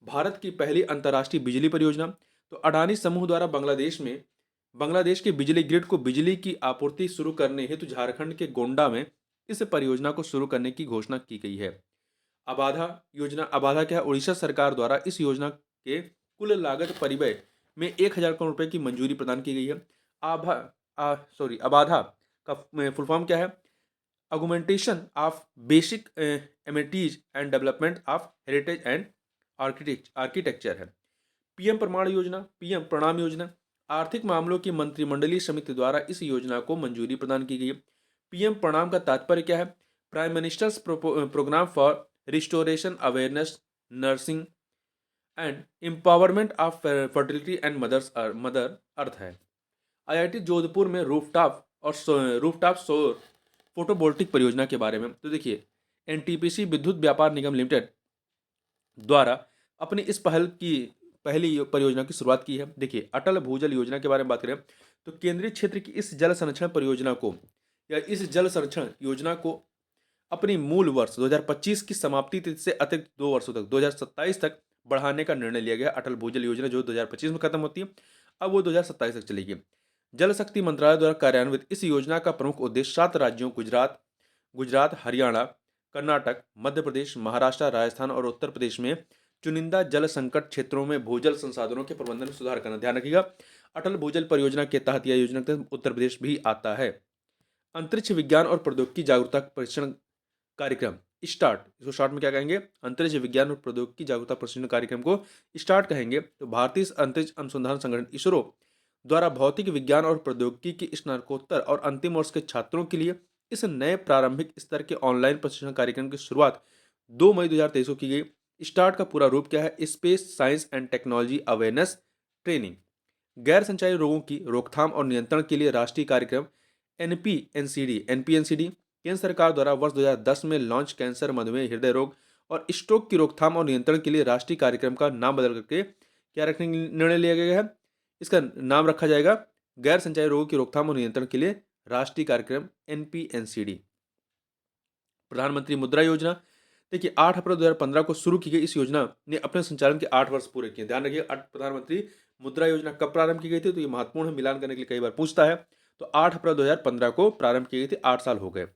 भारत की पहली अंतर्राष्ट्रीय बिजली परियोजना, तो अडानी समूह द्वारा बांग्लादेश के बिजली ग्रिड को बिजली की आपूर्ति शुरू करने हेतु झारखंड के गोंडा में इस परियोजना को शुरू करने की घोषणा की गई है। अबाधा योजना, अबाधा क्या है, उड़ीसा सरकार द्वारा इस योजना के कुल लागत परिव्यय में 1,000 करोड़ रुपए की मंजूरी प्रदान की गई है। अबाधा का फुल फॉर्म क्या है? Augmentation of basic amenities and development of heritage and architecture है। पीएम प्रमाण योजना, पीएम प्रणाम योजना, आर्थिक मामलों की मंत्रिमंडलीय समिति द्वारा इस योजना को मंजूरी प्रदान की गई है। पीएम प्रणाम का तात्पर्य क्या है? Prime minister's programme for restoration awareness nursing and empowerment of fertility and mother earth है। आईआईटी जोधपुर में रूफटॉप सौर फोटोवोल्टिक परियोजना के बारे में, तो देखिए एनटीपीसी विद्युत व्यापार निगम लिमिटेड द्वारा अपनी इस पहली परियोजना की शुरुआत की है। देखिए अटल भूजल योजना के बारे में बात करें तो केंद्रीय क्षेत्र की इस जल संरक्षण परियोजना को या इस जल संरक्षण योजना को अपनी मूल वर्ष 2025 की समाप्ति तिथि से अतिरिक्त 2 वर्षों तक 2027 तक बढ़ाने का निर्णय लिया गया। अटल भूजल योजना जो 2025 में खत्म होती है, अब वो 2027 तक चलेगी। जल शक्ति मंत्रालय द्वारा कार्यान्वित इस योजना का प्रमुख उद्देश्य 7 राज्यों गुजरात, हरियाणा, कर्नाटक, मध्य प्रदेश, महाराष्ट्र, राजस्थान और उत्तर प्रदेश में चुनिंदा जल संकट क्षेत्रों में भूजल संसाधनों के प्रबंधन में सुधार करना। ध्यान रखिएगा, अटल भूजल परियोजना के तहत यह योजना के तहत उत्तर प्रदेश भी आता है। अंतरिक्ष विज्ञान और प्रौद्योगिकी जागरूकता प्रशिक्षण कार्यक्रम स्टार्ट, इसको शॉर्ट में क्या कहेंगे? अंतरिक्ष विज्ञान और प्रौद्योगिकी जागरूकता प्रशिक्षण कार्यक्रम को स्टार्ट कहेंगे। तो भारतीय अंतरिक्ष अनुसंधान संगठन इसरो द्वारा भौतिक विज्ञान और प्रौद्योगिकी के स्नातकोत्तर और अंतिम वर्ष के छात्रों के लिए इस नए प्रारंभिक स्तर के ऑनलाइन प्रशिक्षण कार्यक्रम की शुरुआत 2 मई 2023 को की गई। स्टार्ट का पूरा रूप क्या है? Space science and technology awareness training. गैर संचारी रोगों की रोकथाम और नियंत्रण के लिए राष्ट्रीय कार्यक्रम एनपीएनसीडी केंद्र सरकार द्वारा वर्ष 2010 में लॉन्च कैंसर, मधुमेह, हृदय रोग और स्ट्रोक की रोकथाम और नियंत्रण के लिए राष्ट्रीय कार्यक्रम का नाम बदल करके क्या रखने का निर्णय लिया गया है? इसका नाम रखा जाएगा गैर संचारी रोगों की रोकथाम और नियंत्रण के लिए राष्ट्रीय कार्यक्रम एनपीएनसीडी। प्रधानमंत्री मुद्रा योजना, देखिए 8 अप्रैल 2015 को शुरू की गई इस योजना ने अपने संचालन के 8 वर्ष पूरे किए। ध्यान रखिए, प्रधानमंत्री मुद्रा योजना कब प्रारंभ की गई थी? तो ये महत्वपूर्ण है, मिलान करने के लिए कई बार पूछता है। तो 8 अप्रैल 2015 को प्रारंभ की गई थी, 8 साल हो गए।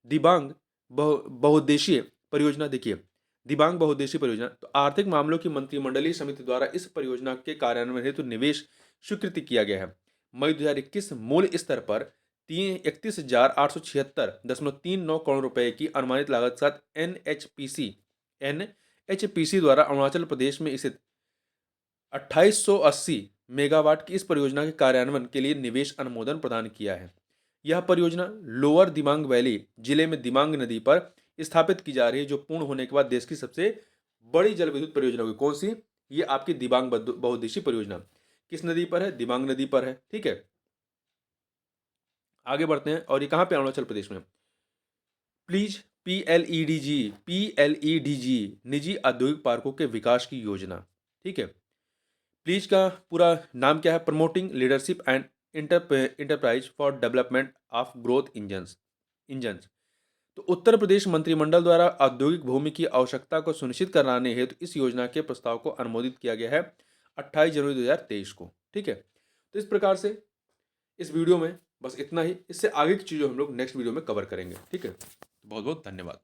दिबांग बहुउद्देशीय परियोजना, देखिए दिबांग बहुउद्देशीय परियोजना, तो आर्थिक मामलों की मंत्रिमंडलीय समिति द्वारा इस परियोजना के कार्यान्वयन हेतु निवेश स्वीकृति किया गया है। मई 2021 मूल स्तर पर 31,876.39 करोड़ रुपए की अनुमानित लागत के साथ एनएचपीसी द्वारा अरुणाचल प्रदेश में स्थित 2880 मेगावाट की इस परियोजना के कार्यान्वयन के लिए निवेश अनुमोदन प्रदान किया है। यह परियोजना लोअर दिबांग वैली जिले में दिबांग नदी पर स्थापित की जा रही है, जो पूर्ण होने के बाद देश की सबसे बड़ी जल विद्युत परियोजना होगी। कौन सी? ये आपकी दिबांग बहुउद्देशीय परियोजना। किस नदी पर है? दिबांग नदी पर है। ठीक है, आगे बढ़ते हैं। और ये कहां पे? अरुणाचल प्रदेश में। पीएलईडीजी निजी औद्योगिक पार्कों के विकास की योजना। ठीक है, प्लीज का पूरा नाम क्या है? Promoting leadership and enterprise for development of growth engines. तो उत्तर प्रदेश मंत्रिमंडल द्वारा औद्योगिक भूमि की आवश्यकता को सुनिश्चित कराने हेतु इस योजना के प्रस्ताव को अनुमोदित किया गया है 28 जनवरी 2023 को। ठीक है, तो इस प्रकार से इस वीडियो में बस इतना ही। इससे आगे की चीज़ों हम लोग नेक्स्ट वीडियो में कवर करेंगे। ठीक है, बहुत बहुत धन्यवाद।